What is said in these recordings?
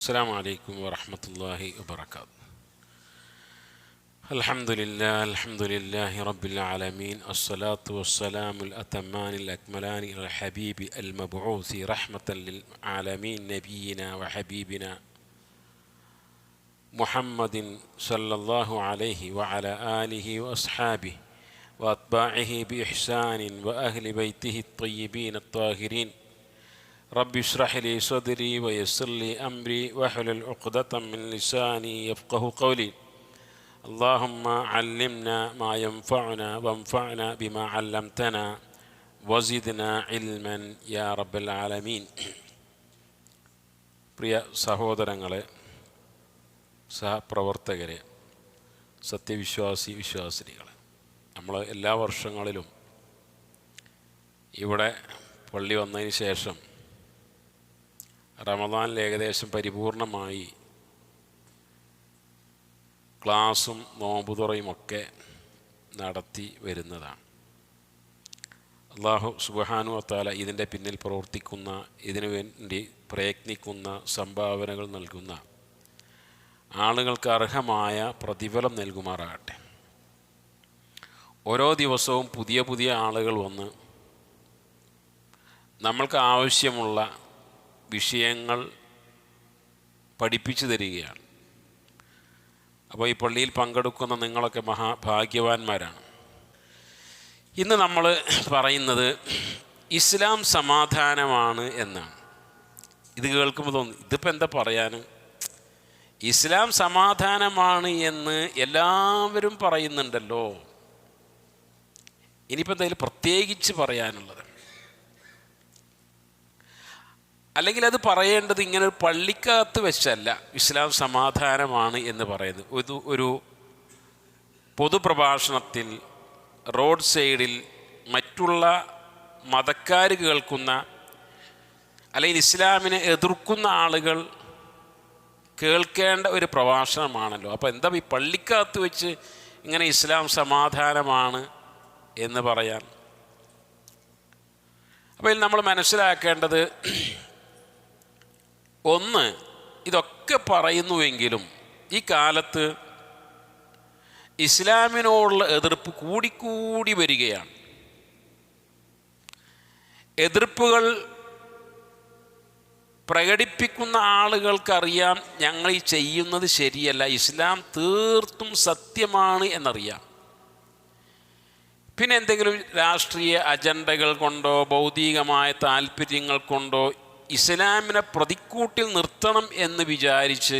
السلام عليكم ورحمة الله وبركاته. الحمد لله رب العالمين، الصلاة والسلام الأتمان الأكملان إلى الحبيب المبعوث رحمة للعالمين نبينا وحبيبنا محمد صلى الله عليه وعلى آله وأصحابه وأتباعه بإحسان وأهل بيته الطيبين الطاهرين. رب اشرح لي صدري ويسر لي أمري واحلل عقدة من لساني يفقه قولي. اللهم علمنا ما ينفعنا وانفعنا بما علمتنا وزدنا علما يا رب العالمين. പ്രിയ സഹോദരങ്ങളെ, സഹപ്രവർത്തകരെ, വിശ്വാസിനികളെ, നമ്മൾ എല്ലാ വർഷങ്ങളിലും ഇവിടെ പള്ളി വന്നതിന് ശേഷം റമദാനിൽ ഏകദേശം പരിപൂർണമായി ക്ലാസും നോമ്പുതുറയുമൊക്കെ നടത്തി വരുന്നതാണ്. അല്ലാഹു സുബ്ഹാനഹു വ തആല ഇതിൻ്റെ പിന്നിൽ പ്രവർത്തിക്കുന്ന, ഇതിനു വേണ്ടി പ്രയത്നിക്കുന്ന, സംഭാവനകൾ നൽകുന്ന ആളുകൾക്ക് അർഹമായ പ്രതിഫലം നൽകുമാറാകട്ടെ. ഓരോ ദിവസവും പുതിയ പുതിയ ആളുകൾ വന്ന് നമ്മൾക്ക് ആവശ്യമുള്ള വിഷയങ്ങൾ പഠിപ്പിച്ചു തരികയാണ്. അപ്പോൾ ഈ പള്ളിയിൽ പങ്കെടുക്കുന്ന നിങ്ങളൊക്കെ മഹാഭാഗ്യവാന്മാരാണ്. ഇന്ന് നമ്മൾ പറയുന്നത് ഇസ്ലാം സമാധാനമാണ് എന്നാണ്. ഇത് കേൾക്കുമ്പോൾ തോന്നുന്നു, ഇതിപ്പോൾ എന്താ പറയാൻ? ഇസ്ലാം സമാധാനമാണ് എന്ന് എല്ലാവരും പറയുന്നുണ്ടല്ലോ, ഇനിയിപ്പോൾ എന്തായാലും പ്രത്യേകിച്ച് പറയാനുള്ളത്? അല്ലെങ്കിൽ അത് പറയേണ്ടത് ഇങ്ങനെ ഒരു പള്ളിക്കകത്ത് വെച്ചല്ല ഇസ്ലാം സമാധാനമാണ് എന്ന് പറയുന്നത്. ഒരു പൊതുപ്രഭാഷണത്തിൽ, റോഡ് സൈഡിൽ മറ്റുള്ള മതക്കാർ കേൾക്കുന്ന, അല്ലെങ്കിൽ ഇസ്ലാമിനെ എതിർക്കുന്ന ആളുകൾ കേൾക്കേണ്ട ഒരു പ്രഭാഷണമാണല്ലോ. അപ്പോൾ എന്താ ഈ പള്ളിക്കകത്ത് വെച്ച് ഇങ്ങനെ ഇസ്ലാം സമാധാനമാണ് എന്ന് പറയാൻ? അപ്പോൾ നമ്മൾ മനസ്സിലാക്കേണ്ടത്, ഒന്ന്, ഇതൊക്കെ പറയുന്നുവെങ്കിലും ഈ കാലത്ത് ഇസ്ലാമിനോടുള്ള എതിർപ്പ് കൂടിക്കൂടി വരികയാണ്. എതിർപ്പുകൾ പ്രകടിപ്പിക്കുന്ന ആളുകൾക്കറിയാം ഞങ്ങൾ ഈ ചെയ്യുന്നത് ശരിയല്ല, ഇസ്ലാം തീർത്തും സത്യമാണ് എന്നറിയാം. പിന്നെ എന്തെങ്കിലും രാഷ്ട്രീയ അജണ്ടകൾ കൊണ്ടോ ഭൗതികമായ താല്പര്യങ്ങൾ കൊണ്ടോ ഇസ്ലാമിനെ പ്രതിക്കൂട്ടിൽ നിർത്തണം എന്ന് വിചാരിച്ച്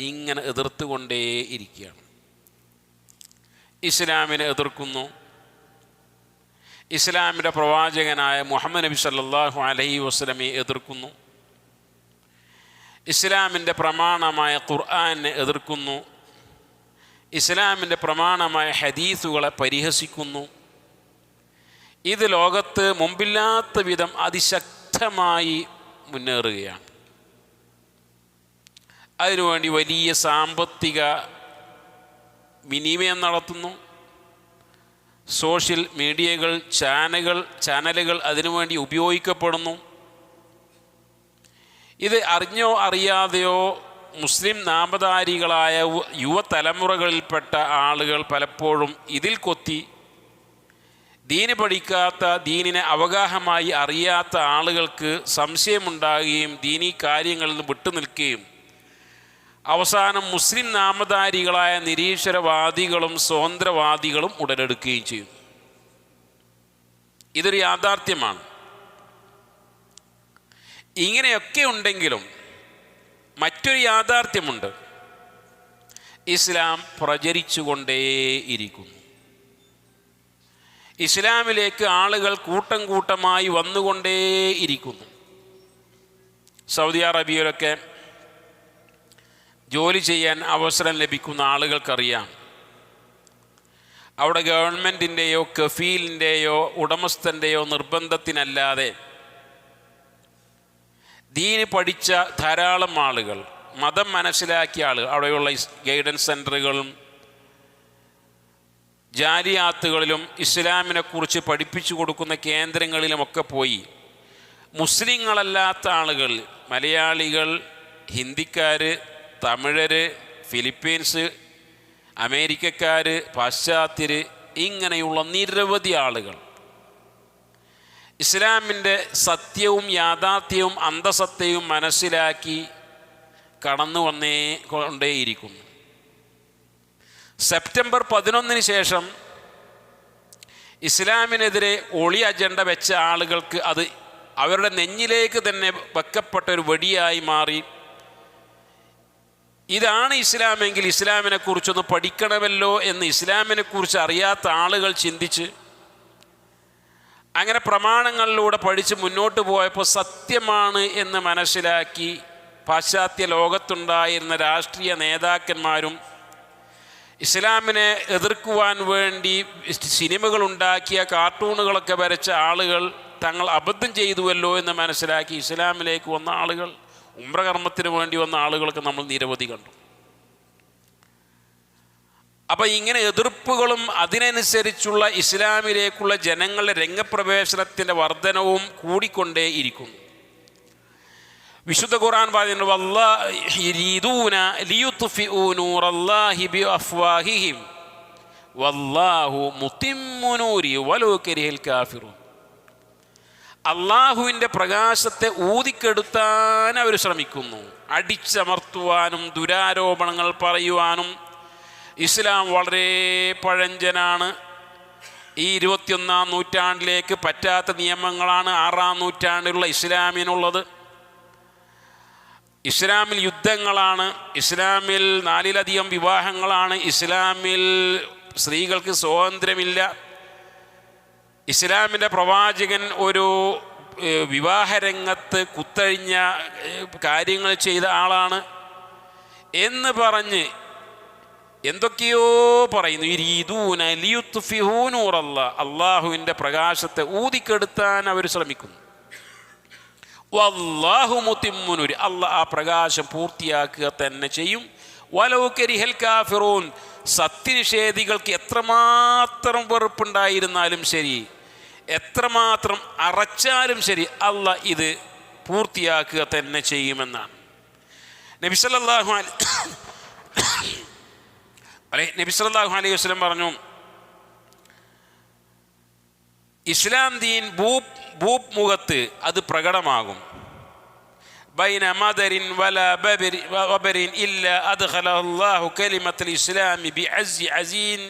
ഇങ്ങനെ എതിർത്തുകൊണ്ടേയിരിക്കുകയാണ്. ഇസ്ലാമിനെ എതിർക്കുന്നു, ഇസ്ലാമിൻ്റെ പ്രവാചകനായ മുഹമ്മദ് നബി സല്ലല്ലാഹു അലൈഹി വസല്ലമയെ എതിർക്കുന്നു, ഇസ്ലാമിൻ്റെ പ്രമാണമായ ഖുർആനെ എതിർക്കുന്നു, ഇസ്ലാമിൻ്റെ പ്രമാണമായ ഹദീസുകളെ പരിഹസിക്കുന്നു. ഇത് ലോകത്ത് മുമ്പില്ലാത്ത വിധം അതിശക്തമായി മുന്നേറുകയാണ്. അതിനുവേണ്ടി വലിയ സാമ്പത്തിക വിനിമയം നടത്തുന്നു. സോഷ്യൽ മീഡിയകൾ, ചാനലുകൾ അതിനുവേണ്ടി ഉപയോഗിക്കപ്പെടുന്നു. ഇത് അറിഞ്ഞോ അറിയാതെയോ മുസ്ലിം നാമധാരികളായ യുവതലമുറകളിൽപ്പെട്ട ആളുകൾ പലപ്പോഴും ഇതിൽ കൊത്തി ദീന് പഠിക്കാത്ത, ദീനിനെ അവഗാഹമായി അറിയാത്ത ആളുകൾക്ക് സംശയമുണ്ടാകുകയും ദീനീ കാര്യങ്ങളിൽ നിന്ന് വിട്ടുനിൽക്കുകയും അവസാനം മുസ്ലിം നാമധാരികളായ നിരീശ്വരവാദികളും സ്വതന്ത്രവാദികളും ഉടലെടുക്കുകയും ചെയ്യും. ഇതൊരു യാഥാർത്ഥ്യമാണ്. ഇങ്ങനെയൊക്കെ ഉണ്ടെങ്കിലും മറ്റൊരു യാഥാർത്ഥ്യമുണ്ട്. ഇസ്ലാം പ്രചരിച്ചുകൊണ്ടേയിരിക്കുന്നു. ഇസ്ലാമിലേക്ക് ആളുകൾ കൂട്ടം കൂട്ടമായി വന്നുകൊണ്ടേയിരിക്കുന്നു. സൗദി അറേബ്യയിലൊക്കെ ജോലി ചെയ്യാൻ അവസരം ലഭിക്കുന്ന ആളുകൾക്കറിയാം, അവിടെ ഗവൺമെൻറ്റിൻ്റെയോ കഫീലിൻ്റെയോ ഉടമസ്ഥൻ്റെയോ നിർബന്ധത്തിനല്ലാതെ ദീന് പഠിച്ച ധാരാളം ആളുകൾ, മതം മനസ്സിലാക്കിയ ആളുകൾ അവിടെയുള്ള ഗൈഡൻസ് സെൻ്ററുകളും ജാലിയാത്തുകളിലും ഇസ്ലാമിനെക്കുറിച്ച് പഠിപ്പിച്ചു കൊടുക്കുന്ന കേന്ദ്രങ്ങളിലുമൊക്കെ പോയി മുസ്ലിങ്ങളല്ലാത്ത ആളുകൾ, മലയാളികൾ, ഹിന്ദിക്കാർ, തമിഴർ, ഫിലിപ്പീൻസ്, അമേരിക്കക്കാർ, പാശ്ചാത്യർ, ഇങ്ങനെയുള്ള നിരവധി ആളുകൾ ഇസ്ലാമിൻ്റെ സത്യവും യാഥാർത്ഥ്യവും അന്തസത്തയും മനസ്സിലാക്കി കടന്നു കൊണ്ടേയിരിക്കുന്നു. സെപ്റ്റംബർ 11 ശേഷം ഇസ്ലാമിനെതിരെ ഒളി അജണ്ട വെച്ച ആളുകൾക്ക് അത് അവരുടെ നെഞ്ഞിലേക്ക് തന്നെ വെക്കപ്പെട്ട ഒരു വെടിയായി മാറി. ഇതാണ് ഇസ്ലാമെങ്കിൽ ഇസ്ലാമിനെക്കുറിച്ചൊന്ന് പഠിക്കണമല്ലോ എന്ന് ഇസ്ലാമിനെക്കുറിച്ച് അറിയാത്ത ആളുകൾ ചിന്തിച്ച് അങ്ങനെ പ്രമാണങ്ങളിലൂടെ പഠിച്ച് മുന്നോട്ട് പോയപ്പോൾ സത്യമാണ് എന്ന് മനസ്സിലാക്കി പാശ്ചാത്യ ലോകത്തുണ്ടായിരുന്ന രാഷ്ട്രീയ നേതാക്കന്മാരും ഇസ്ലാമിനെ എതിർക്കുവാൻ വേണ്ടി സിനിമകളുണ്ടാക്കിയ കാർട്ടൂണുകളൊക്കെ വരച്ച ആളുകൾ തങ്ങൾ അബദ്ധം ചെയ്തുവല്ലോ എന്ന് മനസ്സിലാക്കി ഇസ്ലാമിലേക്ക് വന്ന ആളുകൾ, ഉംറ കർമ്മത്തിന് വേണ്ടി വന്ന ആളുകളൊക്കെ നമ്മൾ നിരവധി കണ്ടു. അപ്പം ഇങ്ങനെ എതിർപ്പുകളും അതിനനുസരിച്ചുള്ള ഇസ്ലാമിലേക്കുള്ള ജനങ്ങളുടെ രംഗപ്രവേശനത്തിൻ്റെ വർധനവും കൂടിക്കൊണ്ടേയിരിക്കുന്നു. വിശുദ്ധ ഖുർആൻ പറയുന്നു, വല്ലാഹീദൂന ലിയുത്ഫിഊ നൂറല്ലാഹി ബിഅഫ്വാഹിഹിം വല്ലാഹു മുതിമ്മു നൂരി വലൗ കരിഹൽ കാഫിറൂൻ. അള്ളാഹുവിൻ്റെ പ്രകാശത്തെ ഊതിക്കെടുത്താൻ അവർ ശ്രമിക്കുന്നു. അടിച്ചമർത്തുവാനും ദുരാരോപണങ്ങൾ പറയുവാനും ഇസ്ലാം വളരെ പഴഞ്ചനാണ്. ഈ 21-ാം നൂറ്റാണ്ടിലേക്ക് പറ്റാത്ത നിയമങ്ങളാണ് 6-ാം നൂറ്റാണ്ടിലുള്ള ഇസ്ലാമിനുള്ളത്. ഇസ്ലാമിൽ യുദ്ധങ്ങളാണ്, ഇസ്ലാമിൽ 4-ലധികം വിവാഹങ്ങളാണ്, ഇസ്ലാമിൽ സ്ത്രീകൾക്ക് സ്വാതന്ത്ര്യമില്ല. ഇസ്ലാമിൻ്റെ പ്രവാചകൻ ഒരു വിവാഹരംഗത്ത് കുത്തഴിഞ്ഞ കാര്യങ്ങൾ ചെയ്ത ആളാണ് എന്ന് പറഞ്ഞ് എന്തൊക്കെയോ പറയുന്നു. യുരീദൂന ലിയുത്ഫിഊ നൂറല്ലാഹ്, അള്ളാഹുവിൻ്റെ പ്രകാശത്തെ ഊതിക്കെടുത്താൻ അവർ ശ്രമിക്കുന്നു. വല്ലാഹു മുതിമ്മു നൂരി, അള്ളാഹ് ആ പ്രകാശം പൂർത്തിയാക്കുക തന്നെ ചെയ്യും. വലൗ കരിഹൽ കാഫിറൂൻ, സത്യനിഷേധികൾക്ക് എത്രമാത്രം വെറുപ്പുണ്ടായിരുന്നാലും ശരി, എത്രമാത്രം അറച്ചാലും ശരി, അള്ളാഹ് ഇത് പൂർത്തിയാക്കുക തന്നെ ചെയ്യുമെന്നാണ്. നബി സല്ലല്ലാഹു അലൈഹി വസല്ലം പറഞ്ഞു, ഇസ്ലാം ദീൻ ഭൂമുഖത്ത് അത് പ്രകടമാകും. ബൈന മദരിൻ വല വബരിൻ ഇല്ല അദ്ഖലഹുല്ലാഹു കലിമത്തുൽ ഇസ്ലാമി ബിഅസ്സി അസീൻ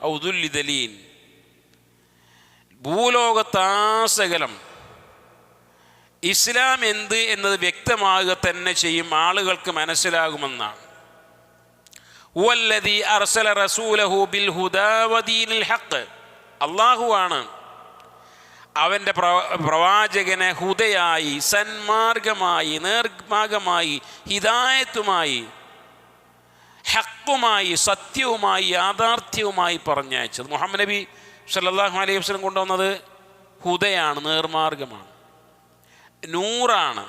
ഔ ദുല്ലി ദലീൻ. ഭൂലോകത്താസകലം ഇസ്ലാം എന്ത് എന്നത് വ്യക്തമാകുക തന്നെ ചെയ്യും, ആളുകൾക്ക് മനസ്സിലാകുമെന്നാണ്. ഹുവല്ലദീ അർസല റസൂലഹു ബിൽ ഹുദാ വദീനിൽ ഹഖ്, അല്ലാഹുവാണ് അവൻ്റെ പ്രവാചകനെ ഹുദയായി, സന്മാർഗമായി, നേർമാർഗമായി, ഹിദായത്തുമായി, ഹക്കുമായി, സത്യവുമായി, യാഥാർത്ഥ്യവുമായി പറഞ്ഞയച്ചത്. മുഹമ്മദ് നബി സല്ലല്ലാഹു അലൈഹി വസല്ലം കൊണ്ടുവന്നത് ഹുദയാണ്, നേർമാർഗമാണ്, നൂറാണ്.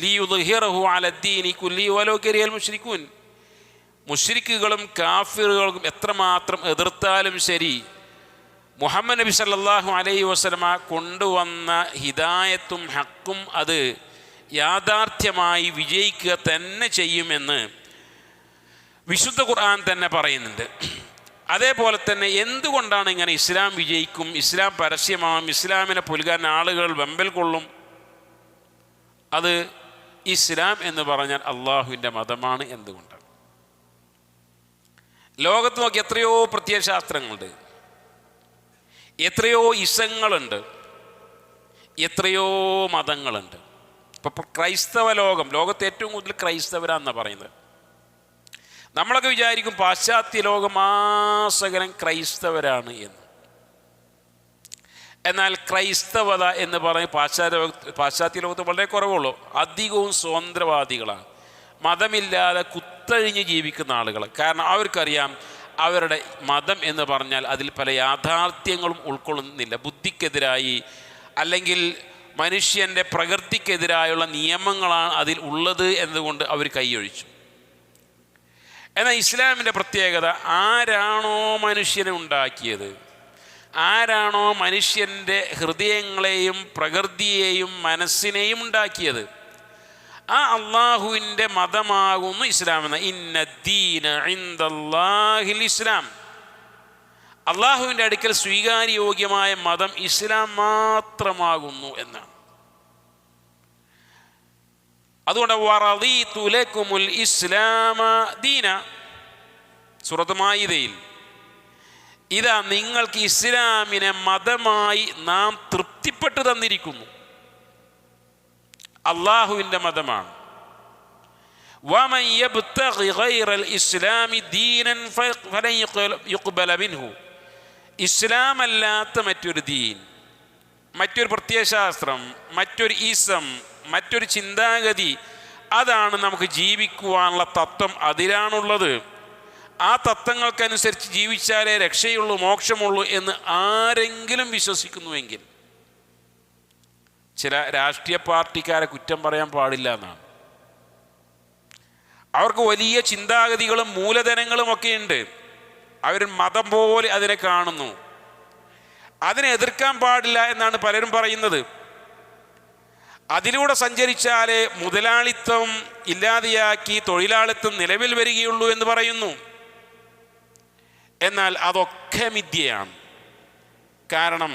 ലിയുദ്ഹിറഹു അലദ്ദീനി കുല്ലി വലൗ കരിഹൽ മുശ്രികൂൻ. മുശ്രിക്കുകളും കാഫിറുകൾക്കും എത്രമാത്രം എതിർത്താലും ശരി, മുഹമ്മദ് നബി സല്ലല്ലാഹു അലൈഹി വസല്ലമ കൊണ്ടുവന്ന ഹിദായത്തും ഹക്കും അത് യാഥാർത്ഥ്യമായി വിജയിക്കുക തന്നെ ചെയ്യുമെന്ന് വിശുദ്ധ ഖുർആൻ തന്നെ പറയുന്നുണ്ട്. അതേപോലെ തന്നെ എന്തുകൊണ്ടാണ് ഇങ്ങനെ ഇസ്ലാം വിജയിക്കും, ഇസ്ലാം പരസ്യമാകും, ഇസ്ലാമിനെ പുൽകാൻ ആളുകൾ വെമ്പൽ കൊള്ളും? അത് ഇസ്ലാം എന്ന് പറഞ്ഞാൽ അള്ളാഹുവിൻ്റെ മതമാണ്. എന്തുകൊണ്ടാണ്? ലോകത്ത് നോക്കി എത്രയോ പ്രത്യയശാസ്ത്രങ്ങളുണ്ട്, എത്രയോ ഇസങ്ങളുണ്ട്, എത്രയോ മതങ്ങളുണ്ട്. ഇപ്പോൾ ക്രൈസ്തവ ലോകത്ത് ഏറ്റവും കൂടുതൽ ക്രൈസ്തവരാണെന്നാണ് പറയുന്നത്. നമ്മളൊക്കെ വിചാരിക്കും പാശ്ചാത്യ ലോകമാസകലം ക്രൈസ്തവരാണ് എന്ന്. എന്നാൽ ക്രൈസ്തവത എന്ന് പറഞ്ഞ് പാശ്ചാത്യ ലോകത്ത് വളരെ കുറവുള്ളൂ. അധികവും സ്വതന്ത്രവാദികളാണ്, മതമില്ലാതെ കുത്തഴിഞ്ഞ് ജീവിക്കുന്ന ആളുകൾ. കാരണം അവർക്കറിയാം അവരുടെ മതം എന്ന് പറഞ്ഞാൽ അതിൽ പല യാഥാർത്ഥ്യങ്ങളും ഉൾക്കൊള്ളുന്നില്ല. ബുദ്ധിക്കെതിരായി അല്ലെങ്കിൽ മനുഷ്യൻ്റെ പ്രകൃതിക്കെതിരായുള്ള നിയമങ്ങളാണ് അതിൽ ഉള്ളത് എന്നുകൊണ്ട് അവർ കൈയൊഴിച്ചു. എന്നാൽ ഇസ്ലാമിൻ്റെ പ്രത്യേകത, ആരാണോ മനുഷ്യനെ ഉണ്ടാക്കിയത്, ആരാണോ മനുഷ്യൻ്റെ ഹൃദയങ്ങളെയും പ്രകൃതിയെയും മനസ്സിനെയും ഉണ്ടാക്കിയത്, ആ അള്ളാഹുവിൻ്റെ മതമാകുന്നു ഇസ്ലാം എന്ന. ഇന്നദ്ദീന ഇൻദല്ലാഹിൽ ഇസ്ലാം, അള്ളാഹുവിൻ്റെ അടുക്കൽ സ്വീകാര്യോഗ്യമായ മതം ഇസ്ലാം മാത്രമാകുന്നു എന്നാണ്. അതുകൊണ്ട് വറദീതു ലക്കുമുൽ ഇസ്ലാമ ദീന, സൂറത്ത് മാഇദയിൽ ഇതാ നിങ്ങൾക്ക് ഇസ്ലാമിനെ മതമായി നാം തൃപ്തിപ്പെട്ടു തന്നിരിക്കുന്നു. അള്ളാഹുവിൻ്റെ മതമാണ്. വമൻ യബ്തഗി ഗൈറൽ ഇസ്ലാമി ദീനൻ ഫലൻ യുഖ്ബല മിൻഹു, ഇസ്ലാമല്ലാത്ത മറ്റൊരു ദീൻ, മറ്റൊരു പ്രത്യയശാസ്ത്രം, മറ്റൊരു ഈസം, മറ്റൊരു ചിന്താഗതി, അതാണ് നമുക്ക് ജീവിക്കുവാനുള്ള തത്വം, അതിലാണുള്ളത്. ആ തത്വങ്ങൾക്കനുസരിച്ച് ജീവിച്ചാലേ രക്ഷയുള്ളൂ, മോക്ഷമുള്ളൂ എന്ന് ആരെങ്കിലും വിശ്വസിക്കുന്നുവെങ്കിൽ ചില രാഷ്ട്രീയ പാർട്ടിക്കാരെ കുറ്റം പറയാൻ പാടില്ല എന്നാണ്. അവർക്ക് വലിയ ചിന്താഗതികളും മൂലധനങ്ങളും ഒക്കെ ഉണ്ട്. അവർ മതം പോലെ അതിനെ കാണുന്നു. അതിനെ എതിർക്കാൻ പാടില്ല എന്നാണ് പലരും പറയുന്നത്. അതിലൂടെ സഞ്ചരിച്ചാലേ മുതലാളിത്തം ഇല്ലാതെയാക്കി തൊഴിലാളിത്തം നിലവിൽ വരികയുള്ളൂ എന്ന് പറയുന്നു. എന്നാൽ അതൊക്കെ മിഥ്യയാണ്. കാരണം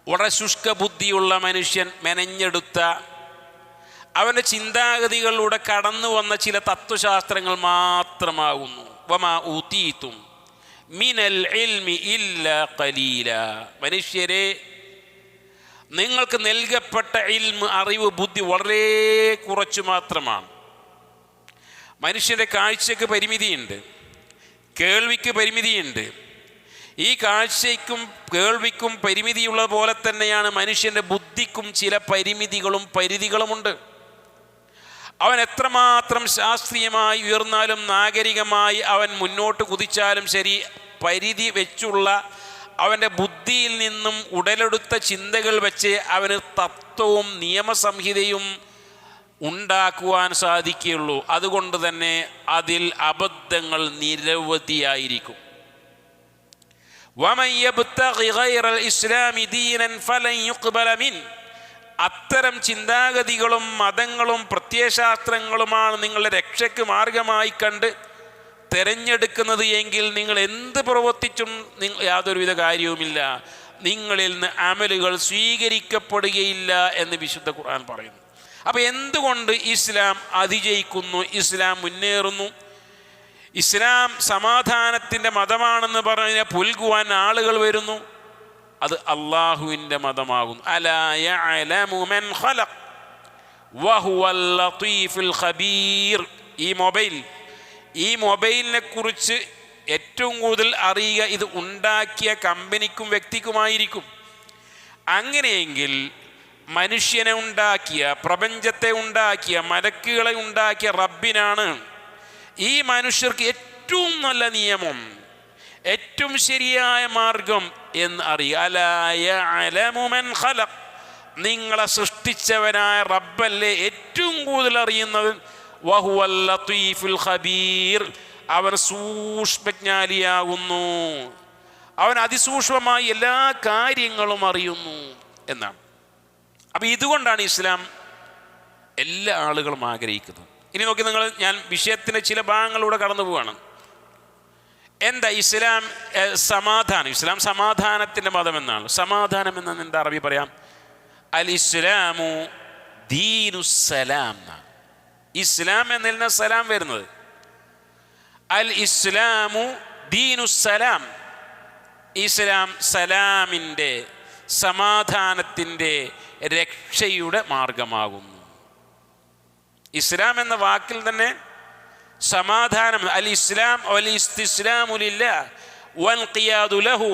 വളരെ ശുഷ്ക ബുദ്ധിയുള്ള മനുഷ്യൻ മെനഞ്ഞെടുത്ത അവൻ്റെ ചിന്താഗതികളിലൂടെ കടന്നു വന്ന ചില തത്വശാസ്ത്രങ്ങൾ മാത്രമാകുന്നു. വമാ ഊതീതും മിനൽ ഇൽമി ഇല്ലാ ഖലീല, മനുഷ്യരെ നിങ്ങൾക്ക് നൽകപ്പെട്ട ഇൽമ്, അറിവ്, ബുദ്ധി വളരെ കുറച്ചു മാത്രമാണ്. മനുഷ്യൻ്റെ കാഴ്ചയ്ക്ക് പരിമിതിയുണ്ട്, കേൾവിക്ക് പരിമിതിയുണ്ട്. ഈ കാഴ്ചയ്ക്കും കേൾവിക്കും പരിമിതിയുള്ള പോലെ തന്നെയാണ് മനുഷ്യൻ്റെ ബുദ്ധിക്കും ചില പരിമിതികളും പരിധികളുമുണ്ട്. അവൻ എത്രമാത്രം ശാസ്ത്രീയമായി ഉയർന്നാലും നാഗരികമായി അവൻ മുന്നോട്ട് കുതിച്ചാലും ശരി, പരിധി വെച്ചുള്ള അവൻ്റെ ബുദ്ധിയിൽ നിന്നും ഉടലെടുത്ത ചിന്തകൾ വെച്ച് അവന് തത്വവും നിയമസംഹിതയും ഉണ്ടാക്കുവാൻ സാധിക്കുകയുള്ളൂ. അതുകൊണ്ട് തന്നെ അതിൽ അബദ്ധങ്ങൾ നിരവധിയായിരിക്കും. വമൻ യബ്തഗി ഗൈറൽ ഇസ്ലാമി ദീനൻ ഫലൻ യുഖ്ബല മിൻ, അത്തരം ചിന്താഗതികളും മതങ്ങളും പ്രത്യയശാസ്ത്രങ്ങളുമാണ് നിങ്ങളുടെ രക്ഷയ്ക്ക് മാർഗമായി കണ്ട് തിരഞ്ഞെടുക്കുന്നത് എങ്കിൽ നിങ്ങൾ എന്ത് പ്രവർത്തിച്ചും യാതൊരുവിധ കാര്യവുമില്ല, നിങ്ങളിൽ നിന്ന് അമലുകൾ സ്വീകരിക്കപ്പെടുകയില്ല എന്ന് വിശുദ്ധ ഖുർആൻ പറയുന്നു. അപ്പോൾ എന്തുകൊണ്ട് ഇസ്ലാം അതിജയിക്കുന്നു, ഇസ്ലാം മുന്നേറുന്നു? ഇസ്ലാം സമാധാനത്തിൻ്റെ മതമാണെന്ന് പറഞ്ഞ് പുൽകുവാൻ ആളുകൾ വരുന്നു. അത് അള്ളാഹുവിൻ്റെ മതമാകുന്നു. അലാ യഅലമു മൻ ഖലഖ് വഹുവൽ ലതീഫുൽ ഖബീർ. ഈ മൊബൈലിനെ കുറിച്ച് ഏറ്റവും കൂടുതൽ അറിയുക ഇത് ഉണ്ടാക്കിയ കമ്പനിക്കും വ്യക്തിക്കുമായിരിക്കും. അങ്ങനെയെങ്കിൽ മനുഷ്യനെ ഉണ്ടാക്കിയ, പ്രപഞ്ചത്തെ ഉണ്ടാക്കിയ, മലക്കുകളെ ഉണ്ടാക്കിയ റബ്ബിനാണ് ഈ മനുഷ്യർക്ക് ഏറ്റവും നല്ല നിയമം, ഏറ്റവും ശരിയായ മാർഗം എന്ന് അറിയുക. അലാ യഅലമു മൻ ഖലഖ്, നിങ്ങളെ സൃഷ്ടിച്ചവനായ റബ്ബല്ലേ ഏറ്റവും കൂടുതൽ അറിയുന്നത്. വഹുവൽ ലതീഫുൽ ഖബീർ, അവൻ സൂക്ഷ്മജ്ഞാനിയാകുന്നു, അവൻ അതിസൂക്ഷ്മമായി എല്ലാ കാര്യങ്ങളും അറിയുന്നു എന്നാണ്. അപ്പം ഇതുകൊണ്ടാണ് ഇസ്ലാം എല്ലാ ആളുകളും ആഗ്രഹിക്കുന്നത്. ഇനി നോക്കി നിങ്ങൾ, ഞാൻ വിഷയത്തിൻ്റെ ചില ഭാഗങ്ങളിലൂടെ കടന്നു പോവുകയാണ്. എന്താ ഇസ്ലാം? സമാധാനം. ഇസ്ലാം സമാധാനത്തിൻ്റെ മതം എന്നാണ്. സമാധാനം എന്ന് എന്താ അറബി പറയാം? അൽ ഇസ്ലാമു ദീനുസ്സലാം എന്നാണ്. ഇസ്ലാം എന്നതിൽ നിന്ന് സലാം വരുന്നത്. അൽ ഇസ്ലാമു ദീനുസ്സലാം, ഇസ്ലാം സലാമിൻ്റെ, സമാധാനത്തിൻ്റെ, രക്ഷയുടെ മാർഗമാകുന്നു. ഇസ്ലാം എന്ന വാക്കിൽ തന്നെ സമാധാനം, അൽ ഇസ്ലാം വൽ ഇസ്തിസ്ലാമു ലില്ലാഹ് വൽ ഖിയാദു ലഹു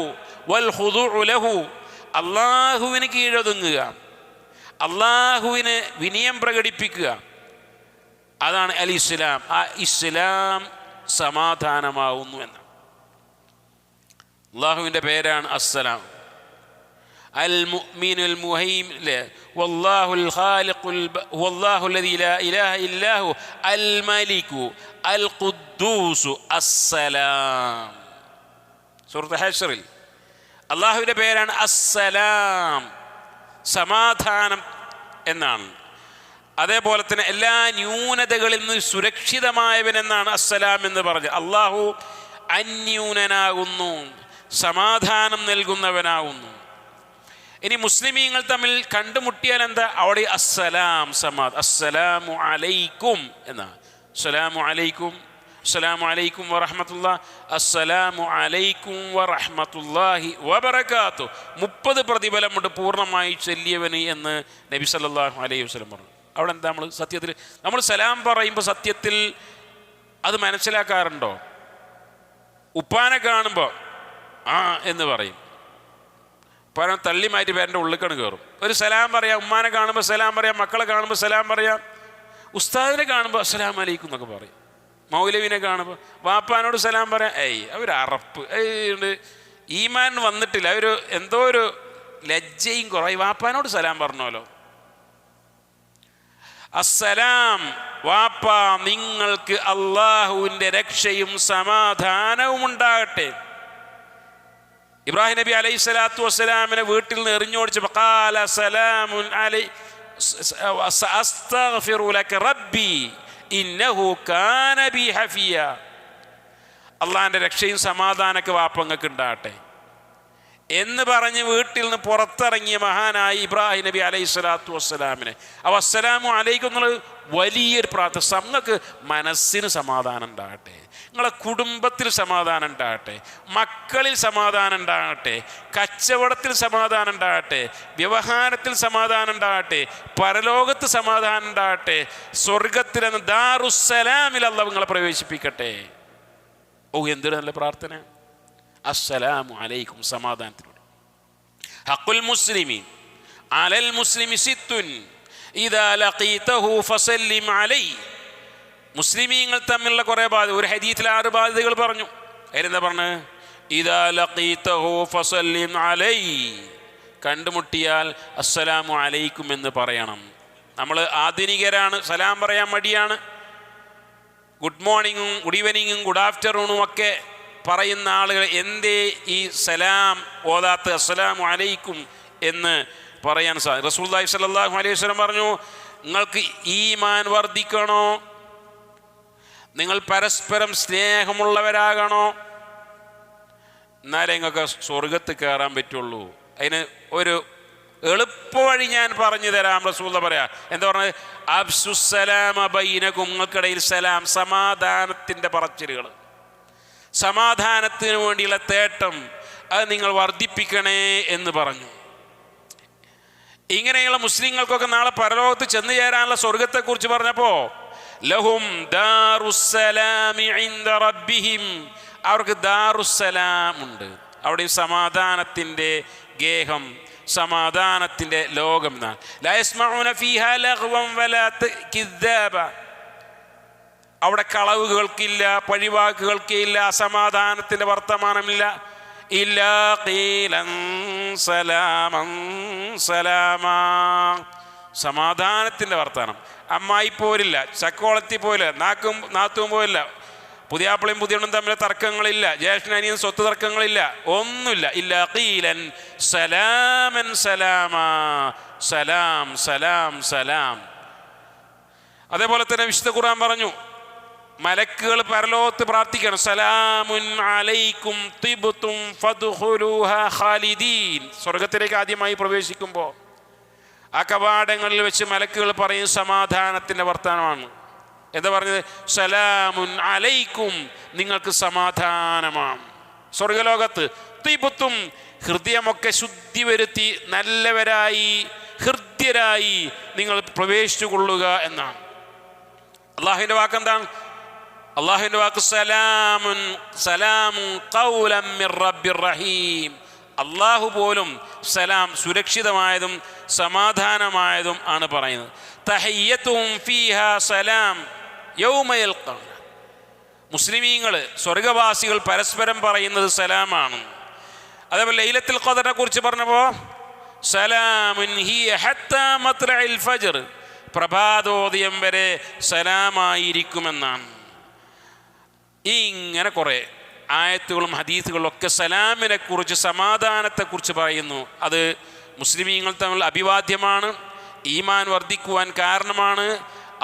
വൽ ഖുദൂഉ ലഹു, അല്ലാഹുവിന് കീഴൊതുങ്ങുക, അല്ലാഹുവിന് വിനയം പ്രകടിപ്പിക്കുക, അതാണ് അൽ ഇസ്ലാം. ആ ഇസ്ലാം സമാധാനമാവുന്നു എന്ന്. അല്ലാഹുവിൻ്റെ പേരാണ് അസ്സലാം. അൽ മുഅ്മിനുൽ മുഹൈമിൻ വല്ലാഹുൽ ഖാലിഖുൽ വല്ലാഹു അല്ലദീ ലാ ഇലാഹ ഇല്ലാഹു അൽ മലികു അൽ ഖുദ്ദൂസു അസ്സലാം. സൂറത്ത് ഹശ്റിൽ അല്ലാഹുവിൻ്റെ പേരാണ് അസ്സലാം, സമാധാനം എന്നാണ്. അതേപോലെ തന്നെ എല്ലാ ന്യൂനതകളിൽ നിന്ന് സുരക്ഷിതമായവനെന്നാണ് അസ്സലാം എന്ന് പറഞ്ഞത്. അള്ളാഹു അന്യൂനനാകുന്നു, സമാധാനം നൽകുന്നവനാകുന്നു. ഇനി മുസ്ലിമീങ്ങൾ തമ്മിൽ കണ്ടുമുട്ടിയാൽ എന്താ? അവിടെ അസ്സലാം, അസ്സലാമു അലൈക്കും എന്നാ. അസ്സലാമു അലൈക്കും, അസ്സലാമു അലൈക്കും വറഹ്മത്തുള്ളാഹി, അസ്സലാമു അലൈക്കും വറഹ്മത്തുള്ളാഹി വബറകാതുഹു. 30 പ്രതിഫലമുണ്ട് പൂർണ്ണമായി ചൊല്ലിയവന് എന്ന് നബി സല്ലല്ലാഹു അലൈഹി വസല്ലം പറഞ്ഞു. അവിടെ എന്താ നമ്മൾ സലാം പറയുമ്പോൾ സത്യത്തിൽ അത് മനസ്സിലാക്കാറുണ്ടോ? ഉപ്പാനെ കാണുമ്പോൾ ആ എന്ന് പറയും, ഉപ്പാനെ തള്ളി മാറ്റി പേരൻ്റെ ഉള്ളിക്കണ് കയറും. ഒരു സലാം പറയാം, ഉമ്മാനെ കാണുമ്പോൾ സലാം പറയാം, മക്കളെ കാണുമ്പോൾ സലാം പറയാം, ഉസ്താദിനെ കാണുമ്പോൾ അസ്സലാമു അലൈക്കും എന്നൊക്കെ പറയും, മൗലവിനെ കാണുമ്പോൾ വാപ്പാനോട് സലാം പറയാം. അവർ അറപ്പ് ഉണ്ട്, ഈമാൻ വന്നിട്ടില്ല, അവർ എന്തോ ഒരു ലജ്ജയും കുറവായി വാപ്പാനോട് സലാം പറഞ്ഞോലോ. അസ്സലാം, വാപ്പ നിങ്ങൾക്ക് അള്ളാഹുവിൻ്റെ രക്ഷയും സമാധാനവും ഉണ്ടാകട്ടെ. ഇബ്രാഹിം നബി അലൈഹി സ്വലാത്തു വസ്സലാമിനെ വീട്ടിൽ നിന്ന് എറിഞ്ഞോടിച്ചപ്പോൾ ഖാല സലാമുൻ അലൈ അസ്തഗ്ഫിറു ലക റബ്ബി ഇന്നഹു കാന ബി ഹഫിയ. അള്ളാഹിൻ്റെ രക്ഷയും സമാധാനമൊക്കെ വാപ്പങ്ങൾക്ക് ഉണ്ടാകട്ടെ എന്ന് പറഞ്ഞ് വീട്ടിൽ നിന്ന് പുറത്തിറങ്ങിയ മഹാനായി ഇബ്രാഹിം നബി അലൈഹി സ്വലാത്തു വസ്സലാമിനെ അസ്സലാമു അലൈക്കും എന്നുള്ളത് വലിയൊരു പ്രാർത്ഥന. നിങ്ങൾക്ക് മനസ്സിന് സമാധാനം ഉണ്ടാകട്ടെ, നിങ്ങളെ കുടുംബത്തിൽ സമാധാനം ഉണ്ടാകട്ടെ, മക്കളിൽ സമാധാനം ഉണ്ടാകട്ടെ, കച്ചവടത്തിൽ സമാധാനം ഉണ്ടാകട്ടെ, വ്യവഹാരത്തിൽ സമാധാനം ഉണ്ടാകട്ടെ, പരലോകത്ത് സമാധാനം ഉണ്ടാകട്ടെ, സ്വർഗത്തിലെന്ന് ദാറുസ്സലാമിൽ അല്ലാഹു നിങ്ങളെ പ്രവേശിപ്പിക്കട്ടെ. എന്തൊരു നല്ല പ്രാർത്ഥന! അസ്സലാമു അലൈക്കും, സമാധാനത്തിലൂടെ. ഹഖുൽ മുസ്ലിമി അലൽ മുസ്ലിമി സിത്തുൻ ഇദാ ലഖീതഹു ഫസല്ലിം അലൈഹി. മുസ്ലിമീങ്ങൾ തമ്മിലുള്ള കുറേ ബാധ്യത, ഒരു ഹദീസിൽ 6 ബാധ്യതകൾ പറഞ്ഞു. അതിലെന്താ പറഞ്ഞത്? ഇദാ ലഖീതഹു ഫസല്ലിം അലൈഹി, കണ്ടുമുട്ടിയാൽ അസ്സലാമു അലൈക്കും എന്ന് പറയണം. നമ്മൾ ആധുനികരാണ്, സലാം പറയാൻ മടിയാണ്. ഗുഡ് മോർണിംഗും ഗുഡ് ഈവനിങ്ങും ഗുഡ് ആഫ്റ്റർനൂണും ഒക്കെ പറയുന്ന ആളുകൾ എന്തേ ഈ സലാം ഓതാത്ത് അസ്സലാമു അലൈക്കും എന്ന് പറയാൻ സാധിക്കും? റസൂലുള്ളാഹി സ്വല്ലല്ലാഹു അലൈഹി വസല്ലം പറഞ്ഞു, നിങ്ങൾക്ക് ഈമാൻ വർദ്ധിക്കണോ, നിങ്ങൾ പരസ്പരം സ്നേഹമുള്ളവരാകണോ, എന്നാലേ നിങ്ങൾക്ക് സ്വർഗത്ത് കയറാൻ പറ്റുള്ളൂ. അതിന് ഒരു എളുപ്പവഴി ഞാൻ പറഞ്ഞു തരാം. റസൂലുള്ളാഹി പറയാ, എന്താ പറഞ്ഞത്? അബ്സുസ്സലാമ ബൈനകും, നിങ്ങൾക്കിടയിൽ സലാം, സമാധാനത്തിൻ്റെ പറച്ചിലുകൾ, സമാധാനത്തിന് വേണ്ടിയുള്ള തേട്ടം, അത് നിങ്ങൾ വർദ്ധിപ്പിക്കണേ എന്ന് പറഞ്ഞു. ഇങ്ങനെയുള്ള മുസ്ലിങ്ങൾക്കൊക്കെ നാളെ പരലോകത്ത് ചെന്ന് ചേരാനുള്ള സ്വർഗത്തെക്കുറിച്ച് പറഞ്ഞപ്പോൾ ലഹും ദാറുസ്സലാമി ഇൻദ റബ്ബിഹിം, അവർക്ക് ദാറുസ്സലാം ഉണ്ട്, അവിടെ സമാധാനത്തിൻ്റെ ഗേഹം, സമാധാനത്തിൻ്റെ ലോകം എന്നാണ്. ലാ യസ്മഊന ഫീഹാ ലഗ്വൻ വലാ കിദ്ദാബ, അവിടെ കളവ് കേൾക്കില്ല, പഴിവാക്ക് കേൾക്കില്ല, അസമാധാനത്തിൻ്റെ വർത്തമാനമില്ല. ഇല്ലാ ഖീലൻ സലാമൻ സലാമാ, സമാധാനത്തിൻ്റെ വർത്തമാനം. അമ്മായി പോരില്ല, ചക്കോളത്തി പോരില്ല, നാത്തും പോരില്ല, പുതിയാപ്പിളയും പുതിയണ്ണും തമ്മിൽ തർക്കങ്ങളില്ല, ജ്യേഷ്ഠനനിയും സ്വത്ത് തർക്കങ്ങളില്ല, ഒന്നുമില്ല. ഇല്ലാ ഖീലൻ സലാമൻ സലാമാ, സലാം സലാം സലാം. അതേപോലെ തന്നെ വിശുദ്ധ ഖുർആൻ പറഞ്ഞു, മലക്കുകൾ പരലോകത്ത് പ്രാർത്ഥിക്കണം, സലാമുൻ അലൈക്കും തിബ്തും ഫദ്ഖുലൂഹാ ഖാലിദീൻ. സ്വർഗത്തിലേക്ക് ആദ്യമായി പ്രവേശിക്കുമ്പോൾ ആ കവാടങ്ങളിൽ വെച്ച് മലക്കുകൾ പറയും സമാധാനത്തിൻ്റെ വർത്തമാനമാണ്. എന്താ പറഞ്ഞത്? സലാമുൻ അലൈക്കും, നിങ്ങൾക്ക് സമാധാനമാണ്. സ്വർഗലോകത്ത് തിബ്തും, ഹൃദയമൊക്കെ ശുദ്ധി വരുത്തി നല്ലവരായി ഹൃദ്യരായി നിങ്ങൾ പ്രവേശിച്ചു കൊള്ളുക എന്നാണ്. അള്ളാഹുവിൻ്റെ വാക്കെന്താണ്? അള്ളാഹുവിൻ്റെ വാക്ക് സലാമുൻ സലാമുൻ ഖൗലൻ മിർ റബ്ബിർ റഹീം. അള്ളാഹു പോലും സലാം, സുരക്ഷിതമായതും സമാധാനമായതും ആണ് പറയുന്നത്. തഹിയ്യത്തുഹും ഫീഹാ സലാം യൗമ യൽഖൗന. മുസ്ലിമീങ്ങൾ, സ്വർഗവാസികൾ പരസ്പരം പറയുന്നത് സലാമാണ്. അതേപോലെ ലൈലത്തുൽ ഖദറിനെ കുറിച്ച് പറഞ്ഞപ്പോൾ സലാമുൻ ഹിയ ഹത്താ മത്ലഇൽ ഫജ്ർ, പ്രഭാതോദയം വരെ സലാമായിരിക്കുമെന്നാണ്. ഇങ്ങനെ കുറേ ആയത്തുകളും ഹദീസുകളും ഒക്കെ സലാമിനെ കുറിച്ച്, സമാധാനത്തെക്കുറിച്ച് പറയുന്നു. അത് മുസ്ലിമീങ്ങൾ തമ്മിൽ അഭിവാദ്യമാണ്. ഈമാൻ വർദ്ധിക്കുവാൻ കാരണമാണ്.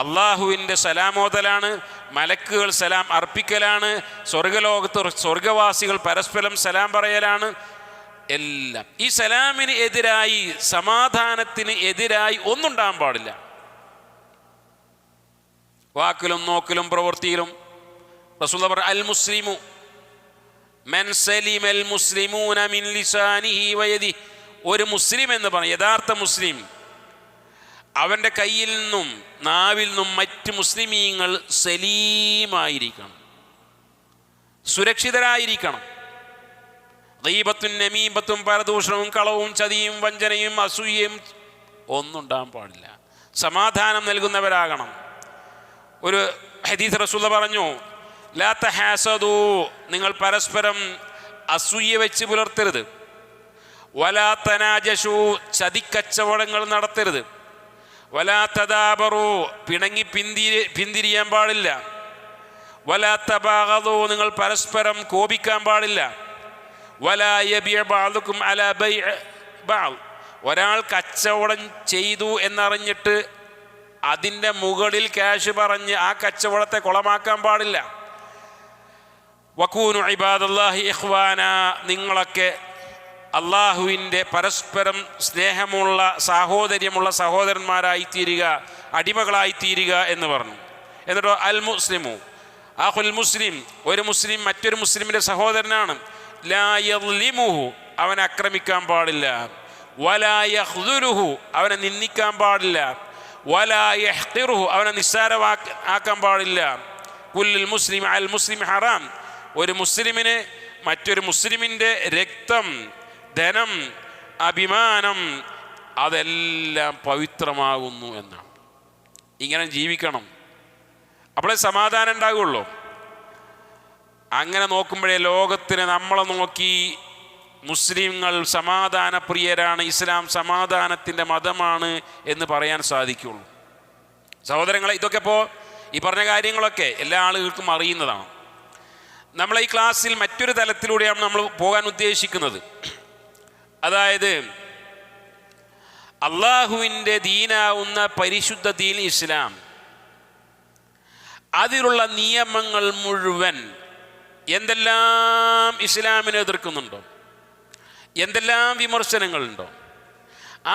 അള്ളാഹുവിൻ്റെ സലാമോദലാണ്, മലക്കുകൾ സലാം അർപ്പിക്കലാണ്, സ്വർഗലോകത്ത് സ്വർഗവാസികൾ പരസ്പരം സലാം പറയലാണ്. എല്ലാം ഈ സലാമിന് എതിരായി, സമാധാനത്തിന് എതിരായി ഒന്നുണ്ടാകാൻ പാടില്ല. വാക്കിലും നോക്കിലും പ്രവൃത്തിയിലും റസൂൽ പറഞ്ഞു, അൽ മുസ്ലിമു മൻ സലിമൽ മുസ്ലിമൂന മിൻ ലിസാനിഹി വയദിഹി. ഒരു മുസ്ലിം എന്ന് പറഞ്ഞ യഥാർത്ഥ മുസ്ലിം, അവൻ്റെ കയ്യിൽ നിന്നും നാവിൽ നിന്നും മറ്റ് മുസ്ലിമീങ്ങൾ സലീമായിരിക്കണം, സുരക്ഷിതരായിരിക്കണം. ഗീബത്തും നമീമത്തും പരദൂഷണവും കളവും ചതിയും വഞ്ചനയും അസൂയയും ഒന്നും ഉണ്ടാകാൻ പാടില്ല. സമാധാനം നൽകുന്നവരാകണം. ഒരു ഹദീസ് റസൂൽ പറഞ്ഞു, ലാ തഹാസദൂ, നിങ്ങൾ പരസ്പരം അസൂയ വെച്ച് പുലർത്തരുത്. വലാ തനാജശൂ, ചതിക്കച്ചവടങ്ങൾ നടത്തരുത്. വലാ തദാബറൂ, പിണങ്ങി പിന്തിരിയാൻ പാടില്ല. വലാ തബാഗദൂ, നിങ്ങൾ പരസ്പരം കോപിക്കാൻ പാടില്ല. വലാ യബിഅ ബഅദുകും അലാ ബൈഇ ബഅദ്, ഒരാൾ കച്ചവടം ചെയ്തു എന്നറിഞ്ഞിട്ട് അതിൻ്റെ മുകളിൽ ക്യാഷ് പറഞ്ഞ് ആ കച്ചവടത്തെ കുളമാക്കാൻ പാടില്ല. വകൂനു ഇബാദല്ലാഹി ഇഖ്വാന, നിങ്ങളൊക്കെ അള്ളാഹുവിൻ്റെ പരസ്പരം സ്നേഹമുള്ള സാഹോദര്യമുള്ള സഹോദരന്മാരായിത്തീരുക, അടിമകളായിത്തീരുക എന്ന് പറഞ്ഞു. എന്നിട്ടോ അൽ മുസ്ലിമു അഖുൽ മുസ്ലിം, ഒരു മുസ്ലിം മറ്റൊരു മുസ്ലിമിൻ്റെ സഹോദരനാണ്. ലാ യദ്ലിമുഹു, അവനെ ആക്രമിക്കാൻ പാടില്ല. വലാ യഖ്ദുലുഹു, അവനെ നിന്ദിക്കാൻ പാടില്ല. വലാ യഹ്ഖിറുഹു, അവനെ നിസ്സാരമാക്കാൻ പാടില്ല. കുല്ലുൽ മുസ്ലിം അൽ മുസ്ലിം ഹറാം, ഒരു മുസ്ലിമിന് മറ്റൊരു മുസ്ലിമിൻ്റെ രക്തം, ധനം, അഭിമാനം അതെല്ലാം പവിത്രമാകുന്നു എന്നാണ്. ഇങ്ങനെ ജീവിക്കണം, അപ്പോഴേ സമാധാനം ഉണ്ടാകുള്ളൂ. അങ്ങനെ നോക്കുമ്പോഴേ ലോകത്തിന് നമ്മളെ നോക്കി മുസ്ലിങ്ങൾ സമാധാനപ്രിയരാണ്, ഇസ്ലാം സമാധാനത്തിൻ്റെ മതമാണ് എന്ന് പറയാൻ സാധിക്കുള്ളൂ. സഹോദരങ്ങളെ, ഇതൊക്കെ ഇപ്പോൾ ഈ പറഞ്ഞ കാര്യങ്ങളൊക്കെ എല്ലാ ആളുകൾക്കും അറിയുന്നതാണ്. നമ്മളെ ഈ ക്ലാസ്സിൽ മറ്റൊരു തലത്തിലൂടെയാണ് നമ്മൾ പോകാൻ ഉദ്ദേശിക്കുന്നത്. അതായത് അള്ളാഹുവിൻ്റെ ദീനാവുന്ന പരിശുദ്ധ ദീൻ ഇസ്ലാം, അതിലുള്ള നിയമങ്ങൾ മുഴുവൻ എന്തെല്ലാം ഇസ്ലാമിനെ എതിർക്കുന്നുണ്ടോ, എന്തെല്ലാം വിമർശനങ്ങളുണ്ടോ,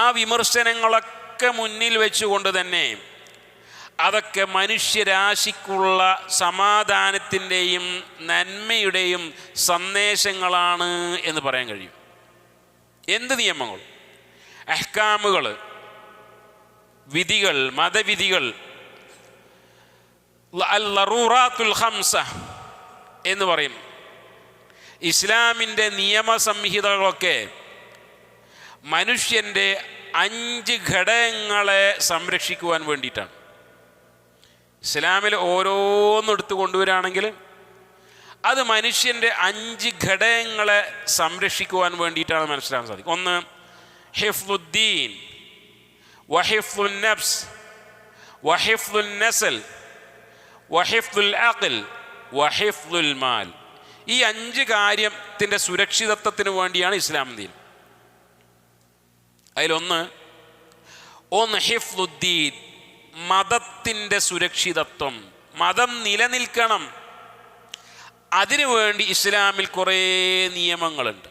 ആ വിമർശനങ്ങളൊക്കെ മുന്നിൽ വെച്ചുകൊണ്ട് തന്നെ അതൊക്കെ മനുഷ്യരാശിക്കുള്ള സമാധാനത്തിൻ്റെയും നന്മയുടെയും സന്ദേശങ്ങളാണ് എന്ന് പറയാൻ കഴിയും. എന്ത് നിയമങ്ങൾ, അഹ്കാമുകൾ, വിധികൾ, മതവിധികൾ, അൽ-ലറൂറാത്തുൽ ഖംസ എന്ന് പറയും. ഇസ്ലാമിൻ്റെ നിയമസംഹിതകളൊക്കെ മനുഷ്യൻ്റെ 5 ഘടകങ്ങളെ സംരക്ഷിക്കുവാൻ വേണ്ടിയിട്ടാണ്. ഇസ്ലാമിൽ ഓരോന്നും എടുത്തു കൊണ്ടുവരികയാണെങ്കിൽ അത് മനുഷ്യൻ്റെ 5 ഘടകങ്ങളെ സംരക്ഷിക്കുവാൻ വേണ്ടിയിട്ടാണ് മനസ്സിലാക്കാൻ സാധിക്കും. ഒന്ന്, ഹിഫ്ദുദ്ദീൻ, വഹിഫ്ദുൻ നഫ്സ്, വഹിഫ്ദുൻ നസ്ൽ, വഹിഫ്ദുൽ അഖ്ൽ, വഹിഫ്ദുൽ മാൽ. ഈ 5 കാര്യത്തിൻ്റെ സുരക്ഷിതത്വത്തിന് വേണ്ടിയാണ് ഇസ്ലാം ദീൻ. അതിലൊന്ന് ഹിഫ്ദുദ്ദീൻ, മതത്തിൻ്റെ സുരക്ഷിതത്വം. മതം നിലനിൽക്കണം, അതിനുവേണ്ടി ഇസ്ലാമിൽ കുറേ നിയമങ്ങളുണ്ട്.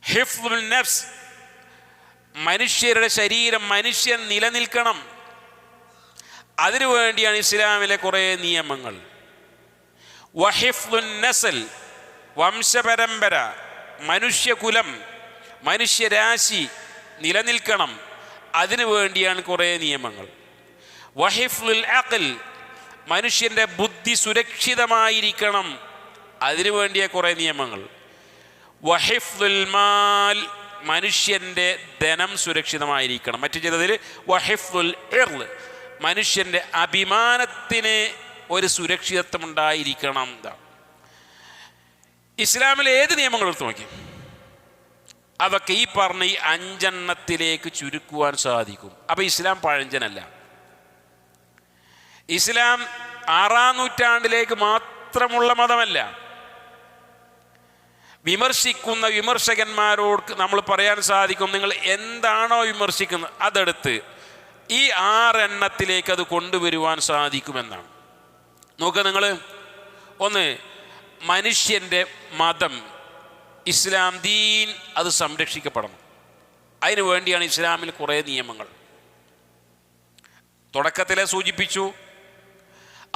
ഹിഫ്ദുൽ നഫ്സ്, മനുഷ്യരുടെ ശരീരം, മനുഷ്യൻ നിലനിൽക്കണം, അതിനുവേണ്ടിയാണ് ഇസ്ലാമിലെ കുറേ നിയമങ്ങൾ. വഹിഫ്ദുൻ നസ്ൽ, വംശപരമ്പര, മനുഷ്യകുലം, മനുഷ്യരാശി നിലനിൽക്കണം, അതിനു വേണ്ടിയാണ് കുറേ നിയമങ്ങൾ. വഹിഫ്ദുൽ അഖ്ൽ, മനുഷ്യൻ്റെ ബുദ്ധി സുരക്ഷിതമായിരിക്കണം, അതിനു വേണ്ടിയ കുറേ നിയമങ്ങൾ. വഹിഫ്ദുൽ മാൽ, മനുഷ്യൻ്റെ ധനം സുരക്ഷിതമായിരിക്കണം. മറ്റു ചിലതിൽ വഹിഫ്ദുൽ ഇർള്, മനുഷ്യൻ്റെ അഭിമാനത്തിന് ഒരു സുരക്ഷിതത്വം ഉണ്ടായിരിക്കണം. ഇസ്ലാമിലെ ഏത് നിയമങ്ങൾ എടുത്ത് നോക്കി അതൊക്കെ ഈ പറഞ്ഞ ഈ 5 എണ്ണത്തിലേക്ക് ചുരുക്കുവാൻ സാധിക്കും. അപ്പോൾ ഇസ്ലാം പഴഞ്ചനല്ല. ഇസ്ലാം 6-ാം നൂറ്റാണ്ടിലേക്ക് മാത്രമുള്ള മതമല്ല. വിമർശിക്കുന്ന വിമർശകന്മാരോട് നമ്മൾ പറയാൻ സാധിക്കും, നിങ്ങൾ എന്താണോ വിമർശിക്കുന്നത് അതെടുത്ത് ഈ 6 എണ്ണത്തിലേക്ക് അത് കൊണ്ടുവരുവാൻ സാധിക്കുമെന്നാണ്. നോക്കുക നിങ്ങൾ, ഒന്ന്, മനുഷ്യൻ്റെ മതം ഇസ്ലാം ദീൻ അത് സംരക്ഷിക്കപ്പെടണം. അതിനു വേണ്ടിയാണ് ഇസ്ലാമിൽ കുറേ നിയമങ്ങൾ. തുടക്കത്തിലെ സൂചിപ്പിച്ചു,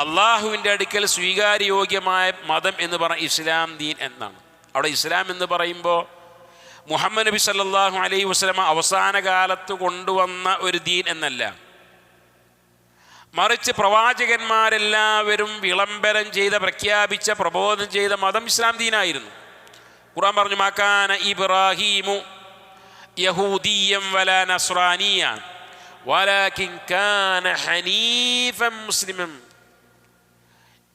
അള്ളാഹുവിൻ്റെ അടുക്കൽ സ്വീകാര്യോഗ്യമായ മതം എന്ന് പറഞ്ഞ ഇസ്ലാം ദീൻ എന്നാണ്. അവിടെ ഇസ്ലാം എന്ന് പറയുമ്പോൾ മുഹമ്മദ് നബി സല്ലല്ലാഹു അലൈഹി വസല്ലമ അവസാന കാലത്ത് കൊണ്ടുവന്ന ഒരു ദീൻ എന്നല്ല, മറിച്ച് പ്രവാചകന്മാരെല്ലാവരും വിളംബരം ചെയ്ത, പ്രഖ്യാപിച്ച, പ്രബോധനം ചെയ്ത മതം ഇസ്ലാം ദീനായിരുന്നു. ഖുർആൻ പറഞ്ഞു, മകാന ഇബ്രാഹീമു യഹൂദിയ്യം വലാ നസ്രാനിയ വലാകിൻ കാന ഹനീഫൻ മുസ്ലിമൻ.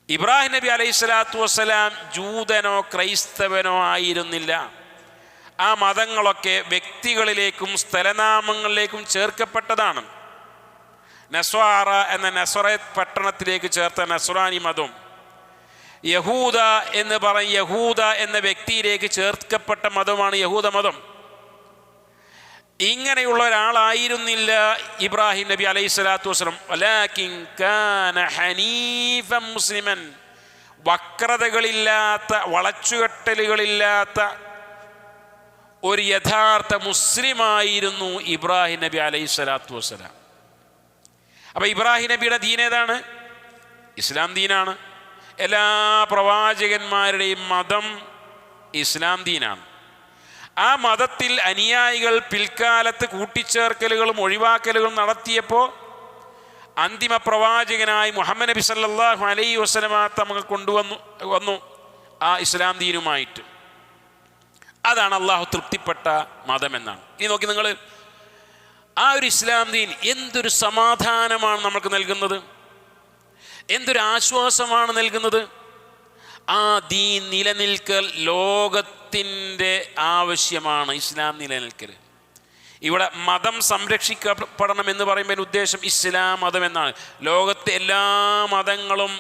ഇബ്രാഹിം നബി അലൈഹി സ്വലാത്തു വസ്സലാം ജൂതനോ ക്രൈസ്തവനോ ആയിരുന്നില്ല. ആ മതങ്ങളൊക്കെ വ്യക്തികളിലേക്കും സ്ഥലനാമങ്ങളിലേക്കും ചേർക്കപ്പെട്ടതാണ്. നസ്വാറ എന്ന നസ്രത്ത് പട്ടണത്തിലേക്ക് ചേർത്ത നസ്രാനി മതം, യഹൂദ എന്ന് പറയും യഹൂദ എന്ന വ്യക്തിയിലേക്ക് ചേർക്കപ്പെട്ട മതമാണ് യഹൂദ മതം. ഇങ്ങനെയുള്ള ഒരാളായിരുന്നില്ല ഇബ്രാഹിം നബി അലൈഹി സ്വലാത്തു വസ്സലാം. വലാകിൻ കാന ഹനീഫൻ മുസ്ലിമൻ, വക്രതകളില്ലാത്ത, വളച്ചുകെട്ടലുകളില്ലാത്ത ഒരു യഥാർത്ഥ മുസ്ലിമായിരുന്നു ഇബ്രാഹിം നബി അലൈഹി സ്വലാത്തു വസ്സലാം. അപ്പോൾ ഇബ്രാഹിം നബിയുടെ ദീൻ ഏതാണ്? ഇസ്ലാം ദീനാണ്. എല്ലാ പ്രവാചകന്മാരുടെയും മതം ഇസ്ലാം ദീനാണ്. ആ മതത്തിൽ അനുയായികൾ പിൽക്കാലത്ത് കൂട്ടിച്ചേർക്കലുകളും ഒഴിവാക്കലുകളും നടത്തിയപ്പോൾ അന്തിമ പ്രവാചകനായി മുഹമ്മദ് നബി സല്ലല്ലാഹു അലൈഹി വസല്ലമ തങ്ങൾ വന്നു ആ ഇസ്ലാം ദീനുമായിട്ട്. അതാണ് അള്ളാഹു തൃപ്തിപ്പെട്ട മതമെന്നാണ്. ഇനി നോക്കി നിങ്ങൾ, ആ ഒരു ഇസ്ലാം ദീൻ എന്തൊരു സമാധാനമാണ് നമുക്ക് നൽകുന്നത്, എന്തൊരു ആശ്വാസമാണ് നൽകുന്നത്. ആ ദീൻ നിലനിൽക്കൽ ലോകത്തിൻ്റെ ആവശ്യമാണ്. ഇസ്ലാം നിലനിൽക്കൽ, ഇവിടെ മതം സംരക്ഷിക്കപ്പെടണം എന്ന് പറയുമ്പോൾ ഉദ്ദേശം ഇസ്ലാം മതം എന്നാണ്. ലോകത്തെ എല്ലാ മതങ്ങളും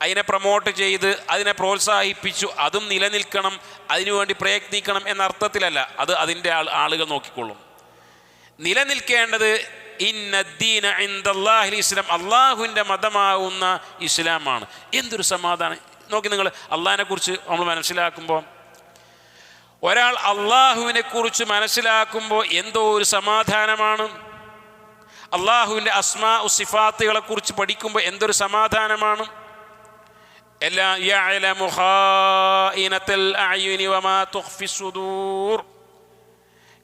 അതിനെ പ്രൊമോട്ട് ചെയ്ത് അതിനെ പ്രോത്സാഹിപ്പിച്ചു, അതും നിലനിൽക്കണം, അതിനുവേണ്ടി പ്രയത്നിക്കണം എന്ന അർത്ഥത്തിലല്ല. അത് അതിൻ്റെ ആളുകൾ നോക്കിക്കൊള്ളും. നിലനിൽക്കേണ്ടത് ഇന്നദ്ദീന ഇൻദല്ലാഹിൽ ഇസ്ലാം, അള്ളാഹുവിൻ്റെ മതമാകുന്ന ഇസ്ലാമാണ്. എന്തൊരു സമാധാനം നോക്കി നിങ്ങൾ. അള്ളാഹിനെ കുറിച്ച് നമ്മൾ മനസ്സിലാക്കുമ്പോൾ, ഒരാൾ അള്ളാഹുവിനെ കുറിച്ച് മനസ്സിലാക്കുമ്പോൾ എന്തോ ഒരു സമാധാനമാണ്. അള്ളാഹുവിൻ്റെ അസ്മാ സിഫാത്തുകളെ കുറിച്ച് പഠിക്കുമ്പോൾ എന്തൊരു സമാധാനമാണ്. എല്ലാം യഅലമു ഖായിനത്തുൽ അഅ്യുനി വമാ തുഖ്ഫി സുദൂർ,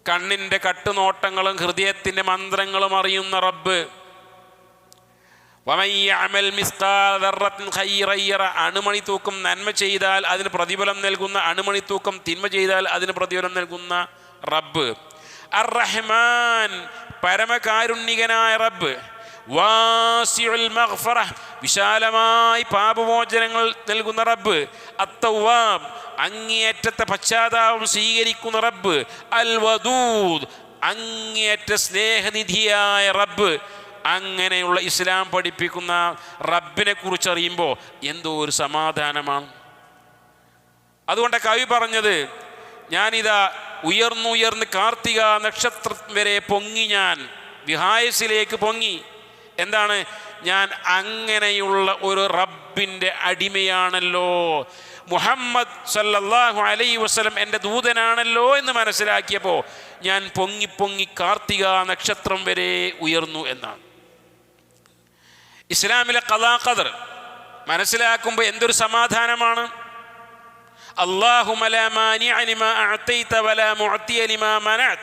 കണ്ണിൻ്റെ കട്ടുനോട്ടങ്ങളും ഹൃദയത്തിൻ്റെ മന്ത്രങ്ങളും അറിയുന്ന റബ്ബ്. വമൻ യഅമൽ മിസ്ഖാല ദർറത്തിൻ ഖൈറൻ യറ, അണുമണി തൂക്കം നന്മ ചെയ്താൽ അതിന് പ്രതിഫലം നൽകുന്ന, അണുമണി തൂക്കം തിന്മ ചെയ്താൽ അതിന് പ്രതിഫലം നൽകുന്ന റബ്ബ്. അർ റഹ്മാൻ, പരമകാരുണ്യകനായ റബ്ബ്. വാസിഉൽ മഗ്ഫറ, വിശാലമായി പാപമോചനങ്ങൾ നൽകുന്ന റബ്ബ്. അത്തവാബ്, അങ്ങേയറ്റത്തെ പശ്ചാത്താപം സ്വീകരിക്കുന്ന റബ്ബ്. അൽ വദൂദ്, അങ്ങേയറ്റ സ്നേഹനിധിയായ റബ്ബ്. അങ്ങനെയുള്ള ഇസ്ലാം പഠിപ്പിക്കുന്ന റബ്ബിനെ കുറിച്ച് അറിയുമ്പോൾ എന്തോ ഒരു സമാധാനമാണ്. അതുകൊണ്ട് കവി പറഞ്ഞത്, ഞാനിതാ ഉയർന്നുയർന്ന് കാർത്തിക നക്ഷത്രം വരെ പൊങ്ങി, ഞാൻ വിഹായസിലേക്ക് പൊങ്ങി. എന്താണ്? ഞാൻ അങ്ങനെയുള്ള ഒരു റബ്ബിൻ്റെ അടിമയാണല്ലോ, മുഹമ്മദ് സല്ലല്ലാഹു അലൈഹി വസല്ലം എൻ്റെ ദൂതനാണല്ലോ എന്ന് മനസ്സിലാക്കിയപ്പോൾ ഞാൻ പൊങ്ങി പൊങ്ങി കാർത്തിക നക്ഷത്രം വരെ ഉയർന്നു എന്നാണ്. ഇസ്ലാമിലെ ഖദാ ഖദർ മനസ്സിലാക്കുമ്പോൾ എന്തൊരു സമാധാനമാണ്. അല്ലാഹുമ്മ ലാ മാനിഅ ലിമാ അഅതൈത വലാ മുഅതിയ ലിമാ മനഅത,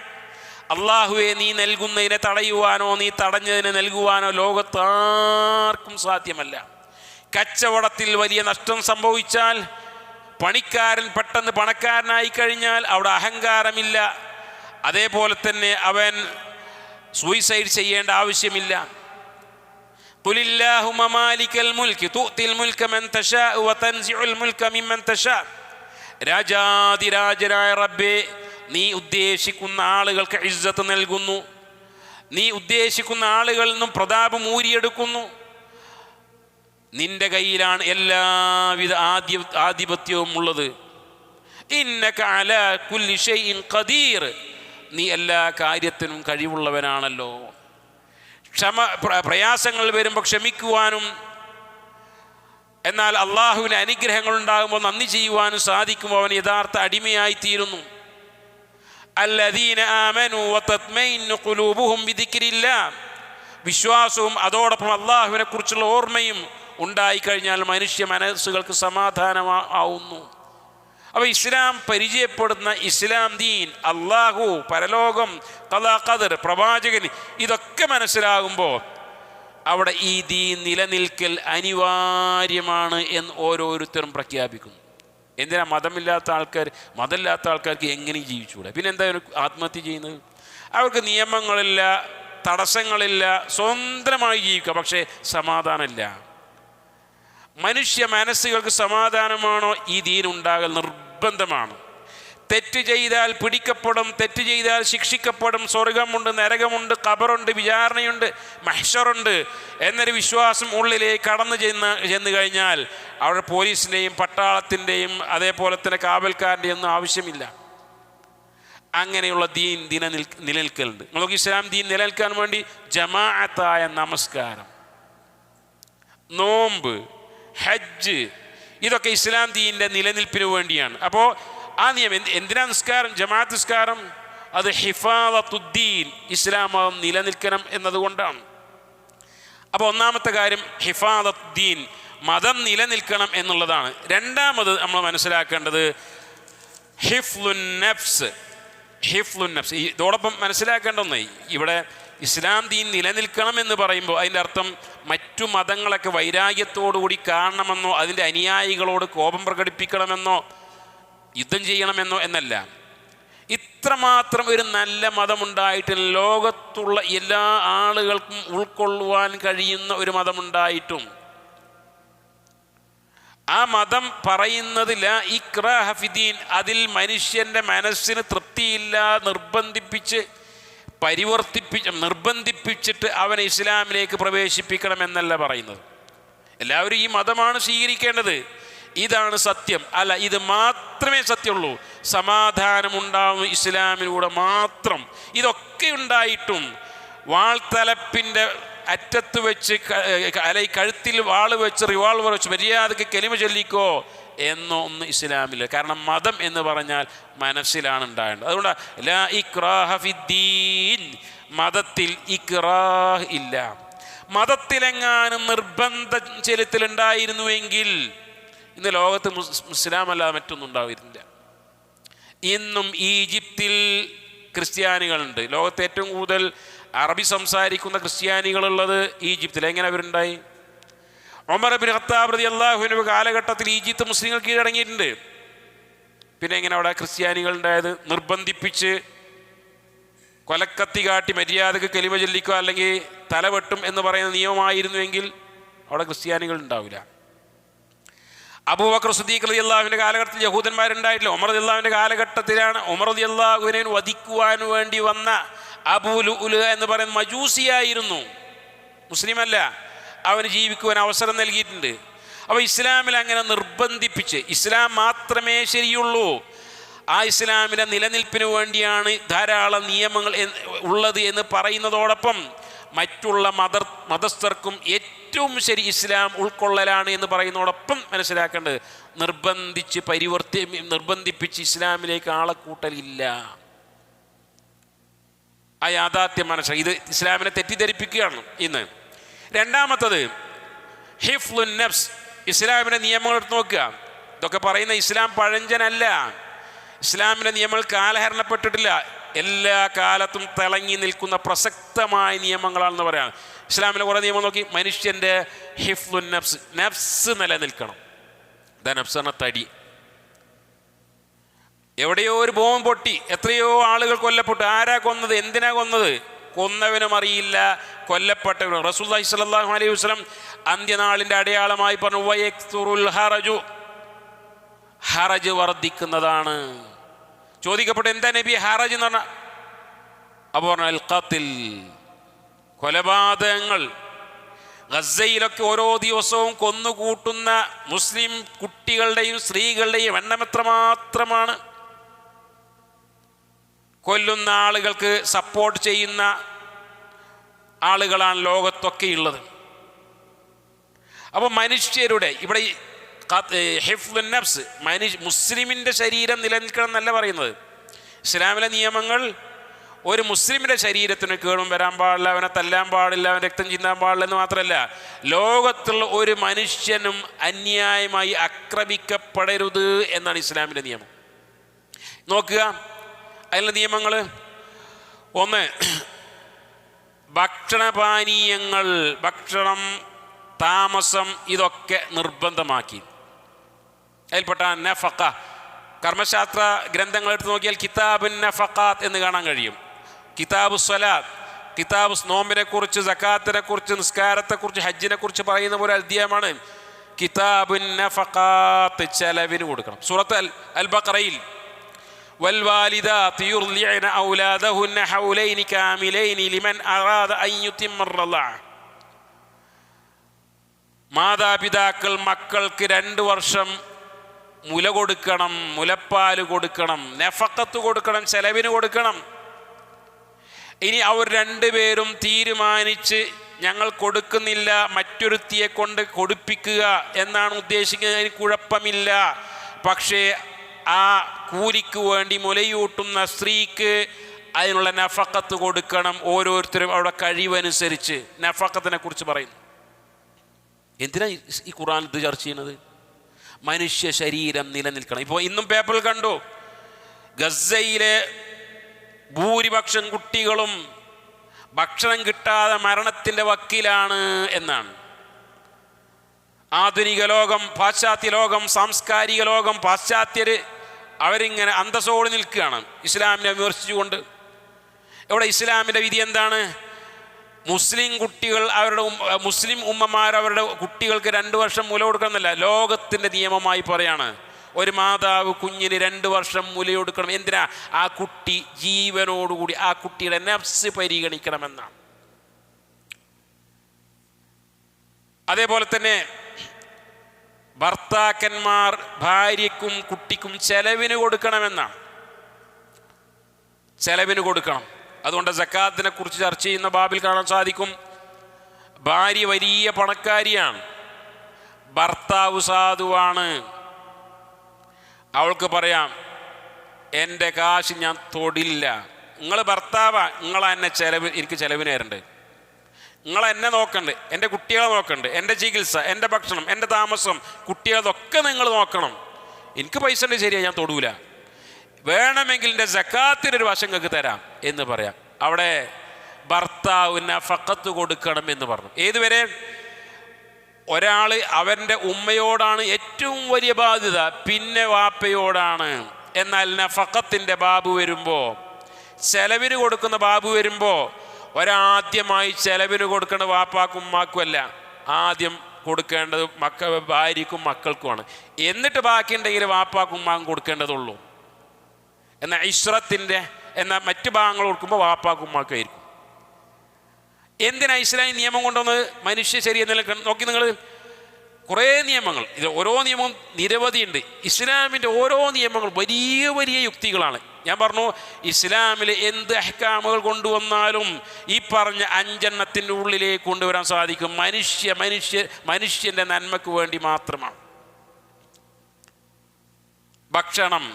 അള്ളാഹുവെ നീ നൽകുന്നതിനെ തടയുവാനോ നീ തടഞ്ഞതിനെ നൽകുവാനോ ലോകത്താർക്കും സാധ്യമല്ല. കച്ചവടത്തിൽ വലിയ നഷ്ടം സംഭവിച്ചാൽ, പണിക്കാരൻ പെട്ടെന്ന് പണക്കാരനായി കഴിഞ്ഞാൽ അവിടെ അഹങ്കാരമില്ല. അതേപോലെ തന്നെ അവൻ സൂയിസൈഡ് ചെയ്യേണ്ട ആവശ്യമില്ല. ഖുലില്ലാഹുമ്മ മാലിക്കൽ മുൽകി തുഅ്തിൽ മുൽക മൻ തശാഉ വതൻസിഉൽ മുൽക മിമ്മൻ തശാ, രാജാതിരാജനായ റബ്ബേ, നീ ഉദ്ദേശിക്കുന്ന ആളുകൾക്ക് ഇസ്സത്ത് നൽകുന്നു, നീ ഉദ്ദേശിക്കുന്ന ആളുകളിൽ നിന്നും പ്രതാപം ഊരിയെടുക്കുന്നു. നിന്റെ കയ്യിലാണ് എല്ലാവിധ ആധിപത്യവും ഉള്ളത്. ഇന്നക അലാ കുല്ലി ഷൈഇൻ ഖദീർ, നീ എല്ലാ കാര്യത്തിനും കഴിവുള്ളവനാണല്ലോ. പ്രയാസങ്ങൾ വരുമ്പോൾ ക്ഷമിക്കുവാനും, എന്നാൽ അള്ളാഹുവിൻ്റെ അനുഗ്രഹങ്ങൾ ഉണ്ടാകുമ്പോൾ നന്ദി ചെയ്യുവാനും സാധിക്കുമ്പോൾ അവൻ യഥാർത്ഥ അടിമയായി തീരുന്നു. അല്ലദീന ആമനു വതത്മഇന്നു ഖുലൂബുഹും ബിദിക്രില്ലാഹ്, വിശ്വാസവും അതോടൊപ്പം അള്ളാഹുവിനെ കുറിച്ചുള്ള ഓർമ്മയും ഉണ്ടായിക്കഴിഞ്ഞാൽ മനുഷ്യ മനസ്സുകൾക്ക് സമാധാനമാവുന്നു. അപ്പോൾ ഇസ്ലാം പരിചയപ്പെടുന്ന ഇസ്ലാം ദീൻ, അള്ളാഹു, പരലോകം, ഖദാ ഖദർ, പ്രവാചകൻ, ഇതൊക്കെ മനസ്സിലാകുമ്പോൾ അവിടെ ഈ ദീൻ നിലനിൽക്കൽ അനിവാര്യമാണ് എന്ന് ഓരോരുത്തരും പ്രഖ്യാപിക്കുന്നു. എന്തിനാ മതമില്ലാത്ത ആൾക്കാർക്ക് എങ്ങനെ ജീവിച്ചുകൂടെ? പിന്നെ എന്താ ആത്മഹത്യ ചെയ്യുന്നത്? അവർക്ക് നിയമങ്ങളില്ല, തടസ്സങ്ങളില്ല, സ്വതന്ത്രമായി ജീവിക്കുക, പക്ഷേ സമാധാനമില്ല. മനുഷ്യ മനസ്സുകൾക്ക് സമാധാനമാണോ? ഈ ദീൻ ഉണ്ടാകൽ നിർബന്ധമാണ്. തെറ്റ് ചെയ്താൽ പിടിക്കപ്പെടും, തെറ്റ് ചെയ്താൽ ശിക്ഷിക്കപ്പെടും, സ്വർഗമുണ്ട്, നരകമുണ്ട്, ഖബറുണ്ട്, വിചാരണയുണ്ട്, മഹ്ശറുണ്ട് എന്നൊരു വിശ്വാസം ഉള്ളിലേക്ക് കടന്നു ചെന്ന് കഴിഞ്ഞാൽ അവിടെ പോലീസിൻ്റെയും പട്ടാളത്തിൻ്റെയും അതേപോലെ തന്നെ കാവൽക്കാരൻ്റെയും ഒന്നും ആവശ്യമില്ല. അങ്ങനെയുള്ള ദീൻ നിലനിൽക്കലുണ്ട്. നമുക്ക് ഇസ്ലാം ദീൻ നിലനിൽക്കാൻ വേണ്ടി ജമാഅത്തായ നമസ്കാരം, നോമ്പ്, ഹജ്ജ്, ഇതൊക്കെ ഇസ്ലാം ദീനിൻ്റെ നിലനിൽപ്പിന് വേണ്ടിയാണ്. അപ്പോൾ ആ നിയമം എന്തിനാ നിസ്കാരം? ജമാഅത്ത് നിസ്കാരം, അത് ഹിഫാദത്തുദ്ദീൻ, ഇസ്ലാം മതം നിലനിൽക്കണം എന്നതുകൊണ്ടാണ്. അപ്പോൾ ഒന്നാമത്തെ കാര്യം ഹിഫാദത്തുദ്ദീൻ, മതം നിലനിൽക്കണം എന്നുള്ളതാണ്. രണ്ടാമത് നമ്മൾ മനസ്സിലാക്കേണ്ടത് ഹിഫ്ലുൻ നഫ്സ്. ഇതോടൊപ്പം മനസ്സിലാക്കേണ്ട ഒന്ന്, ഇവിടെ ഇസ്ലാം ദീൻ നിലനിൽക്കണം എന്ന് പറയുമ്പോൾ അതിൻ്റെ അർത്ഥം മറ്റു മതങ്ങളൊക്കെ വൈരാഗ്യത്തോടുകൂടി കാണണമെന്നോ അതിൻ്റെ അനുയായികളോട് കോപം പ്രകടിപ്പിക്കണമെന്നോ യുദ്ധം ചെയ്യണമെന്നോ എന്നല്ല. ഇത്രമാത്രം ഒരു നല്ല മതമുണ്ടായിട്ടും, ലോകത്തുള്ള എല്ലാ ആളുകൾക്കും ഉൾക്കൊള്ളുവാൻ കഴിയുന്ന ഒരു മതമുണ്ടായിട്ടും ആ മതം പറയുന്നത് ലാ ഇക്റാഹ ഫിദ്ദീൻ, അതിൽ മനുഷ്യൻ്റെ മനസ്സിന് തൃപ്തിയില്ല, നിർബന്ധിപ്പിച്ചിട്ട് അവനെ ഇസ്ലാമിലേക്ക് പ്രവേശിപ്പിക്കണമെന്നല്ല പറയുന്നത്. എല്ലാവരും ഈ മതമാണ് സ്വീകരിക്കേണ്ടത്, ഇതാണ് സത്യം. അല്ല, ഇത് മാത്രമേ സത്യമുള്ളൂ, സമാധാനമുണ്ടാവും ഇസ്ലാമിലൂടെ മാത്രം. ഇതൊക്കെ ഉണ്ടായിട്ടും വാൾത്തലപ്പിൻ്റെ അറ്റത്ത് വെച്ച് കഴുത്തിൽ വാൾ വെച്ച് റിവോൾവർ വെച്ച് മര്യാദക്ക് കലിമ ചൊല്ലിക്കോ എന്നൊന്നും ഇസ്ലാമില്ല. കാരണം മതം എന്ന് പറഞ്ഞാൽ മനസ്സിലാണ് ഉണ്ടാകേണ്ടത്. അതുകൊണ്ട് ലാ ഇക്റാഹ ഫിദ്ദീൻ, മതത്തിൽ ഇക്റാഹ് ഇല്ല. മതത്തിലെങ്ങാനും നിർബന്ധം ചെലുത്തലുണ്ടായിരുന്നുവെങ്കിൽ ഇന്ന് ലോകത്ത് മുസ്ലിം അല്ലാതെ മറ്റൊന്നും ഉണ്ടാവില്ല. ഇന്നും ഈജിപ്തിൽ ക്രിസ്ത്യാനികളുണ്ട്. ലോകത്തെ ഏറ്റവും കൂടുതൽ അറബി സംസാരിക്കുന്ന ക്രിസ്ത്യാനികളുള്ളത് ഈജിപ്തിൽ. എങ്ങനെ അവരുണ്ടായി? ഉമർ ഇബ്നു ഖത്താബ് റളിയല്ലാഹു അൻഹു കാലഘട്ടത്തിൽ ഈജിപ്ത് മുസ്ലിങ്ങൾ കീഴടങ്ങിയിട്ടുണ്ട്. പിന്നെ എങ്ങനെ അവിടെ ക്രിസ്ത്യാനികൾ ഉണ്ടായത്? നിർബന്ധിപ്പിച്ച് കൊലക്കത്തി കാട്ടി മര്യാദക്ക് കലിമ ചൊല്ലിക്കുക അല്ലെങ്കിൽ തലവെട്ടും എന്ന് പറയുന്ന നിയമമായിരുന്നുവെങ്കിൽ അവിടെ ക്രിസ്ത്യാനികൾ ഉണ്ടാവില്ല. അബൂബക്കർ സിദ്ദീഖ് റളിയല്ലാഹുവിൻ്റെ കാലഘട്ടത്തിൽ യഹൂദന്മാരുണ്ടായിട്ടില്ല. ഉമർ റളിയല്ലാഹുവിൻ്റെ കാലഘട്ടത്തിലാണ് ഉമർ റളിയല്ലാഹുവിനെ വധിക്കുവാൻ വേണ്ടി വന്ന അബൂ ലുഅ്ലുഅ എന്ന് പറയുന്ന മജൂസിയായിരുന്നു, മുസ്ലിമല്ല. അവന് ജീവിക്കുവാൻ അവസരം നൽകിയിട്ടുണ്ട്. അപ്പോൾ ഇസ്ലാമിൽ അങ്ങനെ നിർബന്ധിപ്പിച്ച് ഇസ്ലാം മാത്രമേ ശരിയുള്ളൂ, ആ ഇസ്ലാമിലെ നിലനിൽപ്പിന് വേണ്ടിയാണ് ധാരാളം നിയമങ്ങൾ ഉള്ളത് എന്ന് പറയുന്നതോടൊപ്പം മറ്റുള്ള മതസ്ഥർക്കും ഏറ്റവും ശരി ഇസ്ലാം ഉൾക്കൊള്ളലാണ് എന്ന് പറയുന്നതോടൊപ്പം മനസ്സിലാക്കേണ്ടത് നിർബന്ധിപ്പിച്ച് ഇസ്ലാമിലേക്ക് ആളെ കൂട്ടലില്ല. ആ യാഥാർത്ഥ്യം മനസ്സിലാക്കി. ഇത് ഇസ്ലാമിനെ തെറ്റിദ്ധരിപ്പിക്കുകയാണ് ഇന്ന്. രണ്ടാമത്തത് ഹിഫ്ലുൻ നഫ്സ്, ഇസ്ലാമിൻ്റെ നിയമങ്ങൾ എടുത്ത് നോക്കുക. ഇതൊക്കെ പറയുന്ന ഇസ്ലാം പഴഞ്ചനല്ല, ഇസ്ലാമിൻ്റെ നിയമങ്ങൾ കാലഹരണപ്പെട്ടിട്ടില്ല, എല്ലാ കാലത്തും തിളങ്ങി നിൽക്കുന്ന പ്രസക്തമായ നിയമങ്ങളാണെന്ന് പറയാം. ഇസ്ലാമിലെ കുറേ നിയമം നോക്കി. മനുഷ്യൻ്റെ ഹിഫ്ലുൻ നഫ്സ്, നഫ്സ് നിലനിൽക്കണം. ഇതാ നഫ്സ് എന്ന തടി. എവിടെയോ ഒരു ബോംബ് പൊട്ടി, എത്രയോ ആളുകൾ കൊല്ലപ്പെട്ടു. ആരാ കൊന്നത്? എന്തിനാ കൊന്നത്? കൊന്നവനും അറിയില്ല, കൊല്ലപ്പെട്ടവനും. റസൂലുള്ളാഹി സ്വല്ലല്ലാഹു അലൈഹി വസല്ലം അന്ത്യനാളിൻ്റെ അടയാളമായി പറഞ്ഞു വയക്തുറുൽ ഹറജു, ഹറജ് വർദ്ധിക്കുന്നതാണ്. ചോദിക്കപ്പെട്ടു എന്താ നബി ഹറജ് എന്ന് പറഞ്ഞാൽ? അപ്പോൾ പറഞ്ഞു അൽ ഖത്ൽ, കൊലപാതകങ്ങൾ. ഗസയിലൊക്കെ ഓരോ ദിവസവും കൊന്നുകൂട്ടുന്ന മുസ്ലിം കുട്ടികളുടെയും സ്ത്രീകളുടെയും എണ്ണം എത്രമാത്രമാണ്. കൊല്ലുന്ന ആളുകൾക്ക് സപ്പോർട്ട് ചെയ്യുന്ന ആളുകളാണ് ലോകത്തൊക്കെ ഉള്ളത്. അപ്പോൾ മനുഷ്യരുടെ ഇവിടെ ഹിഫ്ളുൻ നഫ്സ്, മുസ്ലിമിൻ്റെ ശരീരം നിലനിൽക്കണം എന്നല്ല പറയുന്നത്. ഇസ്ലാമിലെ നിയമങ്ങൾ ഒരു മുസ്ലിമിൻ്റെ ശരീരത്തിന് കേടും വരാൻ പാടില്ല, അവനെ തല്ലാൻ പാടില്ല, അവൻ രക്തം ചിന്താൻ പാടില്ല എന്ന് മാത്രമല്ല, ലോകത്തുള്ള ഒരു മനുഷ്യനും അന്യായമായി ആക്രമിക്കപ്പെടരുത് എന്നാണ് ഇസ്ലാമിൻ്റെ നിയമം. നോക്കുക അതിലെ നിയമങ്ങൾ. ഒന്ന്, ഭക്ഷണപാനീയങ്ങൾ, ഭക്ഷണം, താമസം ഇതൊക്കെ നിർബന്ധമാക്കി. അതിൽപ്പെട്ട നഫഖ, കർമ്മശാസ്ത്ര ഗ്രന്ഥങ്ങൾ എടുത്ത് നോക്കിയാൽ കിതാബുൻ നഫഖാത്ത് എന്ന് കാണാൻ കഴിയും. കിതാബു സ്വലാത്ത്, കിതാബ് നോമ്പിനെ കുറിച്ച്, സക്കാത്തിനെ കുറിച്ച്, നിസ്കാരത്തെക്കുറിച്ച്, ഹജ്ജിനെ കുറിച്ച് പറയുന്ന ഒരു അധ്യായമാണ് കിതാബുൻ നഫഖാത്ത്. ചെലവിന് കൊടുക്കണം. സൂറത്ത് അൽ ബഖറയിൽ വൽവാലിദാതു യുർദിഅന ഔലാദഹുന്ന ഹൗലൈനി കാമിലൈനി ലിമൻ അറാദ അൻ യുതിമ്മ റളഅ. മാതാപിതാക്കൾ മക്കൾക്ക് 2 വർഷം മുല കൊടുക്കണം, മുലപ്പാൽ കൊടുക്കണം, നഫഖത്ത് കൊടുക്കണം, ചെലവിന് കൊടുക്കണം. ഇനി അവർ 2 പേരും തീരുമാനിച്ച് ഞങ്ങൾ കൊടുക്കുന്നില്ല, മറ്റൊരുത്തിയെ കൊണ്ട് കൊടുപ്പിക്കുക എന്നാണ് ഉദ്ദേശിക്കുന്നത്, കുഴപ്പമില്ല. പക്ഷേ ആ കൂലിക്ക് വേണ്ടി മുലയൂട്ടുന്ന സ്ത്രീക്ക് അതിനുള്ള നഫഖത്ത് കൊടുക്കണം. ഓരോരുത്തരും അവിടെ കഴിവനുസരിച്ച് നഫഖത്തിനെ കുറിച്ച് പറയുന്നു. എന്തിനാ ഈ ഖുർആൻ ഇത് ചർച്ച ചെയ്യുന്നത്? മനുഷ്യ ശരീരം നിലനിൽക്കണം. ഇപ്പോൾ ഇന്നും പേപ്പറിൽ കണ്ടു, ഗസയിലെ ഭൂരിപക്ഷം കുട്ടികളും ഭക്ഷണം കിട്ടാതെ മരണത്തിൻ്റെ വക്കിലാണ് എന്നാണ്. ആധുനിക ലോകം, പാശ്ചാത്യ ലോകം, സാംസ്കാരിക ലോകം, പാശ്ചാത്യർ അവരിങ്ങനെ അന്തസ്സോടെ നിൽക്കുകയാണ് ഇസ്ലാമിനെ വിമർശിച്ചുകൊണ്ട്. ഇവിടെ ഇസ്ലാമിൻ്റെ വിധി എന്താണ്? മുസ്ലിം കുട്ടികൾ, അവരുടെ മുസ്ലിം ഉമ്മമാർ അവരുടെ കുട്ടികൾക്ക് 2 വർഷം മുല കൊടുക്കണമെന്നല്ല, ലോകത്തിൻ്റെ നിയമമായി പറയാണ്. ഒരു മാതാവ് കുഞ്ഞിന് 2 വർഷം മുല കൊടുക്കണം. എന്തിനാ? ആ കുട്ടി ജീവനോടുകൂടി ആ കുട്ടിയുടെ നഫ്സ് പരിഗണിക്കണമെന്നാണ്. അതേപോലെ തന്നെ ഭർത്താക്കന്മാർ ഭാര്യയ്ക്കും കുട്ടിക്കും ചെലവിന് കൊടുക്കണമെന്നാണ്. ചെലവിന് കൊടുക്കണം. അതുകൊണ്ട് സക്കാത്തിനെ കുറിച്ച് ചർച്ച ചെയ്യുന്ന ബാബിൽ കാണാൻ സാധിക്കും, ഭാര്യ വലിയ പണക്കാരിയാണ്, ഭർത്താവ് സാധുവാണ്. അവൾക്ക് പറയാം, എൻ്റെ കാശ് ഞാൻ തൊടില്ല. നിങ്ങൾ ഭർത്താവാ, നിങ്ങളെന്നെ എനിക്ക് ചെലവിന് തരണ്ട്, നിങ്ങളെന്നെ നോക്കണ്ട്, എൻ്റെ കുട്ടികളെ നോക്കണ്ട്, എൻ്റെ ചികിത്സ, എൻ്റെ ഭക്ഷണം, എൻ്റെ താമസം, കുട്ടികളതൊക്കെ നിങ്ങൾ നോക്കണം. എനിക്ക് പൈസ ഉണ്ട്, ശരിയാ, ഞാൻ തൊടൂല. വേണമെങ്കിൽ എൻ്റെ സക്കാത്തിനൊരു വശം നിങ്ങൾക്ക് തരാം എന്ന് പറയാം. അവിടെ ഭർത്താവിന് നഫഖത്ത് കൊടുക്കണം എന്ന് പറഞ്ഞു. ഏതുവരെ? ഒരാൾ അവൻ്റെ ഉമ്മയോടാണ് ഏറ്റവും വലിയ ബാധ്യത, പിന്നെ വാപ്പയോടാണ്. എന്നാൽ നഫഖത്തിൻ്റെ ബാബു വരുമ്പോൾ, ചെലവിന് കൊടുക്കുന്ന ബാബു വരുമ്പോൾ, ഒരാദ്യമായി ചെലവിന് കൊടുക്കേണ്ട വാപ്പാക്കും ഉമ്മാക്കും അല്ല, ആദ്യം കൊടുക്കേണ്ടത് ഭാര്യയ്ക്കും മക്കൾക്കുമാണ്. എന്നിട്ട് ബാക്കിയുണ്ടെങ്കിൽ വാപ്പാക്കും ഉമ്മാക്കും കൊടുക്കേണ്ടതുള്ളൂ. എന്നാൽ ഇശ്റത്തിൻ്റെ മറ്റു ഭാഗങ്ങൾ കൊടുക്കുമ്പോൾ വാപ്പാക്കും ഉമ്മാക്കുമായിരിക്കും. എന്തിനാ ഇസ്ലാം നിയമം കൊണ്ടുവന്ന് മനുഷ്യ ശരീരം നിലനിൽക്കണം? നോക്കി നിങ്ങൾ, കുറേ നിയമങ്ങൾ, ഇത് ഓരോ നിയമവും നിരവധിയുണ്ട്. ഇസ്ലാമിൻ്റെ ഓരോ നിയമങ്ങളും വലിയ വലിയ യുക്തികളാണ്. ഞാൻ പറഞ്ഞു, ഇസ്ലാമിൽ എന്ത് അഹ്കാമുകൾ കൊണ്ടുവന്നാലും ഈ പറഞ്ഞ 5 ഉള്ളിലേക്ക് കൊണ്ടുവരാൻ സാധിക്കും. മനുഷ്യൻ്റെ നന്മയ്ക്ക് വേണ്ടി മാത്രമാണ്. ഭക്ഷണം,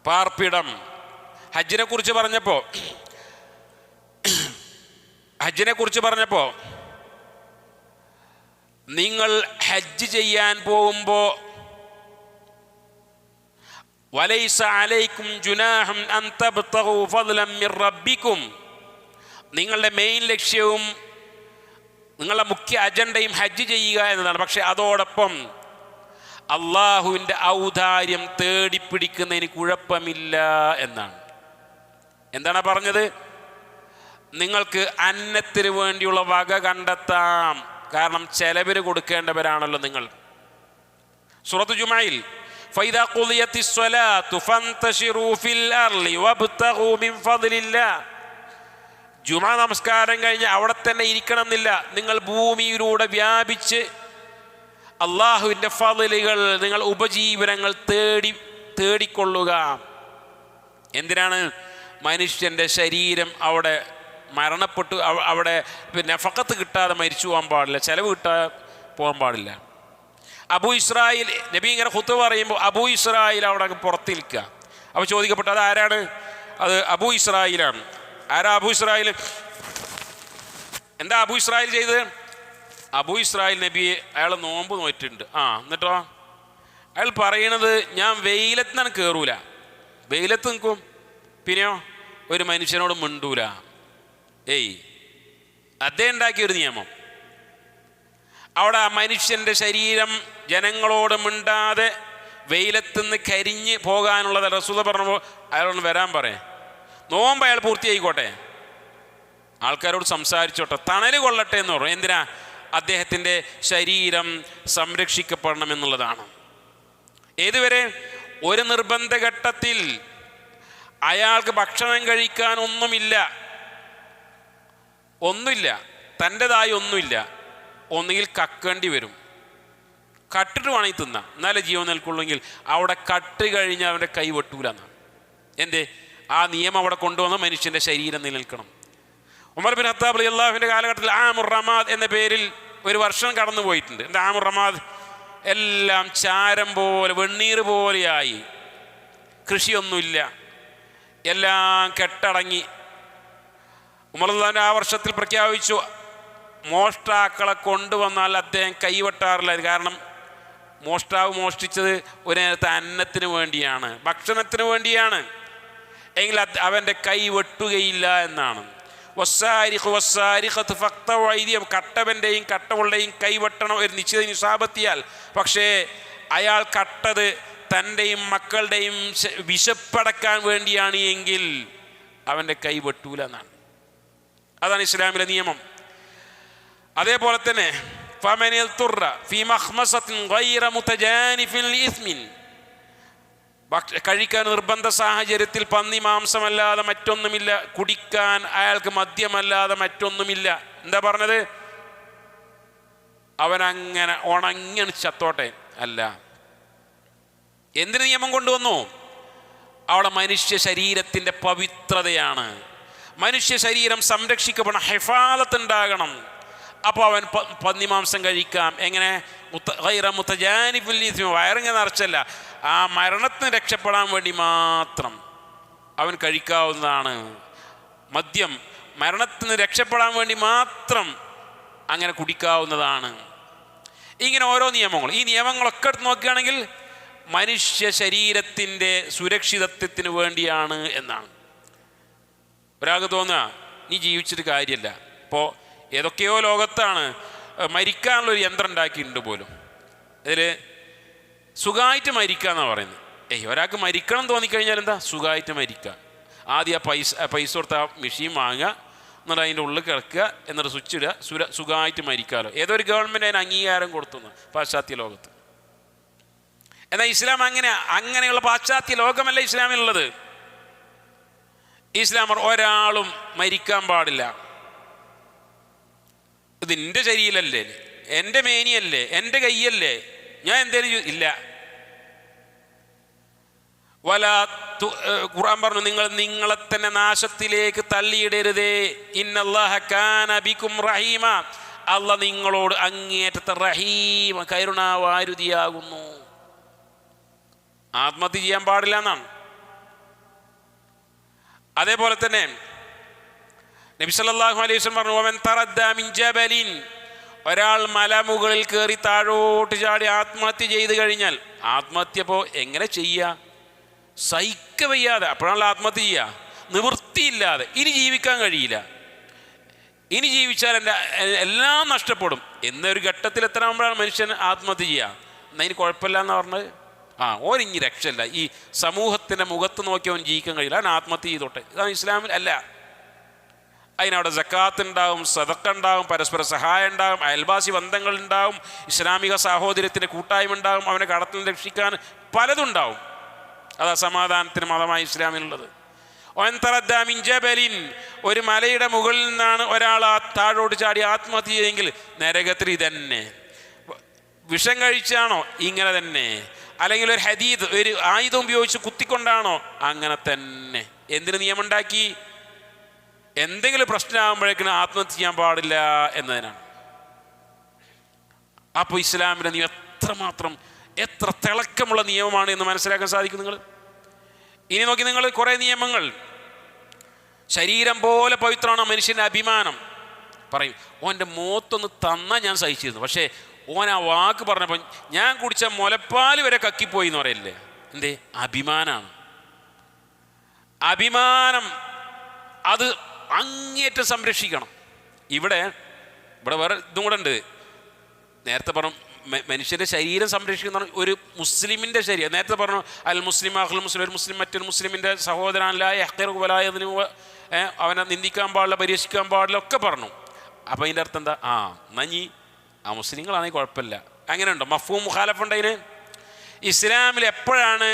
പാർപ്പിടം. ഹജ്ജിനെ കുറിച്ച് പറഞ്ഞപ്പോൾ നിങ്ങൾ ഹജ്ജ് ചെയ്യാൻ പോകുമ്പോൾ വലൈസ അലൈക്കും ജുനാഹുൻ അൻ തബ്തഗൂ ഫദ്ലൻ മിർ റബ്ബിക്കും, നിങ്ങളുടെ മെയിൻ ലക്ഷ്യവും നിങ്ങളുടെ മുഖ്യ അജണ്ടയും ഹജ്ജ് ചെയ്യുക എന്നതാണ്. പക്ഷെ അതോടൊപ്പം അള്ളാഹുവിൻ്റെ ഔദാര്യം തേടിപ്പിടിക്കുന്നതിന് കുഴപ്പമില്ല എന്നാണ്. എന്താണ് പറഞ്ഞത്? നിങ്ങൾക്ക് അന്നത്തിന് വേണ്ടിയുള്ള വക കണ്ടെത്താം, കാരണം ചെലവിന് കൊടുക്കേണ്ടവരാണല്ലോ നിങ്ങൾ. സൂറത്ത് ജുമയിൽ ഫൈദാ ഖുദിയത്തിസ് സ്വലാത്തു ഫന്തശിറൂ ഫിൽ അർളി വബ്തഗൂ മിൻ ഫദ്ലില്ലാഹ്, ജുമാ നമസ്കാരം കഴിഞ്ഞ് അവിടെ തന്നെ ഇരിക്കണം എന്നില്ല. നിങ്ങൾ ഭൂമിയിലൂടെ വ്യാപിച്ച് അള്ളാഹുവിൻ്റെ ഫളിലുകൾ, നിങ്ങൾ ഉപജീവനങ്ങൾ തേടിക്കൊള്ളുക. എന്തിനാണ്? മനുഷ്യൻ്റെ ശരീരം അവിടെ മരണപ്പെട്ടു, അവിടെ നഫഖത്ത് കിട്ടാതെ മരിച്ചു പോകാൻ പാടില്ല, ചെലവ് കിട്ടാതെ പോകാൻ പാടില്ല. അബൂ ഇസ്രായേൽ നബി ഇങ്ങനെ ഖുത്ബ പറയുമ്പോൾ അബൂ ഇസ്രായേൽ അവിടെ പുറത്ത് നിൽക്കുക. അപ്പോൾ ചോദിക്കപ്പെട്ടു അത് ആരാണ്? അത് അബൂ ഇസ്രായേലാണ്. ആരാ അബൂ ഇസ്രായേൽ? എന്താ അബൂ ഇസ്രായേൽ ചെയ്തത്? അബൂ ഇസ്രായേൽ നബി അയാൾ നോമ്പ് നോറ്റിട്ടുണ്ട്. എന്നിട്ടോ അയാൾ പറയണത് ഞാൻ വെയിലത്തിനാണ് കയറൂല, വെയിലത്ത് നിൽക്കും, പിന്നെയോ ഒരു മനുഷ്യനോട് മിണ്ടൂല. അദ്ദേഹം ഉണ്ടാക്കിയൊരു നിയമം. അവിടെ ആ മനുഷ്യൻ്റെ ശരീരം ജനങ്ങളോട് മിണ്ടാതെ വെയിലത്തുനിന്ന് കരിഞ്ഞ് പോകാനുള്ളത് റസൂൽ പറഞ്ഞപ്പോൾ അയാളോട് വരാൻ പറയാം. നോമ്പ് അയാൾ പൂർത്തിയായിക്കോട്ടെ, ആൾക്കാരോട് സംസാരിച്ചോട്ടെ, തണൽ കൊള്ളട്ടെ എന്ന് പറഞ്ഞു. എന്തിനാ? അദ്ദേഹത്തിൻ്റെ ശരീരം സംരക്ഷിക്കപ്പെടണം എന്നുള്ളതാണ്. ഏതുവരെ? ഒരു നിർബന്ധ ഘട്ടത്തിൽ അയാൾക്ക് ഭക്ഷണം കഴിക്കാൻ ഒന്നുമില്ല, തൻ്റെതായി ഒന്നുമില്ല. ഒന്നുകിൽ കക്കേണ്ടി വരും, കട്ടിട്ട് വേണമെങ്കിൽ തിന്നാം, എന്നാലേ ജീവൻ നിൽക്കുള്ളെങ്കിൽ അവിടെ കട്ട് കഴിഞ്ഞാൽ അവൻ്റെ കൈ വെട്ടൂല എന്നാണ്. എന്തേ? ആ നിയമം അവിടെ കൊണ്ടുവന്ന മനുഷ്യൻ്റെ ശരീരം നിലനിൽക്കണം. ഉമർ ബിൻ ഖത്താബ് റളിയല്ലാഹുവിൻ്റെ കാലഘട്ടത്തിൽ ആമുർ റമാദ് എന്ന പേരിൽ ഒരു വർഷം കടന്നു പോയിട്ടുണ്ട്. എന്താ ആമുർ റമാദ്? എല്ലാം ചാരം പോലെ, വെണ്ണീർ പോലെയായി, കൃഷിയൊന്നുമില്ല, എല്ലാം കെട്ടടങ്ങി. ഉമർ റളിയല്ലാഹു ആ വർഷത്തിൽ പ്രഖ്യാപിച്ചു, മോഷ്ടാക്കളെ കൊണ്ടുവന്നാൽ അദ്ദേഹം കൈവെട്ടാറില്ല. കാരണം മോഷ്ടാവ് മോഷ്ടിച്ചത് ഒരു നേരത്തെ അന്നത്തിന് വേണ്ടിയാണ്, ഭക്ഷണത്തിന് വേണ്ടിയാണ്, എങ്കിൽ അവൻ്റെ കൈ വെട്ടുകയില്ല എന്നാണ്. കട്ടവൻ്റെയും കട്ടവളുടെയും കൈവെട്ടണം, ഒരു നിശ്ചിത നിസാബെത്തിയാൽ. പക്ഷേ അയാൾ കട്ടത് തൻ്റെയും മക്കളുടെയും വിശപ്പടക്കാൻ വേണ്ടിയാണ് എങ്കിൽ അവൻ്റെ കൈ വെട്ടൂല എന്നാണ്. അതാണ് ഇസ്ലാമിലെ നിയമം. അതേപോലെ തന്നെ കഴിക്കാൻ നിർബന്ധ സാഹചര്യത്തിൽ പന്നി മാംസമല്ലാതെ മറ്റൊന്നുമില്ല, കുടിക്കാൻ അയാൾക്ക് മദ്യമല്ലാതെ മറ്റൊന്നുമില്ല. എന്താ പറഞ്ഞത്? അവനങ്ങനെ ഉണങ്ങിയാണ് ചത്തോട്ടെ. അല്ല, എന്തിന് നിയമം കൊണ്ടുവന്നു? അവിടെ മനുഷ്യ ശരീരത്തിൻ്റെ പവിത്രതയാണ്. മനുഷ്യ ശരീരം സംരക്ഷിക്കപ്പെടണം, ഹിഫാദത്ത് ഉണ്ടാകണം. അപ്പോൾ അവൻ പന്നിമാംസം കഴിക്കാം. എങ്ങനെ? വയറിങ്ങനെ നിറച്ചല്ല, ആ മരണത്തിന് രക്ഷപ്പെടാൻ വേണ്ടി മാത്രം അവൻ കഴിക്കാവുന്നതാണ്. മദ്യം മരണത്തിന് രക്ഷപ്പെടാൻ വേണ്ടി മാത്രം അങ്ങനെ കുടിക്കാവുന്നതാണ്. ഇങ്ങനെ ഓരോ നിയമങ്ങൾ. ഈ നിയമങ്ങളൊക്കെ എടുത്ത് നോക്കുകയാണെങ്കിൽ മനുഷ്യ ശരീരത്തിൻ്റെ സുരക്ഷിതത്വത്തിന് വേണ്ടിയാണ് എന്നാണ്. ഒരാൾക്ക് തോന്നുക നീ ജീവിച്ചിട്ട് കാര്യമില്ല. ഇപ്പോൾ ഏതൊക്കെയോ ലോകത്താണ് മരിക്കാനുള്ളൊരു യന്ത്രം ഉണ്ടാക്കിയിട്ടുണ്ട് പോലും. ഇതിൽ സുഖമായിട്ട് മരിക്കുക എന്നാണ് പറയുന്നത്. ഒരാൾക്ക് മരിക്കണം തോന്നിക്കഴിഞ്ഞാൽ എന്താ? സുഖമായിട്ട് മരിക്കുക. ആദ്യം ആ പൈസ കൊടുത്ത് ആ മെഷീൻ വാങ്ങുക, എന്നിട്ട് അതിൻ്റെ ഉള്ളിൽ കിടക്കുക, എന്നിട്ട് സ്വിച്ച് ഇടുക, സുഖമായിട്ട് മരിക്കാമല്ലോ. ഏതൊരു ഗവൺമെൻറ് അതിന് അംഗീകാരം കൊടുത്തുന്നു പാശ്ചാത്യ ലോകത്ത്. എന്നാൽ ഇസ്ലാം അങ്ങനെയുള്ള പാശ്ചാത്യ ലോകമല്ല ഇസ്ലാമിലുള്ളത്. ഇസ്ലാം ഒരാളും മരിക്കാൻ പാടില്ല. ഇത് എൻ്റെ ശരീരമല്ലേ, എൻ്റെ മേനിയല്ലേ, എൻ്റെ കൈയല്ലേ, ഞാൻ എന്തേലും ഇല്ല. ഖുർആൻ പറഞ്ഞു, നിങ്ങളെ തന്നെ നാശത്തിലേക്ക് തള്ളിയിടരുതേ. ഇന്നല്ലാഹ കാന ബികും റഹീമ, അല്ലാഹ് നിങ്ങളോട് അങ്ങേയറ്റത്തെ റഹീമ, കരുണാവാരുതിയാകുന്നു. ആത്മഹത്യ ചെയ്യാൻ പാടില്ല എന്നാണ്. അതേപോലെ തന്നെ നബി സല്ലല്ലാഹു അലൈഹി വസല്ലം പറഞ്ഞു, വമൻ തറദ്ദ മിൻ ജബലിൻ, ഒരാൾ മലമുകളിൽ കയറി താഴോട്ട് ചാടി ആത്മഹത്യ ചെയ്ത് കഴിഞ്ഞാൽ, ആത്മഹത്യ ഇപ്പോൾ എങ്ങനെ ചെയ്യുക? സഹിക്ക വയ്യാതെ, അപ്പോഴാണല്ലോ ആത്മഹത്യ ചെയ്യുക. നിവൃത്തിയില്ലാതെ, ഇനി ജീവിക്കാൻ കഴിയില്ല, ഇനി ജീവിച്ചാൽ എൻ്റെ എല്ലാം നഷ്ടപ്പെടും എന്നൊരു ഘട്ടത്തിൽ എത്തണമെമ്പോഴാണ് മനുഷ്യൻ ആത്മഹത്യ ചെയ്യുക. എന്നാൽ ഇതിന് കുഴപ്പമില്ല എന്ന് പറഞ്ഞത്, ഓരിഞ്ഞി രക്ഷയില്ല, ഈ സമൂഹത്തിൻ്റെ മുഖത്ത് നോക്കി അവൻ ജീവിക്കാൻ കഴിയില്ല, അവൻ ആത്മഹത്യ ചെയ്തോട്ടെ. ഇതാണ് ഇസ്ലാമിൽ അല്ല. അതിനവിടെ സക്കാത്ത് ഉണ്ടാവും, സദക്ക ഉണ്ടാവും, പരസ്പര സഹായം ഉണ്ടാവും, അയൽവാസി ബന്ധങ്ങൾ ഉണ്ടാവും, ഇസ്ലാമിക സാഹോദര്യത്തിൻ്റെ കൂട്ടായ്മ ഉണ്ടാവും, അവനെ കടത്തിൽ രക്ഷിക്കാൻ പലതുണ്ടാവും. അതാ സമാധാനത്തിന് മതമായി ഇസ്ലാമിലുള്ളത്. ഒരു മലയുടെ മുകളിൽ നിന്നാണ് ഒരാൾ താഴോട്ട് ചാടി ആത്മഹത്യ ചെയ്തെങ്കിൽ നരകത്തിൽ തന്നെ. വിഷം കഴിച്ചാണോ? ഇങ്ങനെ തന്നെ. അല്ലെങ്കിൽ ഒരു ഹദീദ്, ഒരു ആയുധം ഉപയോഗിച്ച് കുത്തിക്കൊണ്ടാണോ? അങ്ങനെ തന്നെ. എന്തിന് നിയമമുണ്ടാക്കി? എന്തെങ്കിലും പ്രശ്നമാകുമ്പോഴേക്കിനും ആത്മഹത്യ ചെയ്യാൻ പാടില്ല എന്നതിനാണ്. അപ്പോൾ ഇസ്ലാമിൻ്റെ നിയമം എത്ര തിളക്കമുള്ള നിയമമാണ് എന്ന് മനസ്സിലാക്കാൻ സാധിക്കും നിങ്ങൾ. ഇനി നോക്കി നിങ്ങൾ, കുറേ നിയമങ്ങൾ. ശരീരം പോലെ പവിത്രമാണ് മനുഷ്യൻ്റെ അഭിമാനം. പറയും, ഓൻ്റെ മോത്തൊന്ന് തന്നാൽ ഞാൻ സഹിച്ചിരുന്നു, പക്ഷേ ഓൻ ആ വാക്ക് പറഞ്ഞപ്പോൾ ഞാൻ കുടിച്ച മുലപ്പാൽ വരെ കക്കിപ്പോയി എന്ന് പറയില്ലേ? എന്തേ? അഭിമാനമാണ്. അഭിമാനം അത് അങ്ങേറ്റം സംരക്ഷിക്കണം. ഇവിടെ വേറെ ഇതും കൂടെ ഉണ്ട്. നേരത്തെ പറഞ്ഞു മനുഷ്യൻ്റെ ശരീരം സംരക്ഷിക്കുന്ന ഒരു മുസ്ലിമിൻ്റെ ശരീരം. നേരത്തെ പറഞ്ഞു അൽ മുസ്ലിം അഹ്ലുൽ മുസ്ലിം, ഒരു മുസ്ലിം മറ്റൊരു മുസ്ലിമിൻ്റെ സഹോദരനല്ല, യഹ്ഖിറുവലായതിന് അവനെ നിന്ദിക്കാൻ പാടില്ല, പരിഹസിക്കാൻ പാടില്ല ഒക്കെ പറഞ്ഞു. അപ്പം അതിൻ്റെ അർത്ഥം എന്താ? നഞ്ഞി ആ മുസ്ലിങ്ങളാണെങ്കിൽ കുഴപ്പമില്ല. അങ്ങനെ ഉണ്ടോ? മഫ്ഹൂം മുഖാലഫ് ഉണ്ട് അതിന്. ഇസ്ലാമിൽ എപ്പോഴാണ്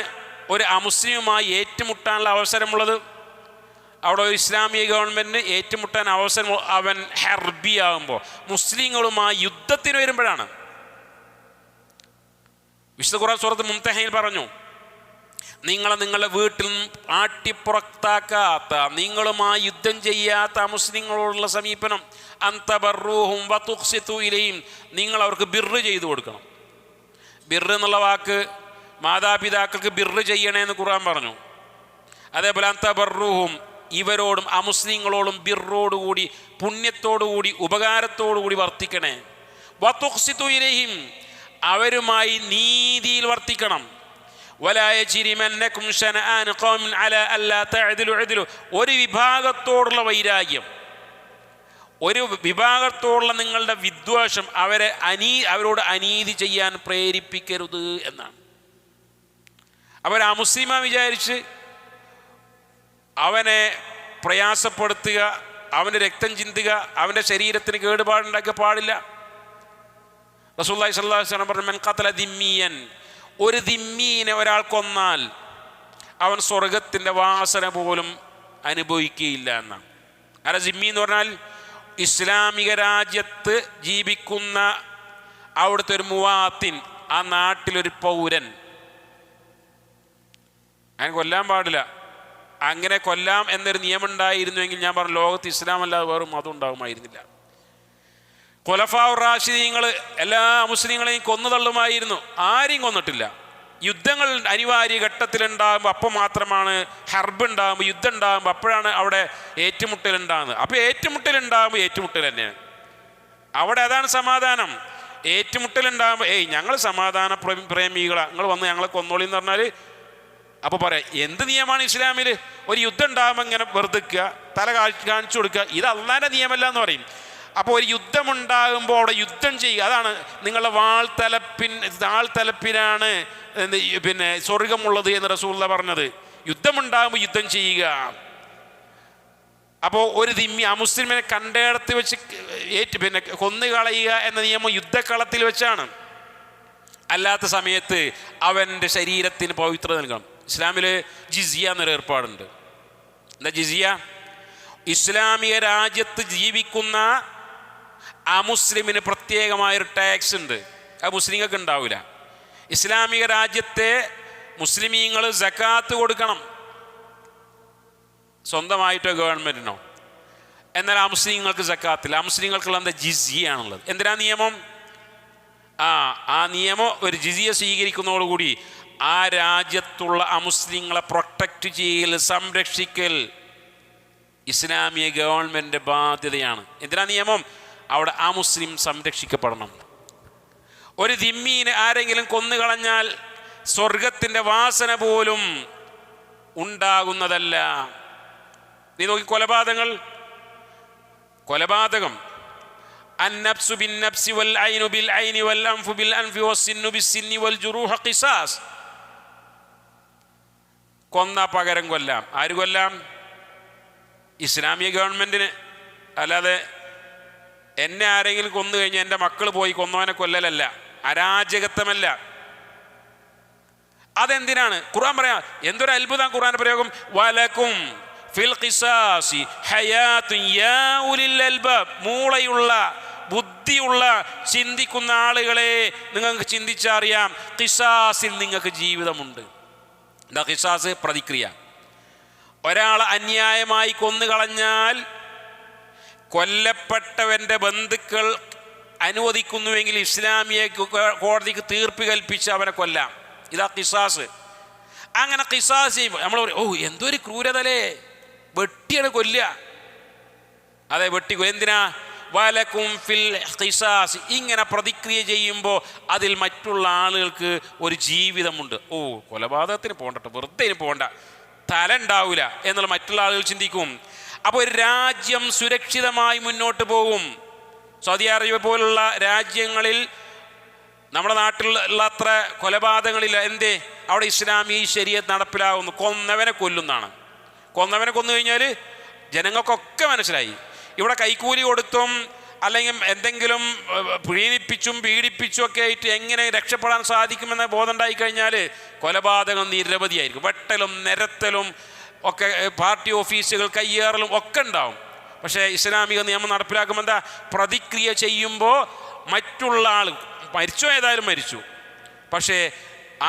ഒരു അമുസ്ലിമുമായി ഏറ്റുമുട്ടാനുള്ള അവസരമുള്ളത്? അവിടെ ഒരു ഇസ്ലാമിക ഗവൺമെൻറ്റിന് ഏറ്റുമുട്ടാൻ അവസരം അവൻ ഹർബിയാകുമ്പോൾ, മുസ്ലിങ്ങളുമായി യുദ്ധത്തിന് വരുമ്പോഴാണ്. വിശുദ്ധ ഖുർആൻ സൂറത്ത് മുംതഹീനിൽ പറഞ്ഞു, നിങ്ങളുടെ വീട്ടിൽ ആട്ടിപ്പുറത്താക്കാത്ത, നിങ്ങളുമായി യുദ്ധം ചെയ്യാത്ത മുസ്ലിങ്ങളോടുള്ള സമീപനം അന്തബറൂഹും വതുഖ്സിതു ഇലൈഹിം, നിങ്ങൾ അവർക്ക് ബിർറ് ചെയ്തു കൊടുക്കണം. ബിർറ് എന്നുള്ള വാക്ക് മാതാപിതാക്കൾക്ക് ബിർറ് ചെയ്യണേന്ന് ഖുർആൻ പറഞ്ഞു. അതേപോലെ അന്തബറൂഹും, ഇവരോടും അമുസ്ലിങ്ങളോടും ബിർറോടുകൂടി, പുണ്യത്തോടുകൂടി, ഉപകാരത്തോടുകൂടി വർത്തിക്കണേ. വതുഖ്സിതു ഇലൈഹിം, അവരുമായി നീതിയിൽ വർത്തിക്കണം. വലാ യജ്രിമന്നകും ശനആൻ ഖൗമിൻ അലാ അല്ലാ തഅദിലു അദ്ലു, ഒരു വിഭാഗത്തോടുള്ള വൈരാഗ്യം, ഒരു വിഭാഗത്തോടുള്ള നിങ്ങളുടെ വിദ്വേഷം അവരോട് അനീതി ചെയ്യാൻ പ്രേരിപ്പിക്കരുത് എന്നാണ്. അവർ ആ മുസ്ലിമാ വിചാരിച്ച് അവനെ പ്രയാസപ്പെടുത്തുക, അവൻ്റെ രക്തം ചിന്തുക, അവൻ്റെ ശരീരത്തിന് കേടുപാടുണ്ടാക്കുക പാടില്ല. റസൂലുള്ളാഹി സ്വല്ലല്ലാഹു അലൈഹി വസല്ലം പറഞ്ഞു, മൻ ഖതല ദിമ്മിയൻ, ഒരു ദിമ്മീനെ ഒരാൾ കൊന്നാൽ അവൻ സ്വർഗത്തിൻ്റെ വാസന പോലും അനുഭവിക്കുകയില്ല എന്നാണ്. അല്ല, ദിമ്മി എന്ന് പറഞ്ഞാൽ ഇസ്ലാമിക രാജ്യത്ത് ജീവിക്കുന്ന അവിടുത്തെ ഒരു മുവാത്തിൻ, ആ നാട്ടിലൊരു പൗരൻ. അങ്ങനെ കൊല്ലാൻ പാടില്ല. അങ്ങനെ കൊല്ലാം എന്നൊരു നിയമം ഉണ്ടായിരുന്നുവെങ്കിൽ ഞാൻ പറഞ്ഞു, ലോകത്ത് ഇസ്ലാം അല്ലാതെ വേറെ മതം ഉണ്ടാകുമായിരുന്നില്ല. ഖുലഫാഉർ റാഷിദീങ്ങൾ എല്ലാ മുസ്ലിങ്ങളെയും കൊന്നു തള്ളുമായിരുന്നു. ആരെയും കൊന്നിട്ടില്ല. യുദ്ധങ്ങൾ അനിവാര്യ ഘട്ടത്തിലുണ്ടാകുമ്പോൾ അപ്പം മാത്രമാണ് ഹർബ് ഉണ്ടാകുമ്പോൾ, യുദ്ധം ഉണ്ടാകുമ്പോൾ അപ്പോഴാണ് അവിടെ ഏറ്റുമുട്ടലുണ്ടാകുന്നത്. അപ്പോൾ ഏറ്റുമുട്ടലുണ്ടാകുമ്പോൾ ഏറ്റുമുട്ടൽ തന്നെയാണ് അവിടെ. അതാണ് സമാധാനം. ഏറ്റുമുട്ടലുണ്ടാകുമ്പോൾ ഞങ്ങൾ സമാധാന പ്രേമികളാണ്, നിങ്ങൾ വന്ന് ഞങ്ങളെ കൊന്നോളി എന്ന് പറഞ്ഞാൽ അപ്പോൾ പറയാം, എന്ത് നിയമമാണ് ഇസ്ലാമിൽ? ഒരു യുദ്ധം ഉണ്ടാകുമ്പോൾ ഇങ്ങനെ വെറുതെക്കുക, തല കാണിച്ചു കൊടുക്കുക, ഇത് അള്ളാൻ്റെ നിയമമല്ല എന്ന് പറയും. അപ്പോൾ ഒരു യുദ്ധമുണ്ടാകുമ്പോൾ അവിടെ യുദ്ധം ചെയ്യുക, അതാണ് നിങ്ങളുടെ വാൾത്തലപ്പിനാണ് പിന്നെ സ്വർഗമുള്ളത് എന്ന് റസൂലുള്ളാഹി പറഞ്ഞത്. യുദ്ധമുണ്ടാകുമ്പോൾ യുദ്ധം ചെയ്യുക. അപ്പോൾ ഒരു ദിമ്മി അമുസ്ലിമിനെ കണ്ടയിടത്ത് വെച്ച് പിന്നെ കൊന്നുകളയുക എന്ന നിയമം യുദ്ധക്കളത്തിൽ വെച്ചാണ്. അല്ലാത്ത സമയത്ത് അവൻ്റെ ശരീരത്തിന് പവിത്രത നൽകണം. ഇസ്ലാമിൽ ജിസിയ എന്നൊരു ഏർപ്പാടുണ്ട്. എന്താ ജിസിയ? ഇസ്ലാമിക രാജ്യത്ത് ജീവിക്കുന്ന അമുസ്ലിമിന് പ്രത്യേകമായൊരു ടാക്സ് ഉണ്ട്, അത് മുസ്ലിങ്ങൾക്ക് ഉണ്ടാവില്ല. ഇസ്ലാമിക രാജ്യത്തെ മുസ്ലിമീങ്ങൾ സക്കാത്ത് കൊടുക്കണം, സ്വന്തമായിട്ടോ ഗവൺമെൻറ്റിനോ. എന്നാൽ ആ മുസ്ലിങ്ങൾക്ക് സക്കാത്തില്ല. ആ മുസ്ലിങ്ങൾക്കുള്ള എന്താ? ജിസിയാണുള്ളത്. എന്തിനാ നിയമം? ആ നിയമം ഒരു ജിസിയ സ്വീകരിക്കുന്നതോടുകൂടി ആ രാജ്യത്തുള്ള അമുസ്ലിങ്ങളെ പ്രൊട്ടക്റ്റ് ചെയ്യൽ, സംരക്ഷിക്കൽ ഇസ്ലാമിക ഗവൺമെൻറ് ബാധ്യതയാണ്. എന്തിനാ നിയമം? അവിടെ ആ മുസ്ലിം സംരക്ഷിക്കപ്പെടണം. ഒരു ദിമ്മീനെ ആരെങ്കിലും കൊന്നുകളഞ്ഞാൽ സ്വർഗത്തിൻ്റെ വാസന പോലും ഉണ്ടാകുന്നതല്ല. നീ നോക്കി, കൊലപാതകം അന്നഫ്സു ബിന്നഫ്സി വൽ ഐനു ബിൽ ഐനി വൽ അൻഫു ബിൽ അൻഫി വസ്സിന്നു ബിസ്സിന്നി വൽ ജുറൂഹ ഖിസാസ്. കൊന്ന പകരം കൊല്ലാം. ആര് കൊല്ലാം? ഇസ്ലാമിക ഗവൺമെൻറ്റിന്. അല്ലാതെ എന്നെ ആരെങ്കിലും കൊന്നു കഴിഞ്ഞാൽ എൻ്റെ മക്കൾ പോയി കൊന്നവനെ കൊല്ലലല്ല, അരാജകത്വമല്ല. അതെന്തിനാണ്? ഖുർആൻ പറയാം, എന്തൊരു അത്ഭുതം ഖുർആൻ പ്രയോഗം. വലക്കും ഫിൽ ഖിസാസി ഹയാത്തുൻ യാ ഉലിൽ അൽബാബ്. മൂളയുള്ള ബുദ്ധിയുള്ള ചിന്തിക്കുന്ന ആളുകളെ, നിങ്ങൾക്ക് ചിന്തിച്ചറിയാം ഖിസാസിൽ നിങ്ങൾക്ക് ജീവിതമുണ്ട്. എന്താ ഖിസാസ്? പ്രതിക്രിയ. ഒരാൾ അന്യായമായി കൊന്നുകളഞ്ഞാൽ കൊല്ലപ്പെട്ടവൻ്റെ ബന്ധുക്കൾ അനുവദിക്കുന്നുവെങ്കിൽ ഇസ്ലാമിയ കോടതിക്ക് തീർപ്പ് കൽപ്പിച്ച് അവനെ കൊല്ലാം. ഇതാ ഖിസാസ്. അങ്ങനെ ഖിസാസ് ചെയ്യുമ്പോൾ നമ്മൾ പറയും, ഓ എന്തൊരു ക്രൂരതലേ, വെട്ടിയാണ് കൊല്ലുക. അതെ, വെട്ടി. എന്തിനാ? വലക്കും ഫിൽ ഖിസാസ്. ഇങ്ങനെ പ്രതിക്രിയ ചെയ്യുമ്പോൾ അതിൽ മറ്റുള്ള ആളുകൾക്ക് ഒരു ജീവിതമുണ്ട്. ഓ കൊലപാതകത്തിന് പോകണ്ട, വെറുതെ പോകണ്ട, തല ഉണ്ടാവില്ല എന്നുള്ള മറ്റുള്ള ആളുകൾ ചിന്തിക്കും. അപ്പോൾ ഒരു രാജ്യം സുരക്ഷിതമായി മുന്നോട്ട് പോകും. സൗദി അറേബ്യ പോലുള്ള രാജ്യങ്ങളിൽ നമ്മുടെ നാട്ടിലുള്ള അത്ര കൊലപാതകങ്ങളില്ല. എന്തേ? അവിടെ ഇസ്ലാമി ശരീഅത്ത് നടപ്പിലാവുന്നു. കൊന്നവനെ കൊല്ലുന്നതാണ്. കൊന്നവനെ കൊന്നു കഴിഞ്ഞാൽ ജനങ്ങൾക്കൊക്കെ മനസ്സിലായി ഇവിടെ കൈക്കൂലി കൊടുത്തും അല്ലെങ്കിൽ എന്തെങ്കിലും പ്രീണിപ്പിച്ചും പീഡിപ്പിച്ചും ഒക്കെ ആയിട്ട് എങ്ങനെ രക്ഷപ്പെടാൻ സാധിക്കുമെന്ന ബോധം ഉണ്ടായിക്കഴിഞ്ഞാൽ കൊലപാതകം നിരവധിയായിരിക്കും. വെട്ടലും നിരത്തലും ഒക്കെ, പാർട്ടി ഓഫീസുകൾ കയ്യേറലും ഒക്കെ ഉണ്ടാവും. പക്ഷേ ഇസ്ലാമിക നിയമം നടപ്പിലാക്കുമ്പോൾ എന്താ? പ്രതിക്രിയ ചെയ്യുമ്പോൾ മറ്റുള്ള ആൾ മരിച്ചോ, ഏതായാലും മരിച്ചു, പക്ഷേ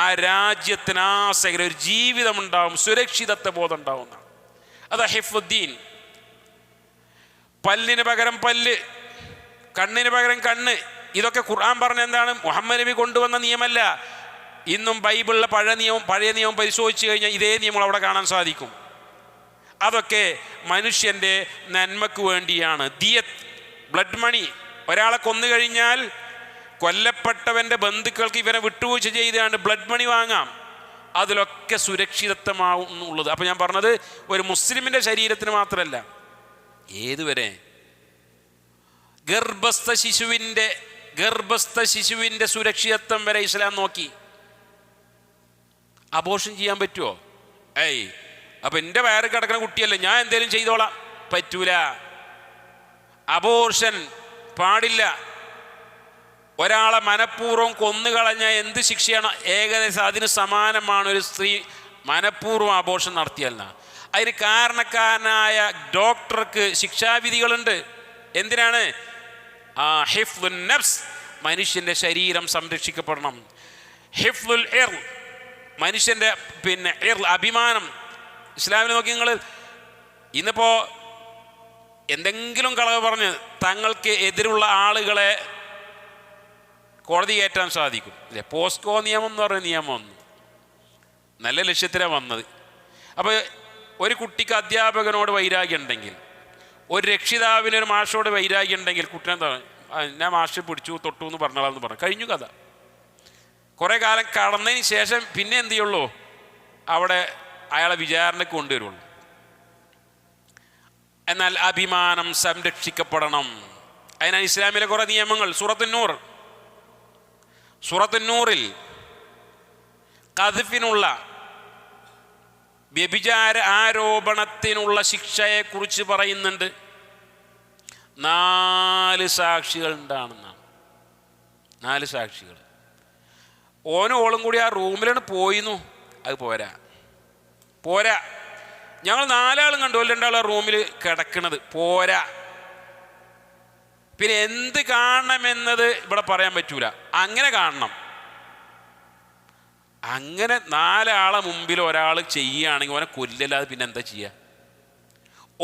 ആ രാജ്യത്തിന് ആസകര ഒരു ജീവിതമുണ്ടാവും, സുരക്ഷിതത്വ ബോധം ഉണ്ടാവുന്ന. അതാ ഹിഫ്ദുദ്ദീൻ. പല്ലിന് പകരം പല്ല്, കണ്ണിന് പകരം കണ്ണ്. ഇതൊക്കെ ഖുർആൻ പറഞ്ഞ എന്താണ്? മുഹമ്മദ് നബി കൊണ്ടുവന്ന നിയമമല്ല. ഇന്നും ബൈബിളിലെ പഴയ നിയമം പരിശോധിച്ച് കഴിഞ്ഞാൽ ഇതേ നിയമങ്ങൾ അവിടെ കാണാൻ സാധിക്കും. അതൊക്കെ മനുഷ്യൻ്റെ നന്മക്ക് വേണ്ടിയാണ്. ദിയത്ത്, ബ്ലഡ് മണി. ഒരാളെ കൊന്നു കഴിഞ്ഞാൽ കൊല്ലപ്പെട്ടവൻ്റെ ബന്ധുക്കൾക്ക് ഇവരെ വിട്ടുവീഴ്ച ചെയ്താണ് ബ്ലഡ് മണി വാങ്ങാം. അതിലൊക്കെ സുരക്ഷിതത്വമാവുന്നുള്ളത്. അപ്പോൾ ഞാൻ പറഞ്ഞത് ഒരു മുസ്ലിമിൻ്റെ ശരീരത്തിന് മാത്രമല്ല, ഏതുവരെ ഗർഭസ്ഥ ശിശുവിൻ്റെ സുരക്ഷിതത്വം വരെ ഇസ്ലാം നോക്കി. അബോർഷൻ ചെയ്യാൻ പറ്റുമോ? അപ്പം എൻ്റെ വയറ് കിടക്കുന്ന കുട്ടിയല്ലേ, ഞാൻ എന്തേലും ചെയ്തോളാം. പറ്റൂല. അബോർഷൻ പാടില്ല. ഒരാളെ മനഃപൂർവ്വം കൊന്നുകളഞ്ഞ എന്ത് ശിക്ഷയാണ്? ഏകദേശം അതിന് സമാനമാണ് ഒരു സ്ത്രീ മനഃപൂർവ്വം അബോർഷൻ നടത്തിയല്ല. അതിന് കാരണക്കാരനായ ഡോക്ടർക്ക് ശിക്ഷാവിധികളുണ്ട്. എന്തിനാണ്? ഹിഫ്ദുൻ നഫ്സ്, മനുഷ്യൻ്റെ ശരീരം സംരക്ഷിക്കപ്പെടണം. ഹിഫ്ദുൽ ഇർ, മനുഷ്യൻ്റെ ഇർ, അഭിമാനം. ഇസ്ലാമിൽ നോക്കി നിങ്ങൾ ഇന്നിപ്പോൾ എന്തെങ്കിലും കളവ് പറഞ്ഞ് തങ്ങൾക്ക് എതിരുള്ള ആളുകളെ കോടതി കയറ്റാൻ സാധിക്കും. അല്ലേ? പോസ്കോ നിയമം എന്ന് പറയുന്ന നിയമം വന്നു, നല്ല ലക്ഷ്യത്തിലാണ് വന്നത്. അപ്പോൾ ഒരു കുട്ടിക്ക് അധ്യാപകനോട് വൈരാഗ്യം ഉണ്ടെങ്കിൽ, ഒരു രക്ഷിതാവിന് ഒരു മാഷോട് വൈരാഗ്യം ഉണ്ടെങ്കിൽ, കുട്ടിനെ ഞാൻ മാഷ് പിടിച്ചു തൊട്ടു എന്ന് പറഞ്ഞാളെന്ന് പറഞ്ഞു, കഴിഞ്ഞു കഥ. കുറേ കാലം കടന്നതിന് ശേഷം പിന്നെ എന്ത് ചെയ്യുള്ളൂ? അവിടെ അയാളെ വിചാരണയ്ക്ക് കൊണ്ടുവരുള്ളൂ. എന്നാൽ അഭിമാനം സംരക്ഷിക്കപ്പെടണം. അതിനാണ് ഇസ്ലാമിലെ കുറേ നിയമങ്ങൾ. സൂറത്തുന്നൂറിൽ ഖദ്ഫിനുള്ള, വ്യഭിചാര ആരോപണത്തിനുള്ള ശിക്ഷയെക്കുറിച്ച് പറയുന്നുണ്ട്. 4 സാക്ഷികൾ ഉണ്ടാണെന്നാണ്. 4 സാക്ഷികൾ. ഓനും ഓളും കൂടി ആ റൂമിലാണ് പോയിരുന്നു. അത് പോരാ. ഞങ്ങൾ 4 ആളും കണ്ടു, 2 ആൾ റൂമിൽ കിടക്കണത്. പോരാ. പിന്നെ എന്ത് കാണണമെന്നത് ഇവിടെ പറയാൻ പറ്റൂല. അങ്ങനെ കാണണം. അങ്ങനെ 4 ആളെ മുമ്പിൽ ഒരാൾ ചെയ്യുകയാണെങ്കിൽ ഓനെ കൊല്ലല്ലാതെ പിന്നെ എന്താ ചെയ്യുക?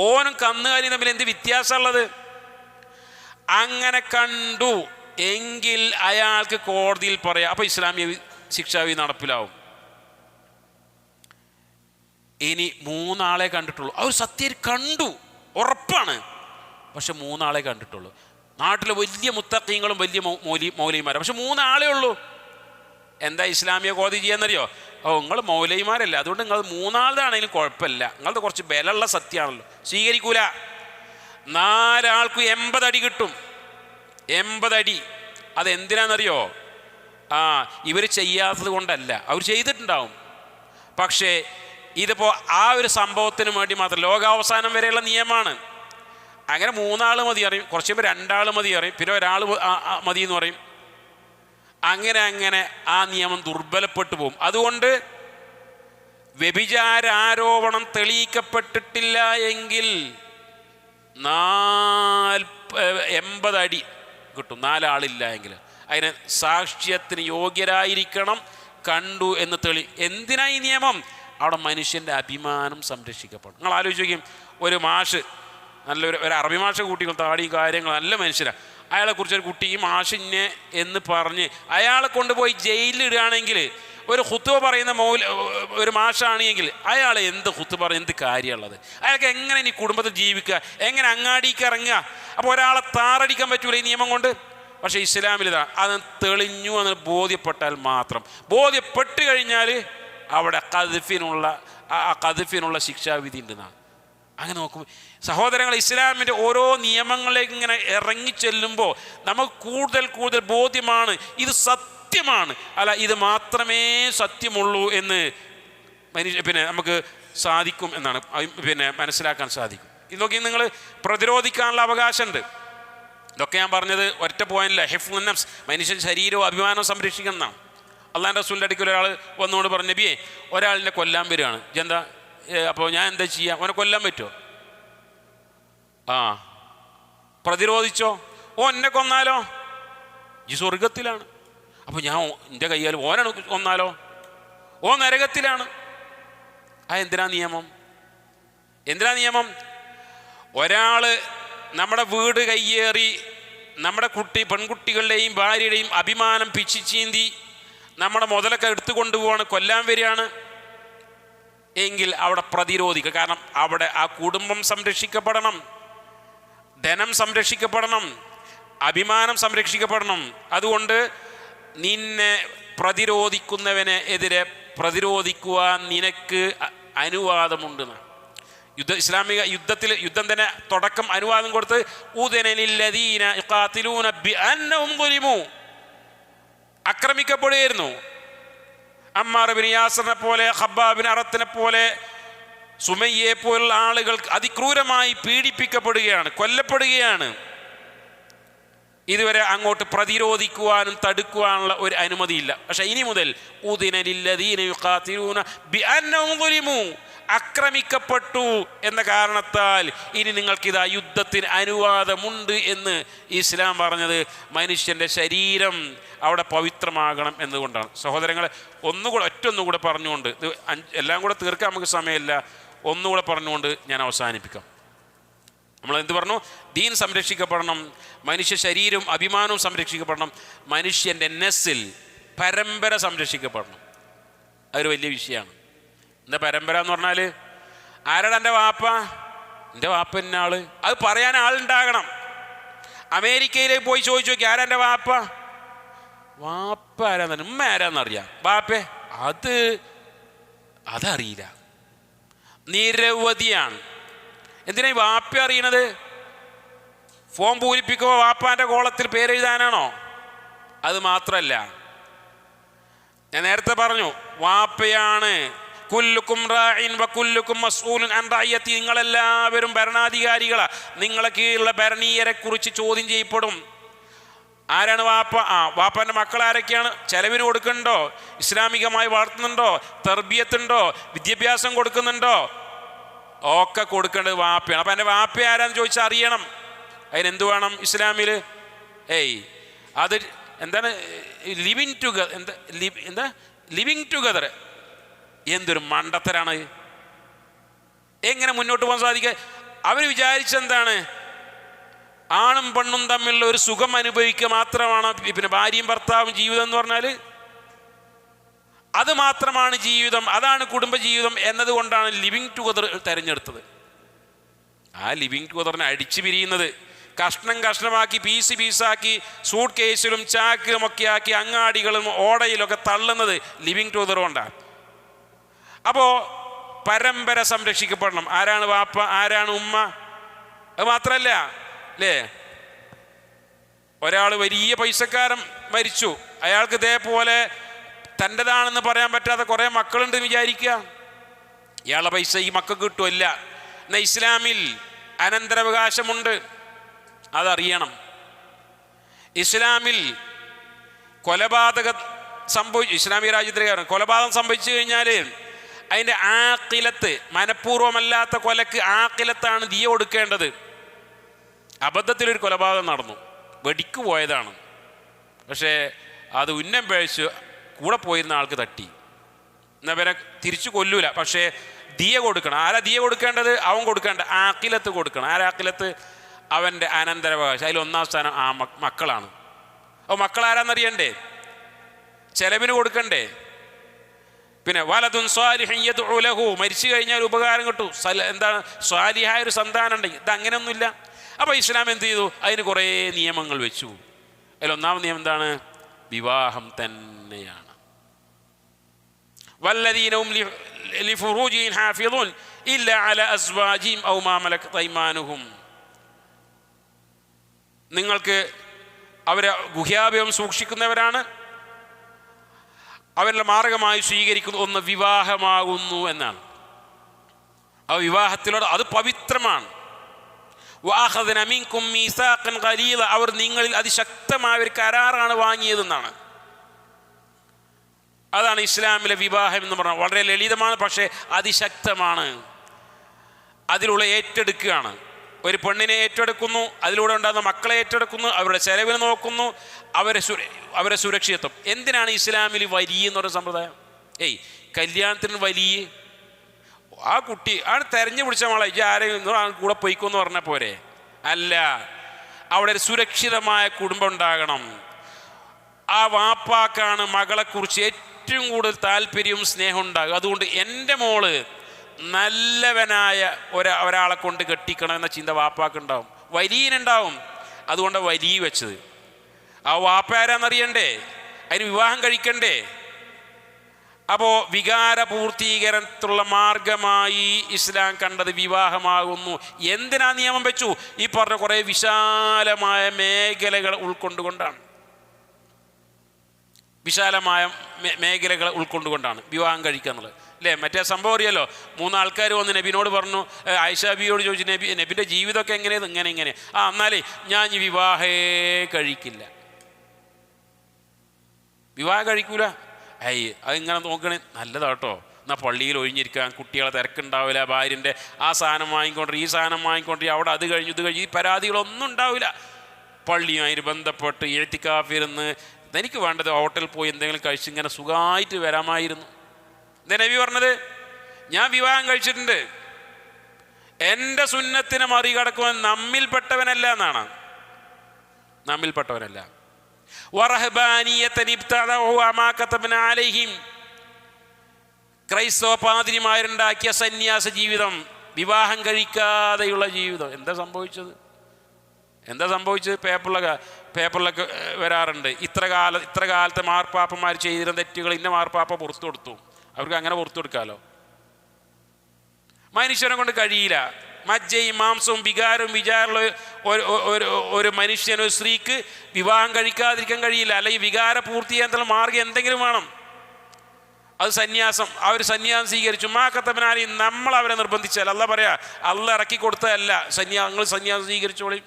ഓനും കന്നുകാലിയും തമ്മിൽ എന്ത് വ്യത്യാസമുള്ളത്? അങ്ങനെ കണ്ടു എങ്കിൽ അയാൾക്ക് കോടതിയിൽ പറയാം. അപ്പോൾ ഇസ്ലാമിക ശിക്ഷാവിധി നടപ്പിലാവും. ഇനി 3 ആളെ കണ്ടിട്ടുള്ളൂ. അവർ സത്യം കണ്ടു, ഉറപ്പാണ്. പക്ഷെ 3 ആളെ കണ്ടിട്ടുള്ളൂ. നാട്ടിലെ വലിയ മുത്തഖീങ്ങളും വലിയ മൗലവിമാരും, പക്ഷെ 3 ആളേ ഉള്ളൂ. എന്താ ഇസ്ലാമിക കോടതി ചെയ്യാന്നറിയോ? നിങ്ങൾ മൗലവിമാരല്ല, അതുകൊണ്ട് നിങ്ങൾ 3 ആളുടെയാണെങ്കിലും കുഴപ്പമില്ല, നിങ്ങളത് കുറച്ച് ബലമുള്ള സത്യമാണല്ലോ, സ്വീകരിക്കൂല. 4 ആൾക്കും 80 അടി കിട്ടും. 80 അടി. അതെന്തിനാണെന്നറിയോ? ഇവർ ചെയ്യാത്തത് കൊണ്ടല്ല, അവർ ചെയ്തിട്ടുണ്ടാവും. പക്ഷേ ഇതിപ്പോൾ ആ ഒരു സംഭവത്തിന് വേണ്ടി മാത്രം ലോകാവസാനം വരെയുള്ള നിയമമാണ്. അങ്ങനെ 3 ആൾ മതി അറിയും, കുറച്ച് പേർ 2 ആൾ മതി അറിയും, പിന്നെ ഒരാൾ മതി എന്ന് പറയും. അങ്ങനെ ആ നിയമം ദുർബലപ്പെട്ടു പോകും. അതുകൊണ്ട് വ്യഭിചാരാരോപണം തെളിയിക്കപ്പെട്ടിട്ടില്ല എങ്കിൽ 80 അടി കിട്ടും. 4 ആളില്ല എങ്കിൽ അതിന് സാക്ഷ്യത്തിന് യോഗ്യരായിരിക്കണം, കണ്ടു എന്ന് എന്തിനാ ഈ നിയമം? അവിടെ മനുഷ്യൻ്റെ അഭിമാനം സംരക്ഷിക്കപ്പെടും. നിങ്ങൾ ആലോചിക്കും, ഒരു മാഷ്, നല്ലൊരു അറബി മാഷ കുട്ടികൾ, താടി കാര്യങ്ങൾ, നല്ല മനുഷ്യരാണ്, അയാളെക്കുറിച്ചൊരു കുട്ടി ഈ മാഷിനെ എന്ന് പറഞ്ഞ് അയാളെ കൊണ്ടുപോയി ജയിലിലിടുകയാണെങ്കിൽ, ഒരു ഖുത്ബ പറയുന്ന ഒരു മാഷാണെങ്കിൽ അയാൾ എന്ത് ഖുത്ബ പറയും, എന്ത് കാര്യമുള്ളത്? അയാൾക്ക് എങ്ങനെ ഇനി കുടുംബത്തിൽ ജീവിക്കുക, എങ്ങനെ അങ്ങാടിക്ക് ഇറങ്ങുക? അപ്പോൾ ഒരാളെ താറടിക്കാൻ പറ്റൂല ഈ നിയമം കൊണ്ട്. പക്ഷേ ഇസ്ലാമിലിതാ അത് തെളിഞ്ഞു എന്ന് ബോധ്യപ്പെട്ടാൽ മാത്രം, ബോധ്യപ്പെട്ട് കഴിഞ്ഞാൽ അവിടെ ഖദ്ഫിനുള്ള ശിക്ഷാവിധി ഉണ്ടെന്നാണ്. അങ്ങനെ നോക്കുമ്പോൾ സഹോദരങ്ങൾ, ഇസ്ലാമിൻ്റെ ഓരോ നിയമങ്ങളിലേക്ക് ഇങ്ങനെ ഇറങ്ങിച്ചെല്ലുമ്പോൾ നമുക്ക് കൂടുതൽ ബോധ്യമാണ് ഇത് സത്യമാണ്, അല്ല ഇത് മാത്രമേ സത്യമുള്ളൂ എന്ന് നമുക്ക് സാധിക്കും എന്നാണ് മനസ്സിലാക്കാൻ സാധിക്കും. ഇതൊക്കെ നിങ്ങൾ പ്രതിരോധിക്കാനുള്ള അവകാശമുണ്ട്. ഇതൊക്കെ ഞാൻ പറഞ്ഞത് ഒറ്റ പോയിന്റില്ല. ഹിഫ്ളുൻ നഫ്സ്, മനുഷ്യൻ ശരീരവും അഭിമാനവും സംരക്ഷിക്കണം എന്നാണ്. അള്ളാഹുവിൻ്റെ റസൂലിൻ്റെ അടുക്കൽ ഒരാൾ വന്നുകൊണ്ട് പറഞ്ഞു, നബിയെ ഒരാളിനെ കൊല്ലാൻ വരികയാണ്, എന്താ അപ്പോൾ ഞാൻ എന്താ ചെയ്യുക? അവനെ കൊല്ലാൻ പറ്റുമോ? പ്രതിരോധിച്ചോ? എന്നെ കൊന്നാലോ? ഈ സ്വർഗത്തിലാണ്. അപ്പോൾ ഞാൻ എൻ്റെ കയ്യാൽ ഓനാണ് കൊന്നാലോ? നരകത്തിലാണ്. എന്തിനാ നിയമം? ഒരാൾ നമ്മുടെ വീട് കയ്യേറി നമ്മുടെ പെൺകുട്ടികളുടെയും ഭാര്യയുടെയും അഭിമാനം പിച്ചിച്ചീന്തി നമ്മുടെ മുതലൊക്കെ എടുത്തു കൊണ്ടുപോവാണ്, കൊല്ലാൻ വരികയാണ് എങ്കിൽ അവിടെ പ്രതിരോധിക്കുക. കാരണം അവിടെ ആ കുടുംബം സംരക്ഷിക്കപ്പെടണം, ധനം സംരക്ഷിക്കപ്പെടണം, അഭിമാനം സംരക്ഷിക്കപ്പെടണം. അതുകൊണ്ട് നിന്നെ പ്രതിരോധിക്കുന്നവനെ എതിരെ പ്രതിരോധിക്കുവാൻ നിനക്ക് അനുവാദമുണ്ടെന്ന്. ഇസ്ലാമിക യുദ്ധം തന്നെ തുടക്കം അനുവാദം കൊടുത്ത് ആക്രമിക്കപ്പെടുകയായിരുന്നു. അമ്മാർ ബിൻ യാസിറിനെ പോലെ, ഖബ്ബാബ് ബിൻ അറത്തിനെ പോലെ, സുമയ്യയെ പോലുള്ള ആളുകൾ അതിക്രൂരമായി പീഡിപ്പിക്കപ്പെടുകയാണ്, കൊല്ലപ്പെടുകയാണ്. ഇതുവരെ അങ്ങോട്ട് പ്രതിരോധിക്കുവാനും തടുക്കുവാനുള്ള ഒരു അനുമതിയില്ല. പക്ഷെ ഇനി മുതൽ ആക്രമിക്കപ്പെട്ടു എന്ന കാരണത്താൽ ഇനി നിങ്ങൾക്കിതാ യുദ്ധത്തിന് അനുവാദമുണ്ട് എന്ന് ഇസ്ലാം പറഞ്ഞത് മനുഷ്യൻ്റെ ശരീരം അവിടെ പവിത്രമാകണം എന്നതുകൊണ്ടാണ്. സഹോദരങ്ങളെ, ഒന്നുകൂടെ പറഞ്ഞുകൊണ്ട്, ഇത് എല്ലാം കൂടെ തീർക്കാൻ നമുക്ക് സമയമില്ല, ഒന്നുകൂടെ പറഞ്ഞുകൊണ്ട് ഞാൻ അവസാനിപ്പിക്കാം. നമ്മൾ എന്ത് പറഞ്ഞു? ദീൻ സംരക്ഷിക്കപ്പെടണം, മനുഷ്യ ശരീരവും അഭിമാനവും സംരക്ഷിക്കപ്പെടണം, മനുഷ്യൻ്റെ നെസ്സിൽ പരമ്പര സംരക്ഷിക്കപ്പെടണം. അതൊരു വലിയ വിഷയമാണ്. എന്താ പരമ്പര എന്ന് പറഞ്ഞാൽ? ആരാണ് എൻ്റെ വാപ്പ? എൻ്റെ വാപ്പ എന്ന ആള്, അത് പറയാൻ ആളുണ്ടാകണം. അമേരിക്കയിലേക്ക് പോയി ചോദിച്ചു നോക്കി, ആരാ എൻ്റെ വാപ്പ? വാപ്പ ആരാന്ന്, ഉമ്മ ആരാന്നറിയാം, വാപ്പേ അതറിയില്ല. നിരവധിയാണ്. എന്തിനാ ഈ വാപ്പ അറിയണത്? ഫോം പൂരിപ്പിക്കുമ്പോൾ വാപ്പാൻ്റെ കോളത്തിൽ പേരെഴുതാനാണോ? അത് മാത്രമല്ല, ഞാൻ നേരത്തെ പറഞ്ഞു, വാപ്പയാണ് കുല്ലുക്കും റാഇൻ വകുല്ലുക്കും മസ്ഊലുൻ അൻ റഅയത്തി. നിങ്ങളെല്ലാവരും ഭരണാധികാരികളാ, നിങ്ങളെ കീഴിലുള്ള ഭരണീയരെ കുറിച്ച് ചോദ്യം ചെയ്യപ്പെടും. ആരാണ് വാപ്പ? വാപ്പാൻ്റെ മക്കൾ ആരൊക്കെയാണ്? ചെലവിന് കൊടുക്കുന്നുണ്ടോ? ഇസ്ലാമികമായി വളർത്തുന്നുണ്ടോ? തർബിയത്തുണ്ടോ? വിദ്യാഭ്യാസം കൊടുക്കുന്നുണ്ടോ? ഒക്കെ കൊടുക്കേണ്ടത് വാപ്പയാണ്. അപ്പം എൻ്റെ വാപ്പ ആരാന്ന് ചോദിച്ചാൽ അറിയണം. അതിനെന്ത് വേണം ഇസ്ലാമിൽ? അത് എന്താണ്? Living together. എന്തൊരു മണ്ടത്തരാണ്! എങ്ങനെ മുന്നോട്ട് പോകാൻ സാധിക്കുക? അവർ വിചാരിച്ചെന്താണ്? ആണും പെണ്ണും തമ്മിലുള്ള ഒരു സുഖം അനുഭവിക്കുക മാത്രമാണ് ഭാര്യയും ഭർത്താവും ജീവിതം എന്ന് പറഞ്ഞാൽ. അത് മാത്രമാണ് ജീവിതം, അതാണ് കുടുംബജീവിതം എന്നതുകൊണ്ടാണ് ലിവിങ് ടുഗദർ തിരഞ്ഞെടുത്തത്. ആ ലിവിങ് ടുഗദറിനെ അടിച്ചു പിരിയുന്നത്, കഷ്ണമാക്കി പീസാക്കി സൂട്ട് കേസിലും ചാക്കിലും ഒക്കെ ആക്കി അങ്ങാടികളും ഓടയിലൊക്കെ തള്ളുന്നത് ലിവിങ് ടുഗദർ കൊണ്ടാണ്. അപ്പോൾ പരമ്പര സംരക്ഷിക്കപ്പെടണം. ആരാണ് വാപ്പ? ആരാണ് ഉമ്മ? അത് മാത്രമല്ല, അല്ലേ, ഒരാൾ വലിയ പൈസക്കാരൻ മരിച്ചു, അയാൾക്ക് ഇതേപോലെ തൻ്റെതാണെന്ന് പറയാൻ പറ്റാത്ത കുറേ മക്കളുണ്ട് വിചാരിക്കുക. ഇയാളുടെ പൈസ ഈ മക്കൾക്ക് കിട്ടുമല്ല. എന്നാൽ ഇസ്ലാമിൽ അനന്തരാവകാശമുണ്ട്, അതറിയണം. ഇസ്ലാമിൽ ഇസ്ലാമിക രാജ്യത്തിലെ കൊലപാതകം സംഭവിച്ചു കഴിഞ്ഞാൽ അതിൻ്റെ ആഖിലത്ത്, മനഃപൂർവ്വമല്ലാത്ത കൊലക്ക് ആഖിലത്താണ് ദിയ കൊടുക്കേണ്ടത്. അബദ്ധത്തിലൊരു കൊലപാതകം നടന്നു, വെടിക്ക് പോയതാണ്, പക്ഷേ അത് ഉന്നം പേഴിച്ച് കൂടെ പോയിരുന്ന ആൾക്ക് തട്ടി. എന്നാൽ വരെ തിരിച്ചു കൊല്ലൂല, പക്ഷേ ദിയ കൊടുക്കണം. ആരാ ദിയ കൊടുക്കേണ്ടത്? അവൻ കൊടുക്കേണ്ട ആഖിലത്ത് കൊടുക്കണം. ആരാ ആഖിലത്ത്? അവൻ്റെ അനന്തരാവകാശം. അതിൽ ഒന്നാം സ്ഥാനം ആ മക്കളാണ്. അപ്പോൾ മക്കളാരാന്നറിയണ്ടേ? ചെലവിന് കൊടുക്കണ്ടേ? പിന്നെ വലതുൻ സ്വാലിഹൻ യദ്ഉ ലഹു, മരിച്ചു കഴിഞ്ഞാൽ ഉപകാരം കിട്ടും. എന്താണ്? സ്വാലിഹായ ഒരു സന്താനം ഉണ്ടെങ്കിൽ. ഇത് അങ്ങനെയൊന്നുമില്ല. അപ്പോൾ ഇസ്ലാം എന്ത് ചെയ്തു? അതിന് കുറേ നിയമങ്ങൾ വെച്ചു. അതിലൊന്നാമത് നിയമം എന്താണ്? വിവാഹം തന്നെയാണ്. വല്ലദീന ഹും ലിഫുറൂജിഹിം ഹാഫിളൂൻ ഇല്ലാ അലാ അസ്വാജിഹിം ഔ മാ മലകത് അയ്മാനുഹും. നിങ്ങൾക്ക് അവരെ ഗുഹ്യാവയവം സൂക്ഷിക്കുന്നവരാണ്, അവരുടെ മാർഗമായി സ്വീകരിക്കുന്ന ഒന്ന് വിവാഹമാകുന്നു എന്നാണ്. ആ വിവാഹത്തിലൂടെ അത് പവിത്രമാണ്. വഅഖദ്ന മിൻകും മീസാഖൻ ഖലീദ, അവർ നിങ്ങളിൽ അതിശക്തമായ ഒരു കരാറാണ് വാങ്ങിയതെന്നാണ്. അതാണ് ഇസ്ലാമിലെ വിവാഹം എന്ന് പറഞ്ഞാൽ. വളരെ ലളിതമാണ്, പക്ഷേ അതിശക്തമാണ്. അതിലുള്ള ഏറ്റെടുക്കുകയാണ്. ഒരു പെണ്ണിനെ ഏറ്റെടുക്കുന്നു, അതിലൂടെ ഉണ്ടാകുന്ന മക്കളെ ഏറ്റെടുക്കുന്നു, അവരുടെ ചെലവിന് നോക്കുന്നു, അവരെ സുരക്ഷിതത്വം. എന്തിനാണ് ഇസ്ലാമിൽ വലിയ എന്ന് പറയുന്ന സമ്പ്രദായം? കല്യാണത്തിന് വലിയ ആ കുട്ടി ആണ് തെരഞ്ഞു പിടിച്ച മോളെ ആരെങ്കിലും കൂടെ പോയിക്കോന്ന് പറഞ്ഞാൽ പോരെ? അല്ല, അവിടെ ഒരു സുരക്ഷിതമായ കുടുംബം ഉണ്ടാകണം. ആ വാപ്പാക്കാണ് മകളെക്കുറിച്ച് ഏറ്റവും കൂടുതൽ താല്പര്യവും സ്നേഹം ഉണ്ടാകും. അതുകൊണ്ട് എൻ്റെ മോള് നല്ലവനായ ഒരാളെ കൊണ്ട് കെട്ടിക്കണം എന്ന ചിന്ത വാപ്പാക്കുണ്ടാവും, വലിയനുണ്ടാവും. അതുകൊണ്ടാണ് വലിയ വെച്ചത്. ആ വാപ്പ ആരാന്നറിയണ്ടേ? അതിന് വിവാഹം കഴിക്കണ്ടേ? അപ്പോൾ വികാര പൂർത്തീകരണത്തിലുള്ള മാർഗമായി ഇസ്ലാം കണ്ടത് വിവാഹമാകുന്നു. എന്തിനാ നിയമം വെച്ചു? ഈ പറഞ്ഞ കുറേ വിശാലമായ മേഖലകൾ ഉൾക്കൊണ്ടുകൊണ്ടാണ്. വിശാലമായ മേഖലകൾ ഉൾക്കൊണ്ടുകൊണ്ടാണ് വിവാഹം കഴിക്കുക എന്നുള്ളത്, അല്ലേ? മറ്റേ സംഭവം അറിയാലോ, 3 ആൾക്കാർ വന്ന് നബിനോട് പറഞ്ഞു, ആയിഷ ബിയോട് ചോദിച്ചു, നബിൻ്റെ ജീവിതമൊക്കെ എങ്ങനെയാണ്? ഇങ്ങനെ. എന്നാലേ ഞാൻ ഈ വിവാഹേ കഴിക്കില്ല. വിവാഹം കഴിക്കൂല. അതിങ്ങനെ നോക്കണേ, നല്ലതാട്ടോ. എന്നാൽ പള്ളിയിൽ ഒഴിഞ്ഞിരിക്കാൻ, കുട്ടികളെ തിരക്കുണ്ടാവില്ല, ഭാര്യൻ്റെ ആ സാധനം വാങ്ങിക്കൊണ്ട് ഈ സാധനം വാങ്ങിക്കൊണ്ട് അവിടെ അത് കഴിഞ്ഞു ഇത് കഴിഞ്ഞ് ഈ പരാതികളൊന്നും ഉണ്ടാവില്ല. പള്ളിയുമായിട്ട് ബന്ധപ്പെട്ട് എഴുത്തിക്കാഫിരുന്ന് എനിക്ക് വേണ്ടത് ഹോട്ടലിൽ പോയി എന്തെങ്കിലും കഴിച്ച് ഇങ്ങനെ സുഖമായിട്ട് വരാമായിരുന്നു. എന്താ നബി പറഞ്ഞത്? ഞാൻ വിവാഹം കഴിച്ചിട്ടുണ്ട്, എൻ്റെ സുന്നത്തിനെ മറികടക്കുവാൻ നമ്മിൽപ്പെട്ടവനല്ല എന്നാണ്. നമ്മിൽപ്പെട്ടവനല്ല. ക്രൈസ്തവ പാതിരിമാരുണ്ടാക്കിയ സന്യാസ ജീവിതം, വിവാഹം കഴിക്കാതെയുള്ള ജീവിതം. എന്താ സംഭവിച്ചത്? പേപ്പറിലൊക്കെ വരാറുണ്ട്. ഇത്ര കാലത്തെ മാർപ്പാപ്പന്മാർ ചെയ്തിരുന്ന തെറ്റുകൾ ഇന്ന മാർപ്പാപ്പ പുറത്തു കൊടുത്തു. അവർക്ക് അങ്ങനെ പുറത്തു കൊടുക്കാമല്ലോ. മനുഷ്യനെ കൊണ്ട് കഴിയില്ല. മജ്ജയും മാംസവും വികാരവും വിചാരമുള്ള ഒരു മനുഷ്യന്, ഒരു സ്ത്രീക്ക് വിവാഹം കഴിക്കാതിരിക്കാൻ കഴിയില്ല. അല്ലെങ്കിൽ വികാര പൂർത്തീകരണത്തിലുള്ള മാർഗം എന്തെങ്കിലും വേണം. അത് സന്യാസം. അവർ സന്യാസം സ്വീകരിച്ചു. മാക്കത്തബനാലി നമ്മൾ അവരെ നിർബന്ധിച്ചാൽ, അല്ല പറയാ, അല്ല ഇറക്കി കൊടുത്തതല്ല, നിങ്ങൾ സന്യാസം സ്വീകരിച്ചോളി.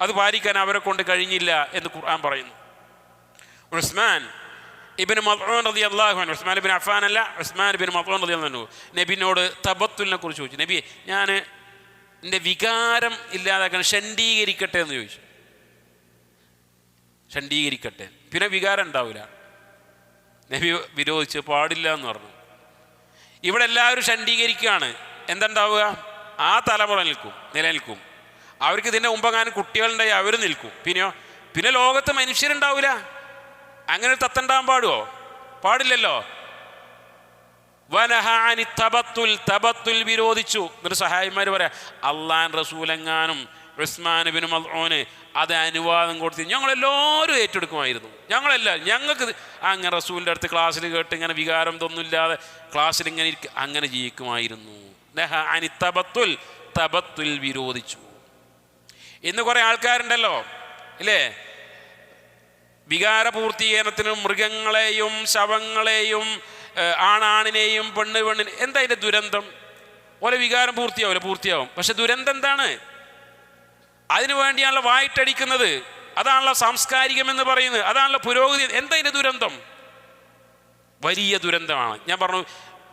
അത് പാലിക്കാൻ അവരെ കൊണ്ട് കഴിഞ്ഞില്ല. എന്ന് ഖുർആൻ പറയുന്നു. ഉസ്മാൻ ഇബ്നു മദ്ഊൻ റളിയല്ലാഹു അൻഹു, ഉസ്മാൻ ഇബ്നു അഫ്ഫാൻ അല്ല, ഉസ്മാൻ ഇബ്നു മദ്ഊൻ റളിയല്ലാഹു അൻഹു നബിനോട് തബത്തുലിനെ കുറിച്ച് ചോദിച്ചു. നബി, ഞാൻ എൻ്റെ വികാരം ഇല്ലാതാക്കാൻ ഷണ്ഡീകരിക്കട്ടെ എന്ന് ചോദിച്ചു. ഷണ്ഡീകരിക്കട്ടെ, പിന്നെ വികാരം ഉണ്ടാവില്ല. നബി വിരോധിച്ച് പാടില്ല എന്ന് പറഞ്ഞു. ഇവിടെ എല്ലാവരും ഷണ്ഡീകരിക്കുകയാണ്. എന്തുണ്ടാവുക? ആ തലമുറ നിലനിൽക്കും. അവർക്ക് ഇതിൻ്റെ മുമ്പെങ്ങാനും കുട്ടികളുണ്ടായി അവർ നിൽക്കും. പിന്നെ ലോകത്ത് മനുഷ്യരുണ്ടാവില്ല. അങ്ങനെ ഒരു തത്തുണ്ടാകാൻ പാടില്ലല്ലോ. വനഹാനി തബത്തുൽ വിരോധിച്ചു. എന്നിട്ട് സഹായിമാർ പറയാം, അള്ളാൻ റസൂലെങ്ങാനും ഉസ്മാൻ ഇബ്നു മദ്ഊന് അത് അനുവാദം കൊടുത്ത് ഞങ്ങളെല്ലാവരും ഏറ്റെടുക്കുമായിരുന്നു. ഞങ്ങൾക്ക് അങ്ങനെ റസൂലിൻ്റെ അടുത്ത് ക്ലാസ്സിൽ കേട്ട് ഇങ്ങനെ വികാരം ഇതൊന്നുമില്ലാതെ ക്ലാസ്സിൽ ഇങ്ങനെ അങ്ങനെ ജീവിക്കുമായിരുന്നു. നഹാനി തബത്തുൽ വിരോധിച്ചു. ഇന്ന് കുറേ ആൾക്കാരുണ്ടല്ലോ, ഇല്ലേ, വികാര പൂർത്തീകരണത്തിന് മൃഗങ്ങളെയും ശവങ്ങളെയും ആണാണിനെയും പെണ്ണിനെ. എന്താ അതിൻ്റെ ദുരന്തം? ഓലെ വികാരം പൂർത്തിയാവും. പക്ഷെ ദുരന്തം എന്താണ്? അതിനു വേണ്ടിയാണല്ലോ വായിട്ടടിക്കുന്നത്. അതാണല്ലോ സാംസ്കാരികം എന്ന് പറയുന്നത്, അതാണല്ലോ പുരോഗതി. എന്താ ഇതിൻ്റെ ദുരന്തം? വലിയ ദുരന്തമാണ്. ഞാൻ പറഞ്ഞു,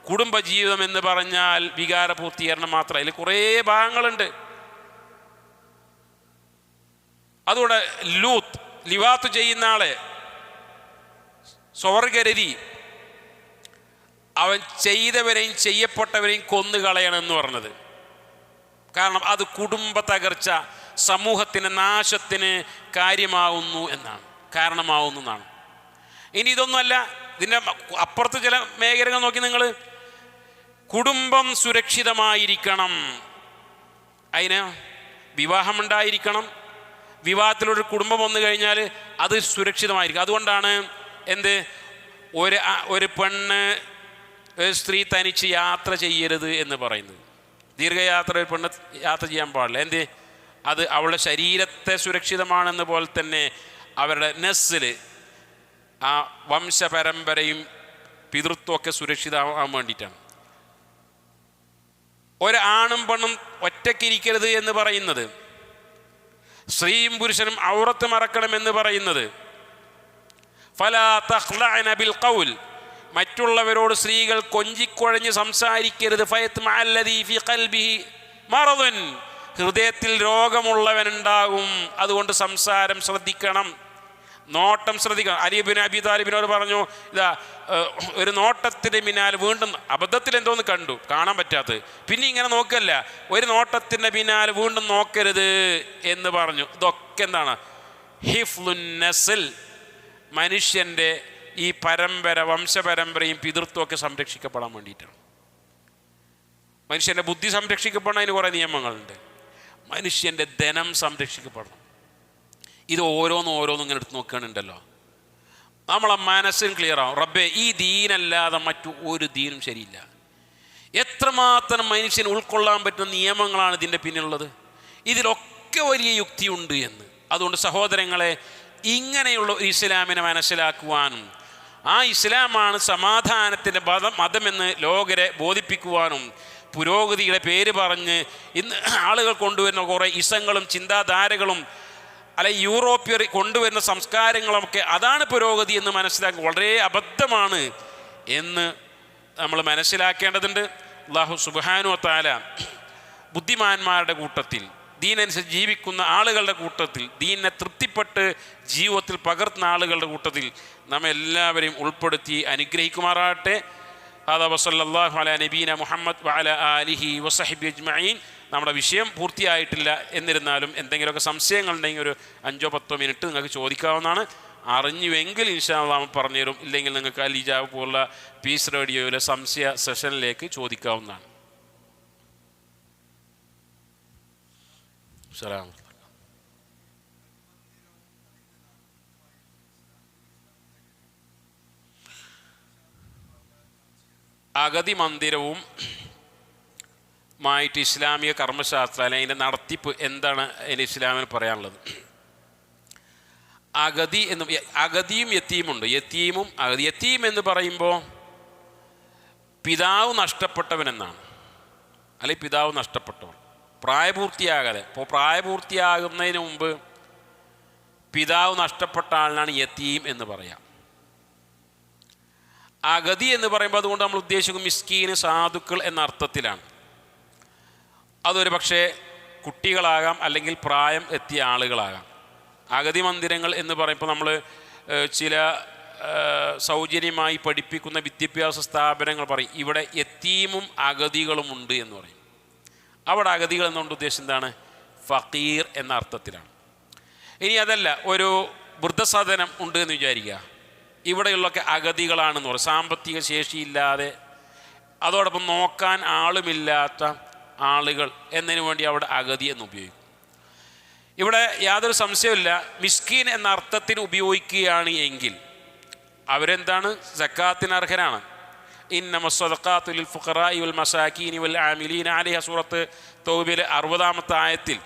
കുടുംബജീവിതം എന്ന് പറഞ്ഞാൽ വികാരപൂർത്തീകരണം മാത്രം, അതിൽ കുറേ ഭാഗങ്ങളുണ്ട്. അതുകൊണ്ട് ലൂത്ത് ലിവാത്ത് ചെയ്യുന്ന ആളെ സ്വർഗരതി, അവൻ ചെയ്തവരെയും ചെയ്യപ്പെട്ടവരെയും കൊന്നുകളയണമെന്ന് പറഞ്ഞത്. കാരണം അത് കുടുംബ തകർച്ച, സമൂഹത്തിന് നാശത്തിന് കാരണമാവുന്നു എന്നാണ്. ഇനി ഇതൊന്നുമല്ല, ഇതിൻ്റെ അപ്പുറത്ത് ചില മേഖലകൾ നോക്കി നിങ്ങൾ. കുടുംബം സുരക്ഷിതമായിരിക്കണം, അതിന് വിവാഹമുണ്ടായിരിക്കണം. വിവാഹത്തിലൊരു കുടുംബം വന്നു കഴിഞ്ഞാൽ അത് സുരക്ഷിതമായിരിക്കും. അതുകൊണ്ടാണ് ഒരു പെണ്ണ്, ഒരു സ്ത്രീ തനിച്ച് യാത്ര ചെയ്യരുത് എന്ന് പറയുന്നത്. ദീർഘയാത്ര ഒരു പെണ്ണ് യാത്ര ചെയ്യാൻ പാടില്ല. അത് അവളുടെ ശരീരത്തെ സുരക്ഷിതമാണെന്ന് പോലെ തന്നെ അവരുടെ നെസ്സിൽ ആ വംശപരമ്പരയും പിതൃത്വമൊക്കെ സുരക്ഷിതമാകാൻ വേണ്ടിയിട്ടാണ്. ഒരാണും പെണ്ണും ഒറ്റയ്ക്കിരിക്കരുത് എന്ന് പറയുന്നത്, സ്ത്രീയും പുരുഷനും ഔറത്ത് മറക്കണമെന്ന് പറയുന്നത്, ഫലാ തഖ്ലഅന ബിൽ ഖൗൽ, മറ്റുള്ളവരോട് സ്ത്രീകൾ കൊഞ്ചിക്കൊഴഞ്ഞ് സംസാരിക്കരുത്. ഫയത്മഅ അല്ലദീ ഫീ ഖൽബിഹി മറദുൻ, ഹൃദയത്തിൽ രോഗമുള്ളവനുണ്ടാകും. അതുകൊണ്ട് സംസാരം ശ്രദ്ധിക്കണം, നോട്ടം ശ്രദ്ധിക്കണം. അലി ഇബ്നു അബീ താലിബിനോട് പറഞ്ഞു, ഇതാ ഒരു നോട്ടത്തിന് പിന്നാലെ വീണ്ടും അബദ്ധത്തിൽ എന്തോന്ന് കണ്ടു, കാണാൻ പറ്റാത്തത്, പിന്നെ ഇങ്ങനെ നോക്കല്ല, ഒരു നോട്ടത്തിൻ്റെ പിന്നാലെ വീണ്ടും നോക്കരുത് എന്ന് പറഞ്ഞു. ഇതൊക്കെ എന്താണ്? ഹിഫ്ലുൻ നസ്ൽ, മനുഷ്യൻ്റെ ഈ പരമ്പര, വംശപരമ്പരയും പിതൃത്വമൊക്കെ സംരക്ഷിക്കപ്പെടാൻ വേണ്ടിയിട്ടാണ്. മനുഷ്യൻ്റെ ബുദ്ധി സംരക്ഷിക്കപ്പെടണതിന് കുറേ നിയമങ്ങളുണ്ട്. മനുഷ്യൻ്റെ ധനം സംരക്ഷിക്കപ്പെടണം. ഇത് ഓരോന്നും ഇങ്ങനെ എടുത്ത് നോക്കുകയാണുണ്ടല്ലോ, നമ്മളെ മനസ്സിന് ക്ലിയർ ആവും. റബ്ബേ, ഈ ദീനല്ലാതെ മറ്റു ഒരു ദീനും ശരിയില്ല. എത്രമാത്രം മനുഷ്യന് ഉൾക്കൊള്ളാൻ പറ്റുന്ന നിയമങ്ങളാണ് ഇതിൻ്റെ പിന്നിലുള്ളത്. ഇതിലൊക്കെ വലിയ യുക്തിയുണ്ട് എന്ന്. അതുകൊണ്ട് സഹോദരങ്ങളെ, ഇങ്ങനെയുള്ള ഒരു ഇസ്ലാമിനെ മനസ്സിലാക്കുവാനും, ആ ഇസ്ലാമാണ് സമാധാനത്തിൻ്റെ മതമെന്ന് ലോകരെ ബോധിപ്പിക്കുവാനും, പുരോഗതിയുടെ പേര് പറഞ്ഞ് ഇന്ന് ആളുകൾ കൊണ്ടുവരുന്ന കുറേ ഇസങ്ങളും ചിന്താധാരകളും, അല്ലെ യൂറോപ്യർ കൊണ്ടുവരുന്ന സംസ്കാരങ്ങളുമൊക്കെ അതാണ് പുരോഗതി എന്ന് മനസ്സിലാക്കുക വളരെ അബദ്ധമാണ് എന്ന് നമ്മൾ മനസ്സിലാക്കേണ്ടതുണ്ട്. അല്ലാഹു സുബ്ഹാനഹു വ തആല ബുദ്ധിമാന്മാരുടെ കൂട്ടത്തിൽ, ദീനനുസരിച്ച് ജീവിക്കുന്ന ആളുകളുടെ കൂട്ടത്തിൽ, ദീനിനെ തൃപ്തിപ്പെട്ട് ജീവിതത്തിൽ പകർത്തുന്ന ആളുകളുടെ കൂട്ടത്തിൽ നമ്മെല്ലാവരെയും ഉൾപ്പെടുത്തി അനുഗ്രഹിക്കുമാറാകട്ടെ. ഹാദാ വസല്ലല്ലാഹു അലാ നബീന മുഹമ്മദ് വഅലാ ആലിഹി വസഹ്ബിഹി അജ്മഈൻ. നമ്മുടെ വിഷയം പൂർത്തിയായിട്ടില്ല, എന്നിരുന്നാലും എന്തെങ്കിലുമൊക്കെ സംശയങ്ങളുണ്ടെങ്കിൽ ഒരു 5-10 മിനിറ്റ് നിങ്ങൾക്ക് ചോദിക്കാവുന്നതാണ്. അറിഞ്ഞുവെങ്കിൽ ഇൻഷാ അല്ലാഹ് പറഞ്ഞു തരും, ഇല്ലെങ്കിൽ നിങ്ങൾക്ക് അൽ ഇജാബ പോലുള്ള പീസ് റേഡിയോയിലെ സംശയ സെഷനിലേക്ക് ചോദിക്കാവുന്നതാണ്. അഗതി മന്ദിരവും മായിട്ട് ഇസ്ലാമിക കർമ്മശാസ്ത്രം, അല്ലെങ്കിൽ അതിൻ്റെ നടത്തിപ്പ് എന്താണ് അതിന് ഇസ്ലാമിന് പറയാനുള്ളത്? അഗതിയും യത്തീമുണ്ട്. യത്തീം എന്ന് പറയുമ്പോൾ പിതാവ് നഷ്ടപ്പെട്ടവനെന്നാണ്, അല്ലെങ്കിൽ പിതാവ് നഷ്ടപ്പെട്ടവൻ പ്രായപൂർത്തിയാകാതെ. ഇപ്പോൾ പ്രായപൂർത്തിയാകുന്നതിന് മുമ്പ് പിതാവ് നഷ്ടപ്പെട്ട ആളിനാണ് യത്തീം എന്ന് പറയാം. അഗതി എന്ന് പറയുമ്പോൾ അതുകൊണ്ട് നമ്മൾ ഉദ്ദേശിക്കും മിസ്കീന്, സാധുക്കൾ എന്ന അർത്ഥത്തിലാണ്. അതൊരു പക്ഷേ കുട്ടികളാകാം, അല്ലെങ്കിൽ പ്രായം എത്തിയ ആളുകളാകാം. അഗതി മന്ദിരങ്ങൾ എന്ന് പറയുമ്പോൾ നമ്മൾ ചില സൗജന്യമായി പഠിപ്പിക്കുന്ന വിദ്യാഭ്യാസ സ്ഥാപനങ്ങൾ പറയും ഇവിടെ യത്തീമും അഗതികളുമുണ്ട് എന്ന് പറയും. അവിടെ അഗതികൾ എന്നുകൊണ്ട് ഉദ്ദേശം എന്താണ്? ഫക്കീർ എന്ന അർത്ഥത്തിലാണ്. ഇനി അതല്ല, ഒരു വൃദ്ധസദനം ഉണ്ട് എന്ന് വിചാരിക്കുക, ഇവിടെയുള്ളൊക്കെ അഗതികളാണെന്ന് പറയും. സാമ്പത്തിക ശേഷിയില്ലാതെ, അതോടൊപ്പം നോക്കാൻ ആളുമില്ലാത്ത ആളുകൾ എന്നതിന് വേണ്ടി അവിടെ അഗതി എന്ന് ഉപയോഗിക്കും. ഇവിടെ യാതൊരു സംശയമില്ല, മിസ്കീൻ എന്ന അർത്ഥത്തിന് ഉപയോഗിക്കുകയാണ് എങ്കിൽ അവരെന്താണ്? സക്കാത്തിന് അർഹരാണ്. ഇന്നമ സ്വദഖാത്തു ലിൽ ഫുഖറാഇ വൽ മസാകീനി വൽ ആമിലീന അലൈഹ, സൂറത്ത് തൗബയിലെ 60-ാമത്തെ ആയത്തിൽ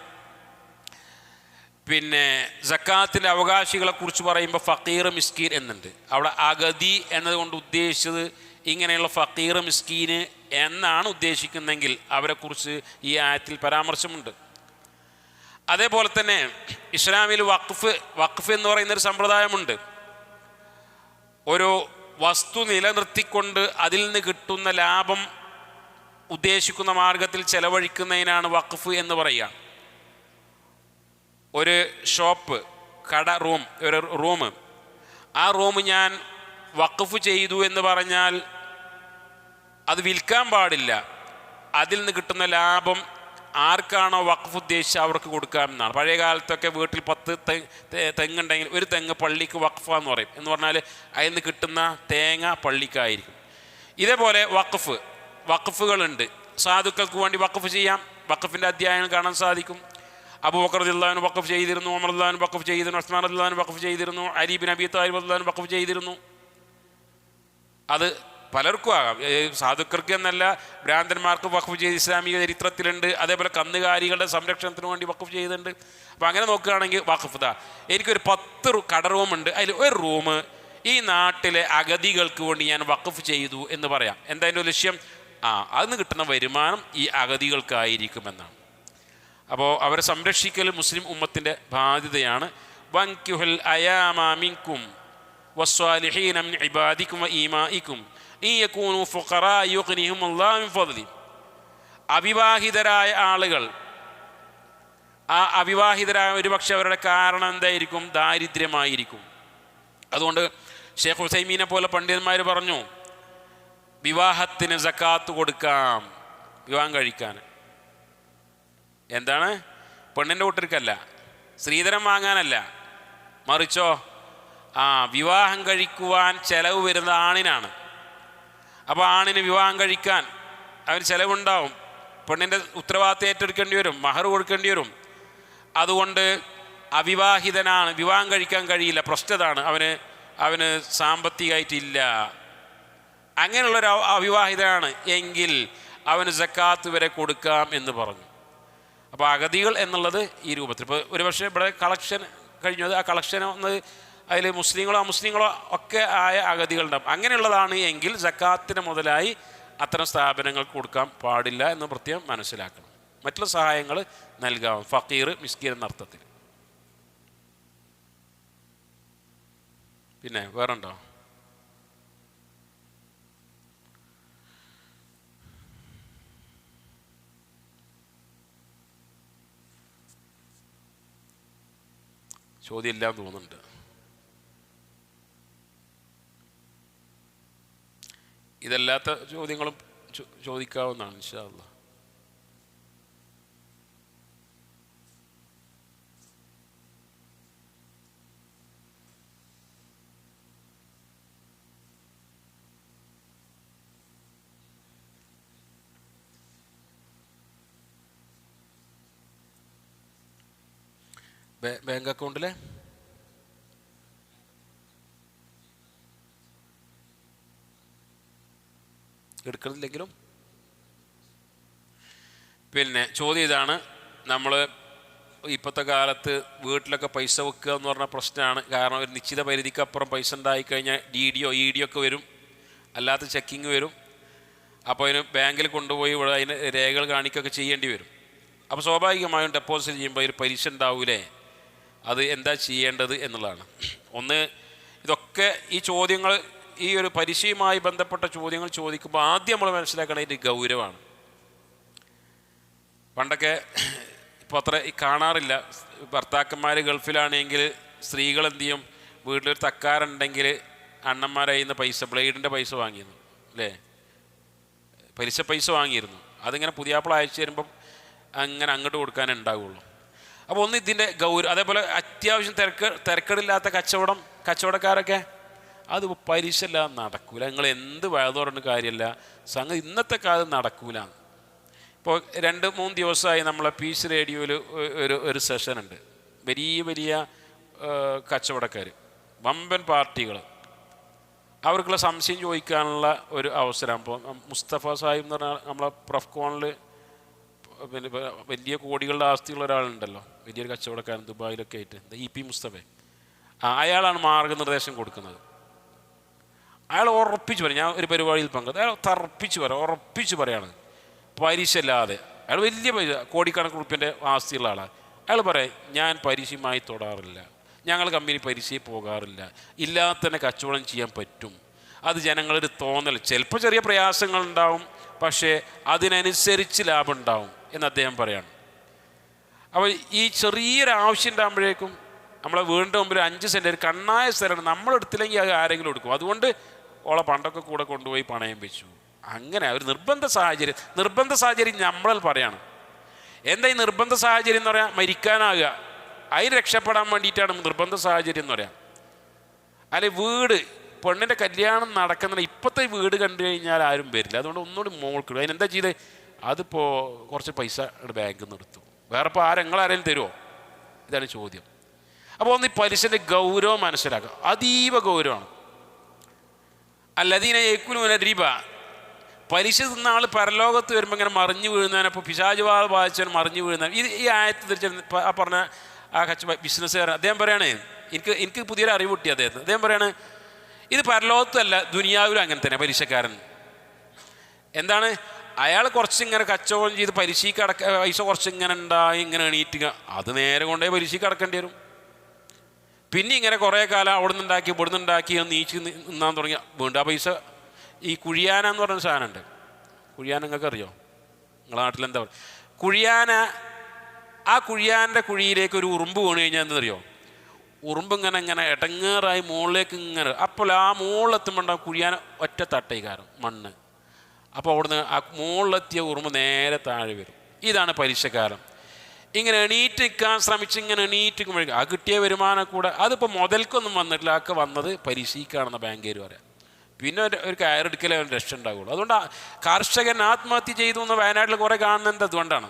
പിന്നെ സക്കാത്തിൻ്റെ അവകാശികളെക്കുറിച്ച് പറയുമ്പോൾ ഫക്കീർ മിസ്കീൻ എന്നുണ്ട്. അവിടെ അഗതി എന്നതുകൊണ്ട് ഉദ്ദേശിച്ചത് ഇങ്ങനെയുള്ള ഫക്കീർ മിസ്കീന് എന്നാണ് ഉദ്ദേശിക്കുന്നതെങ്കിൽ അവരെക്കുറിച്ച് ഈ ആയത്തിൽ പരാമർശമുണ്ട്. അതേപോലെ തന്നെ ഇസ്ലാമിൽ വഖഫ് എന്ന് പറയുന്നൊരു സമ്പ്രദായമുണ്ട്. ഒരു വസ്തു നിലനിർത്തിക്കൊണ്ട് അതിൽ നിന്ന് കിട്ടുന്ന ലാഭം ഉദ്ദേശിക്കുന്ന മാർഗത്തിൽ ചെലവഴിക്കുന്നതിനാണ് വഖഫ് എന്ന് പറയുക. ഒരു ഷോപ്പ്, കട, ഒരു റൂം, ആ റൂം ഞാൻ വഖഫ് ചെയ്തു എന്ന് പറഞ്ഞാൽ അത് വിൽക്കാൻ പാടില്ല. അതിൽ നിന്ന് കിട്ടുന്ന ലാഭം ആർക്കാണോ വഖഫ് ഉദ്ദേശിച്ച് അവർക്ക് കൊടുക്കാമെന്നാണ്. പഴയ കാലത്തൊക്കെ വീട്ടിൽ 10 തെങ്ങുണ്ടെങ്കിൽ ഒരു തെങ്ങ് പള്ളിക്ക് വഖഫാന്ന് പറയും. എന്ന് പറഞ്ഞാൽ അതിൽ നിന്ന് കിട്ടുന്ന തേങ്ങ പള്ളിക്കായിരിക്കും. ഇതേപോലെ വഖഫുകളുണ്ട്. സാധുക്കൾക്ക് വേണ്ടി വഖഫ് ചെയ്യാം. വഖഫിൻ്റെ അധ്യായങ്ങൾ കാണാൻ സാധിക്കും. അബൂബക്കർ റളിയല്ലാഹു അൻഹു വഖഫ് ചെയ്തിരുന്നു, ഉമർ റളിയല്ലാഹു അൻഹു വഖഫ് ചെയ്തിരുന്നു, ഉസ്മാൻ റളിയല്ലാഹു അൻഹു വഖഫ് ചെയ്തിരുന്നു, അലി ബിൻ അബി താലിബ് റളിയല്ലാഹു അൻഹു വഖഫ് ചെയ്തിരുന്നു. അത് പലർക്കും ആകാം, സാധുക്കർക്ക് എന്നല്ല, ഭ്രാന്തന്മാർക്ക് വഖഫ് ചെയ്ത് ഇസ്ലാമിക ചരിത്രത്തിലുണ്ട്. അതേപോലെ കന്നുകാലികളുടെ സംരക്ഷണത്തിന് വേണ്ടി വഖഫ് ചെയ്തിട്ടുണ്ട്. അപ്പോൾ അങ്ങനെ നോക്കുകയാണെങ്കിൽ വഖഫ് എനിക്കൊരു 10 കട റൂമുണ്ട്, അതിൽ ഒരു റൂം ഈ നാട്ടിലെ അഗതികൾക്ക് വേണ്ടി ഞാൻ വഖഫ് ചെയ്തു എന്ന് പറയാം. എന്താ അതിൻ്റെ ലക്ഷ്യം? അതിന് കിട്ടുന്ന വരുമാനം ഈ അഗതികൾക്കായിരിക്കുമെന്നാണ്. അപ്പോൾ അവരെ സംരക്ഷിക്കൽ മുസ്ലിം ഉമ്മത്തിൻ്റെ ബാധ്യതയാണ്. വൻകിഹുൽ അയാമ മിൻകും വസ്സാലിഹീന മിൻ ഇബാദിക്കും വഈമാഇക്കും ഇൻ യകൂനു ഫുഖറാ യുഗ്നിഹിമുല്ലാഹു മിൻ ഫദ്ലി. അവിവാഹിതരായ ആളുകൾ, ആ അവിവാഹിതരായ ഒരുപക്ഷെ അവരുടെ കാരണം എന്തായിരിക്കും? ദാരിദ്ര്യമായിരിക്കും. അതുകൊണ്ട് ഷെയ്ഖ് ഉസൈമീനെ പോലെ പണ്ഡിതന്മാർ പറഞ്ഞു, വിവാഹത്തിന് സക്കാത്ത് കൊടുക്കാം, വിവാഹം കഴിക്കാൻ. എന്താണ്? പെണ്ണിൻ്റെ കൂട്ടർക്കല്ല, സ്ത്രീധനം വാങ്ങാനല്ല, മറിച്ചോ വിവാഹം കഴിക്കുവാൻ ചിലവ് വരുന്ന ആണിനാണ്. അപ്പോൾ ആണിന് വിവാഹം കഴിക്കാൻ അവന് ചിലവുണ്ടാവും. പെണ്ണിൻ്റെ ഉത്തരവാദിത്തം ഏറ്റെടുക്കേണ്ടി വരും, മഹർ കൊടുക്കേണ്ടി വരും. അതുകൊണ്ട് അവിവാഹിതനാണ്, വിവാഹം കഴിക്കാൻ കഴിയില്ല, പ്രശ്നതാണ്, അവന് സാമ്പത്തികമായിട്ടില്ല. അങ്ങനെയുള്ളൊരു അവിവാഹിതനാണ് എങ്കിൽ അവന് സക്കാത്ത് വരെ കൊടുക്കാം എന്ന് പറഞ്ഞു. അപ്പോൾ അഗതികൾ എന്നുള്ളത് ഈ രൂപത്തിൽ. ഇപ്പോൾ ഒരുപക്ഷെ ഇവിടെ കളക്ഷൻ കഴിഞ്ഞത്, ആ കളക്ഷൻ ഒന്ന് അതിൽ മുസ്ലിങ്ങളോ അമുസ്ലിങ്ങളോ ഒക്കെ ആയ അഗതികളുണ്ടാവും. അങ്ങനെയുള്ളതാണ് എങ്കിൽ സക്കാത്തിന് മുതലായി അത്തരം സ്ഥാപനങ്ങൾക്ക് കൊടുക്കാൻ പാടില്ല എന്ന് പ്രത്യേകം മനസ്സിലാക്കണം. മറ്റുള്ള സഹായങ്ങൾ നൽകാം, ഫക്കീർ, മിസ്കീൻ എന്ന അർത്ഥത്തിൽ. പിന്നെ വേറെണ്ടോ? ചോദ്യം ഇല്ലാന്ന് തോന്നുന്നുണ്ട്. ഇതല്ലാത്ത ചോദ്യങ്ങളും ചോദിക്കാവുന്നതാണ് ഇൻഷാ അല്ലാഹ്. ബാങ്ക് അക്കൗണ്ടിലെ എടുക്കുന്നില്ലെങ്കിലും പിന്നെ ചോദ്യം ഇതാണ്, നമ്മൾ ഇപ്പോഴത്തെ കാലത്ത് വീട്ടിലൊക്കെ പൈസ വെക്കുക എന്ന് പറഞ്ഞ പ്രശ്നമാണ്. കാരണം ഒരു നിശ്ചിത പരിധിക്ക് അപ്പുറം പൈസ ഉണ്ടായിക്കഴിഞ്ഞാൽ DD ED വരും, അല്ലാത്ത ചെക്കിങ് വരും. അപ്പോൾ അതിന് ബാങ്കിൽ കൊണ്ടുപോയി അതിന് രേഖകൾ കാണിക്കുകയൊക്കെ ചെയ്യേണ്ടി വരും. അപ്പോൾ സ്വാഭാവികമായും ഡെപ്പോസിറ്റ് ചെയ്യുമ്പോൾ ഒരു പലിശ ഉണ്ടാവൂലേ, അത് എന്താ ചെയ്യേണ്ടത് എന്നുള്ളതാണ്. ഒന്ന്, ഇതൊക്കെ ഈ ചോദ്യങ്ങൾ, ഈ ഒരു പലിശയുമായി ബന്ധപ്പെട്ട ചോദ്യങ്ങൾ ചോദിക്കുമ്പോൾ ആദ്യം നമ്മൾ മനസ്സിലാക്കണം ഇതിൻ്റെ ഗൗരവമാണ്. പണ്ടൊക്കെ ഇപ്പോൾ അത്ര കാണാറില്ല, ഭർത്താക്കന്മാർ ഗൾഫിലാണെങ്കിൽ സ്ത്രീകൾ എന്ത് ചെയ്യും, വീട്ടിലൊരു തക്കാരുണ്ടെങ്കിൽ അണ്ണന്മാരായി നിന്ന് പൈസ, ബ്ലേഡിൻ്റെ പൈസ വാങ്ങിയിരുന്നു അല്ലേ, പൈസ വാങ്ങിയിരുന്നു. അതിങ്ങനെ പുതിയാപ്പിള അയച്ചു തരുമ്പം അങ്ങനെ അങ്ങോട്ട് കൊടുക്കാനേ ഉണ്ടാവുള്ളൂ. അപ്പോൾ ഒന്ന് ഇതിൻ്റെ ഗൗരവം. അതേപോലെ അത്യാവശ്യം തിരക്കടില്ലാത്ത കച്ചവടക്കാരൊക്കെ അത് പലിശ ഇല്ലാതെ നടക്കൂല. നിങ്ങൾ എന്ത് വയതോറണ്ട് കാര്യമില്ല, സംഗതി ഇന്നത്തെ കാലത്ത് നടക്കൂല. ഇപ്പോൾ 2-3 ദിവസമായി നമ്മളെ പീസ് റേഡിയോയിൽ ഒരു സെഷൻ ഉണ്ട്. വലിയ കച്ചവടക്കാർ, വമ്പൻ പാർട്ടികൾ, അവർക്കുള്ള സംശയം ചോദിക്കാനുള്ള ഒരു അവസരം. ഇപ്പോൾ മുസ്തഫ സാഹിബ് എന്ന് പറഞ്ഞാൽ നമ്മളെ പ്രഫ്കോണിൽ പിന്നെ വലിയ കോടികളുടെ ആസ്തിയുള്ള ഒരാളുണ്ടല്ലോ, വലിയൊരു കച്ചവടക്കാരൻ ദുബായിലൊക്കെ ആയിട്ട്, EP മുസ്തഫ, അയാളാണ് മാർഗനിർദ്ദേശം കൊടുക്കുന്നത്. അയാൾ ഉറപ്പിച്ച് പറയും, ഞാൻ ഒരു പരിപാടിയിൽ പങ്കെടുത്തു, അയാൾ ഉറപ്പിച്ച് പറയാണ് പലിശ ഇല്ലാതെ. അയാൾ വലിയ പൈസ, കോടിക്കണക്കിന് റുപ്യൻ്റെ ആസ്തിയുള്ള ആളാണ്. അയാൾ പറയും ഞാൻ പലിശയുമായി തൊടാറില്ല, ഞങ്ങൾ കമ്പനി പലിശയിൽ പോകാറില്ല, ഇല്ലാതെ തന്നെ കച്ചവടം ചെയ്യാൻ പറ്റും, അത് ജനങ്ങളൊരു തോന്നൽ, ചിലപ്പോൾ ചെറിയ പ്രയാസങ്ങളുണ്ടാവും, പക്ഷേ അതിനനുസരിച്ച് ലാഭം ഉണ്ടാവും എന്ന് അദ്ദേഹം പറയാണ്. അപ്പോൾ ഈ ചെറിയൊരു ആവശ്യം ഉണ്ടാകുമ്പോഴേക്കും നമ്മളെ വീടിൻ്റെ മുമ്പിൽ 5 സെൻറ്റ് ഒരു കണ്ണായ സ്ഥലമാണ്, നമ്മളെടുത്തില്ലെങ്കിൽ അത് ആരെങ്കിലും എടുക്കും, അതുകൊണ്ട് ഓളെ പണ്ടൊക്കെ കൂടെ കൊണ്ടുപോയി പണയം വെച്ചു. അങ്ങനെ ഒരു നിർബന്ധ സാഹചര്യം നമ്മളിൽ പറയാണ്. എന്താ ഈ നിർബന്ധ സാഹചര്യം എന്ന് പറയാം? മരിക്കാനാകുക, അതിന് രക്ഷപ്പെടാൻ വേണ്ടിയിട്ടാണ് നിർബന്ധ സാഹചര്യം എന്ന് പറയാം. അല്ലെ വീട്, പെണ്ണിൻ്റെ കല്യാണം നടക്കുന്ന ഇപ്പോഴത്തെ വീട് കണ്ടു കഴിഞ്ഞാൽ ആരും വരില്ല, അതുകൊണ്ട് ഒന്നുകൂടി മോൾക്കിടും. അതിനെന്താ ചെയ്ത്? അതിപ്പോൾ കുറച്ച് പൈസ ബാങ്കിൽ നിന്ന് എടുത്തു, വേറെ ഇപ്പോൾ ആരെങ്കിലും തരുമോ? ഇതാണ് ചോദ്യം. അപ്പോൾ ഒന്ന് ഈ പലിശൻ്റെ ഗൗരവം മനസ്സിലാക്കുക, അതീവ ഗൗരവമാണ്. അല്ലദീന യഅ്കുലൂന റിബ, പലിശ തിന്ന ആൾ പരലോകത്ത് വരുമ്പോൾ ഇങ്ങനെ മറിഞ്ഞു വീഴുന്നതിന്, അപ്പോൾ പിശാചുബാധ ബാധിച്ചവൻ മറിഞ്ഞു വീഴുന്ന ഈ ആയത്ത് തിരിച്ച് ആ പറഞ്ഞ ആ ബിസിനസ്സുകാരൻ അദ്ദേഹം പറയാണ്, എനിക്ക് പുതിയൊരു അറിവ് കിട്ടി അദ്ദേഹം പറയാണ്, ഇത് പരലോകത്തല്ല ദുനിയാവിലും അങ്ങനെ തന്നെ. പലിശക്കാരൻ എന്താണ്? അയാൾ കുറച്ചിങ്ങനെ കച്ചവടം ചെയ്ത് പലിശയ്ക്ക് പൈസ കുറച്ചിങ്ങനെ ഉണ്ടായി ഇങ്ങനെ എണീറ്റുക, അത് നേരെ കൊണ്ടേ പലിശയ്ക്ക് അടക്കേണ്ടി വരും. പിന്നെ ഇങ്ങനെ കുറേ കാലം അവിടെ നിന്നുണ്ടാക്കി നീച്ച് നിന്നാൻ തുടങ്ങി വീണ്ടും ആ പൈസ. ഈ കുഴിയാന എന്ന് പറഞ്ഞ സാധനമുണ്ട്, കുഴിയാന നിങ്ങൾക്ക് അറിയോ? നിങ്ങളുടെ നാട്ടിലെന്താ പറയുക? കുഴിയാന, ആ കുഴിയാൻ്റെ കുഴിയിലേക്ക് ഒരു ഉറുമ്പ് വീണ് കഴിഞ്ഞാൽ എന്താണെന്നറിയോ? ഉറുമ്പ് ഇങ്ങനെ ഇടങ്ങേറായി മുകളിലേക്ക് ഇങ്ങനെ, അപ്പോൾ ആ മുകളിലെത്തുമ്പോൾ കുഴിയാന ഒറ്റ തട്ടൈകാരം മണ്ണ്, അപ്പോൾ അവിടുന്ന് ആ മുകളിലെത്തിയ ഉറുമ്പ് നേരെ താഴെ വരും. ഇതാണ് പലിശക്കാലം. ഇങ്ങനെ എണീറ്റ് നിൽക്കാൻ ശ്രമിച്ച് ഇങ്ങനെ എണീറ്റിക്കുമ്പോഴേക്കും ആ കിട്ടിയ വരുമാനം കൂടെ അതിപ്പോൾ മുതൽക്കൊന്നും വന്നിട്ടില്ല, ഒക്കെ വന്നത് പലിശയ്ക്കാണെന്ന് ബാങ്കുകാർ പറയാം. പിന്നെ ഒരു കയറെടുക്കലേ ഒരു രക്ഷ ഉണ്ടാവുള്ളൂ. അതുകൊണ്ട് കർഷകൻ ആത്മഹത്യ ചെയ്തു എന്ന് വയനാട്ടിൽ കുറേ കാണുന്നത് അതുകൊണ്ടാണ്.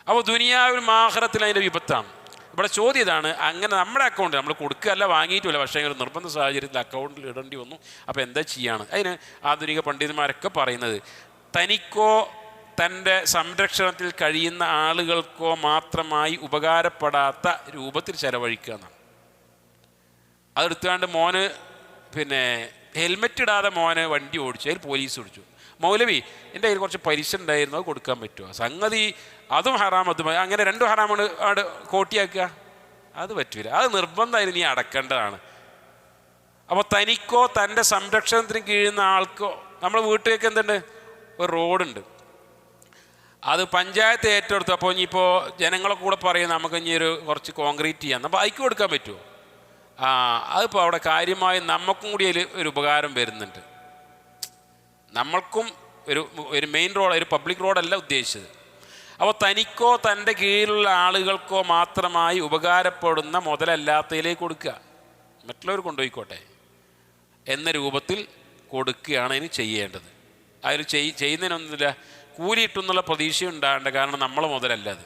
അപ്പോൾ ദുനിയാവിലും ആഖിറത്തിൽ അതിൻ്റെ വിപത്താണ്. ഇവിടെ ചോദ്യം ഇതാണ്, അങ്ങനെ നമ്മുടെ അക്കൗണ്ട് നമ്മൾ കൊടുക്കുകയല്ല, വാങ്ങിയിട്ടുമില്ല, പക്ഷേ ഒരു നിർബന്ധ സാഹചര്യത്തിൽ അക്കൗണ്ടിൽ ഇടേണ്ടി വന്നു. അപ്പോൾ എന്താ ചെയ്യാണ്? അതിന് ആധുനിക പണ്ഡിതന്മാരൊക്കെ പറയുന്നത്, തനിക്കോ തൻ്റെ സംരക്ഷണത്തിൽ കഴിയുന്ന ആളുകൾക്കോ മാത്രമായി ഉപകാരപ്പെടാത്ത രൂപത്തിൽ ചെലവഴിക്കുക എന്നാണ്. അതെടുത്തുകൊണ്ട് മോന് ഹെൽമെറ്റ് ഇടാതെ മോന് വണ്ടി ഓടിച്ചു, അതിൽ പോലീസ് ഓടിച്ചു. മൗലവി എൻ്റെ കയ്യിൽ കുറച്ച് പലിശ ഉണ്ടായിരുന്നു, അത് കൊടുക്കാൻ പറ്റുമോ? സംഗതി അതും ഹറാം, അതും അങ്ങനെ 2 ഹറാമാണ് അവിടെ കോട്ടിയാക്കുക, അത് പറ്റില്ല, അത് നിർബന്ധമായിരുന്നു നീ അടക്കേണ്ടതാണ്. അപ്പോൾ തനിക്കോ തൻ്റെ സംരക്ഷണത്തിന് കീഴുന്ന ആൾക്കോ, നമ്മുടെ വീട്ടിലേക്ക് എന്തുണ്ട്? ഒരു റോഡുണ്ട്, അത് പഞ്ചായത്ത് ഏറ്റെടുത്തു. അപ്പോൾ ഇനിയിപ്പോൾ ജനങ്ങളെ കൂടെ പറയും നമുക്ക് ഇനി കുറച്ച് കോൺക്രീറ്റ് ചെയ്യാം, അപ്പോൾ അതിക്ക് കൊടുക്കാൻ പറ്റുമോ? അതിപ്പോൾ അവിടെ കാര്യമായി നമുക്കും കൂടി അതിൽ ഒരു ഉപകാരം വരുന്നുണ്ട്. നമ്മൾക്കും ഒരു മെയിൻ റോഡ്, ഒരു പബ്ലിക് റോഡല്ല ഉദ്ദേശിച്ചത്. അപ്പോൾ തനിക്കോ തൻ്റെ കീഴിലുള്ള ആളുകൾക്കോ മാത്രമായി ഉപകാരപ്പെടുന്ന മുതലല്ലാത്തതിലേക്ക് കൊടുക്കുക, മറ്റുള്ളവർ കൊണ്ടുപോയിക്കോട്ടെ എന്ന രൂപത്തിൽ കൊടുക്കുകയാണ് ഇനി ചെയ്യേണ്ടത്. അതിൽ ചെയ്യുന്നതിനൊന്നുമില്ല, കൂലിയിട്ടുന്നുള്ള പ്രതീക്ഷ ഉണ്ടാകേണ്ട, കാരണം നമ്മളെ മുതലല്ല അത്.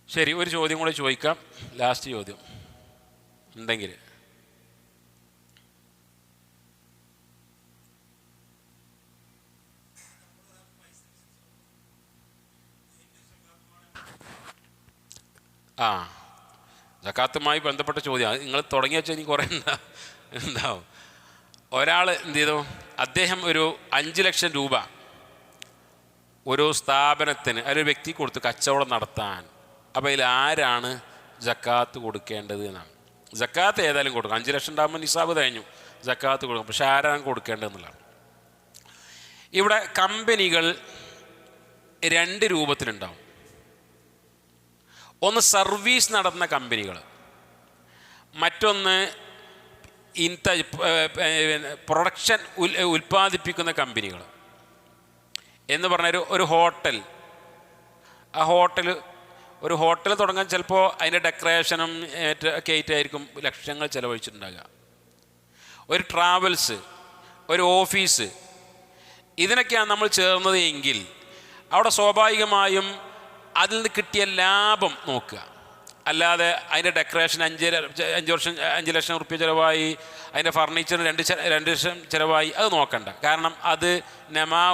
ശരി, ഒരു ചോദ്യം കൂടെ ചോദിക്കാം, ലാസ്റ്റ് ചോദ്യം ഉണ്ടെങ്കിൽ. സക്കാത്തുമായി ബന്ധപ്പെട്ട ചോദ്യം, നിങ്ങൾ തുടങ്ങി വെച്ചാൽ ഇനി കുറേ ഉണ്ടാവും. ഒരാൾ എന്ത് ചെയ്തു? അദ്ദേഹം ഒരു 5 ലക്ഷം രൂപ ഒരു സ്ഥാപനത്തിന്, ഒരു വ്യക്തി കൊടുത്തു കച്ചവടം നടത്താൻ. അപ്പോൾ അതിൽ ആരാണ് സക്കാത്ത് കൊടുക്കേണ്ടത് എന്നാണ്. സക്കാത്ത് ഏതായാലും കൊടുക്കും, 5 ലക്ഷം ഉണ്ടാകുമ്പോൾ നിസാബ് കഴിഞ്ഞു, സക്കാത്ത് കൊടുക്കും, പക്ഷെ ആരാണ് കൊടുക്കേണ്ടതെന്നുള്ളതാണ്. ഇവിടെ കമ്പനികൾ 2 രൂപത്തിലുണ്ടാവും. ഒന്ന് സർവീസ് നടത്തുന്ന കമ്പനികൾ, മറ്റൊന്ന് പ്രൊഡക്ഷൻ ഉൽപ്പാദിപ്പിക്കുന്ന കമ്പനികൾ. എന്ന് പറഞ്ഞാൽ ഒരു ഹോട്ടൽ, ആ ഒരു ഹോട്ടൽ തുടങ്ങാൻ ചിലപ്പോൾ അതിൻ്റെ ഡെക്കറേഷനും ഒക്കെ ആയിട്ടായിരിക്കും ലക്ഷങ്ങൾ ചിലവഴിച്ചിട്ടുണ്ടാകുക. ഒരു ട്രാവൽസ്, ഒരു ഓഫീസ്, ഇതിനൊക്കെയാണ് നമ്മൾ ചേർന്നത് എങ്കിൽ അവിടെ സ്വാഭാവികമായും അതിൽ നിന്ന് കിട്ടിയ ലാഭം നോക്കുക. അല്ലാതെ അതിൻ്റെ ഡെക്കറേഷൻ 5 ലക്ഷം റുപ്യ ചിലവായി, അതിൻ്റെ ഫർണിച്ചറിന് 2 ലക്ഷം ചിലവായി, അത് നോക്കണ്ട. കാരണം അത്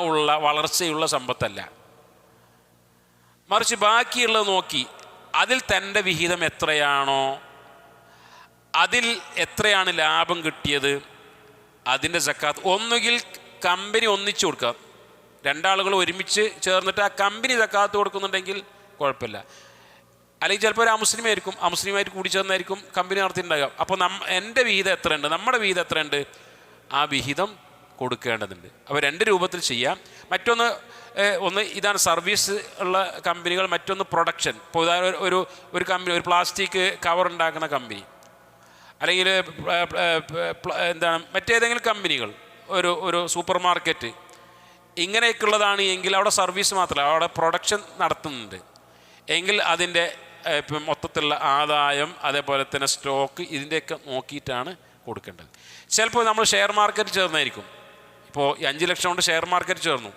ഉള്ള വളർച്ചയുള്ള സമ്പത്തല്ല. മറിച്ച് ബാക്കിയുള്ളത് നോക്കി അതിൽ തൻ്റെ വിഹിതം എത്രയാണോ, അതിൽ എത്രയാണ് ലാഭം കിട്ടിയത്, അതിൻ്റെ സക്കാത്ത് ഒന്നുകിൽ കമ്പനി ഒന്നിച്ചു കൊടുക്കുക. രണ്ടാളുകൾ ഒരുമിച്ച് ചേർന്നിട്ട് ആ കമ്പനി സക്കാത്ത് കൊടുക്കുന്നുണ്ടെങ്കിൽ കുഴപ്പമില്ല. അല്ലെങ്കിൽ ചിലപ്പോൾ ഒരു അമുസ്ലിം ആയിരിക്കും, അമുസ്ലിമായിട്ട് കൂടി ചേർന്നായിരിക്കും കമ്പനി നടത്തിയിട്ടുണ്ടാകുക. അപ്പോൾ എൻ്റെ വിഹിതം എത്രയുണ്ട്, നമ്മുടെ വിഹിതം എത്രയുണ്ട്, ആ വിഹിതം കൊടുക്കേണ്ടതുണ്ട്. അപ്പോൾ രണ്ട് രൂപത്തിൽ ചെയ്യാം. മറ്റൊന്ന് ഇതാണ് സർവീസ് ഉള്ള കമ്പനികൾ, മറ്റൊന്ന് പ്രൊഡക്ഷൻ. ഇപ്പോൾ ഉദാഹരണം ഒരു കമ്പനി, ഒരു പ്ലാസ്റ്റിക് കവർ ഉണ്ടാക്കുന്ന കമ്പനി, അല്ലെങ്കിൽ മറ്റേതെങ്കിലും കമ്പനികൾ, ഒരു സൂപ്പർ മാർക്കറ്റ്, ഇങ്ങനെയൊക്കെയുള്ളതാണ് എങ്കിൽ അവിടെ സർവീസ് മാത്രമല്ല, അവിടെ പ്രൊഡക്ഷൻ നടത്തുന്നുണ്ട് എങ്കിൽ അതിൻ്റെ മൊത്തത്തിലുള്ള ആദായം, അതേപോലെ തന്നെ സ്റ്റോക്ക്, ഇതിൻ്റെയൊക്കെ നോക്കിയിട്ടാണ് കൊടുക്കേണ്ടത്. ചിലപ്പോൾ നമ്മൾ ഷെയർ മാർക്കറ്റ് ചേർന്നായിരിക്കും. ഇപ്പോൾ 5 ലക്ഷം കൊണ്ട് ഷെയർ മാർക്കറ്റ് ചേർന്നു.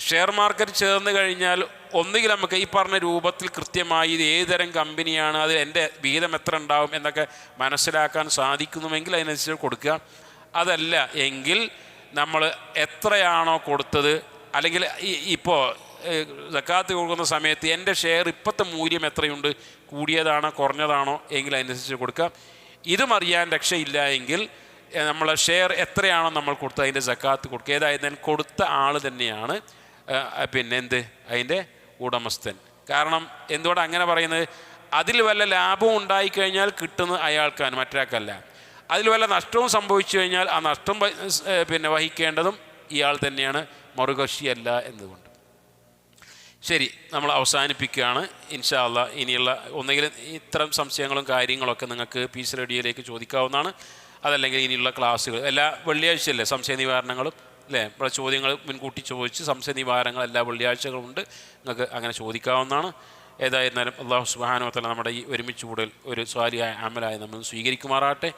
ഷെയർ മാർക്കറ്റ് ചേർന്ന് കഴിഞ്ഞാൽ ഒന്നുകിൽ നമുക്ക് ഈ പറഞ്ഞ രൂപത്തിൽ കൃത്യമായി ഇത് ഏതുതരം കമ്പനിയാണ്, അതിൽ എൻ്റെ വിഹിതം എത്ര ഉണ്ടാവും എന്നൊക്കെ മനസ്സിലാക്കാൻ സാധിക്കുന്നുവെങ്കിൽ അതിനനുസരിച്ച് കൊടുക്കുക. അതല്ല എങ്കിൽ നമ്മൾ എത്രയാണോ കൊടുത്തത്, അല്ലെങ്കിൽ ഇപ്പോൾ സക്കാത്ത് കൊടുക്കുന്ന സമയത്ത് എൻ്റെ ഷെയർ ഇപ്പോഴത്തെ മൂല്യം എത്രയുണ്ട്, കൂടിയതാണോ കുറഞ്ഞതാണോ എങ്കിൽ അതിനനുസരിച്ച് കൊടുക്കുക. ഇതും അറിയാൻ രക്ഷയില്ല എങ്കിൽ നമ്മൾ ഷെയർ എത്രയാണോ നമ്മൾ കൊടുത്തത് അതിൻ്റെ സക്കാത്ത് കൊടുക്കുക. ഏതായിരുന്നാലും കൊടുത്ത ആൾ തന്നെയാണ് അതിൻ്റെ ഉടമസ്ഥൻ. കാരണം എന്തുകൊണ്ടാണ് അങ്ങനെ പറയുന്നത്, അതിൽ വല്ല ലാഭവും ഉണ്ടായിക്കഴിഞ്ഞാൽ കിട്ടുന്നത് അയാൾക്കാണ്, മറ്റൊരാൾക്കല്ല. അതിൽ വല്ല നഷ്ടവും സംഭവിച്ചു കഴിഞ്ഞാൽ ആ നഷ്ടം വഹിക്കേണ്ടതും ഇയാൾ തന്നെയാണ്, മറുകക്ഷിയല്ല എന്നതുകൊണ്ട്. ശരി, നമ്മൾ അവസാനിപ്പിക്കുകയാണ്. ഇൻഷാ അള്ളാ ഇനിയുള്ള ഒന്നെങ്കിലും ഇത്തരം സംശയങ്ങളും കാര്യങ്ങളൊക്കെ നിങ്ങൾക്ക് പീസ് റേഡിയോയിലേക്ക് ചോദിക്കാവുന്നതാണ്. അതല്ലെങ്കിൽ ഇനിയുള്ള ക്ലാസ്സുകൾ എല്ലാ വെള്ളിയാഴ്ചയല്ലേ സംശയ നിവാരണങ്ങളും അല്ലേ, ഇവിടെ ചോദ്യങ്ങൾ മുൻകൂട്ടി ചോദിച്ച് സംശയ നിവാരണങ്ങൾ എല്ലാ വെള്ളിയാഴ്ചകളുമുണ്ട്, നിങ്ങൾക്ക് അങ്ങനെ ചോദിക്കാവുന്നതാണ്. ഏതായിരുന്നാലും അല്ലാഹു സുബ്ഹാനഹു വ തആല നമ്മുടെ ഈ ഒരുമിച്ച് കൂടൽ ഒരു സ്വാലിഹായ അമലായി നമ്മൾ സ്വീകരിക്കുമാറാട്ടെ.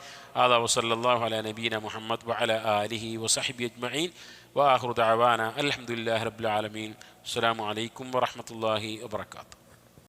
ആദാ വസല്ലല്ലാഹു അലാ നബീന മുഹമ്മദ് വഅലാ ആലിഹി വസഹ്ബിഹി അജ്മഈൻ വആഖിറു ദഅവാന അൽഹംദുലില്ലാഹി റബ്ബിൽ ആലമീൻ. അസ്സലാമു അലൈക്കും വറഹ്മത്തുള്ളാഹി വബറകാതുഹു.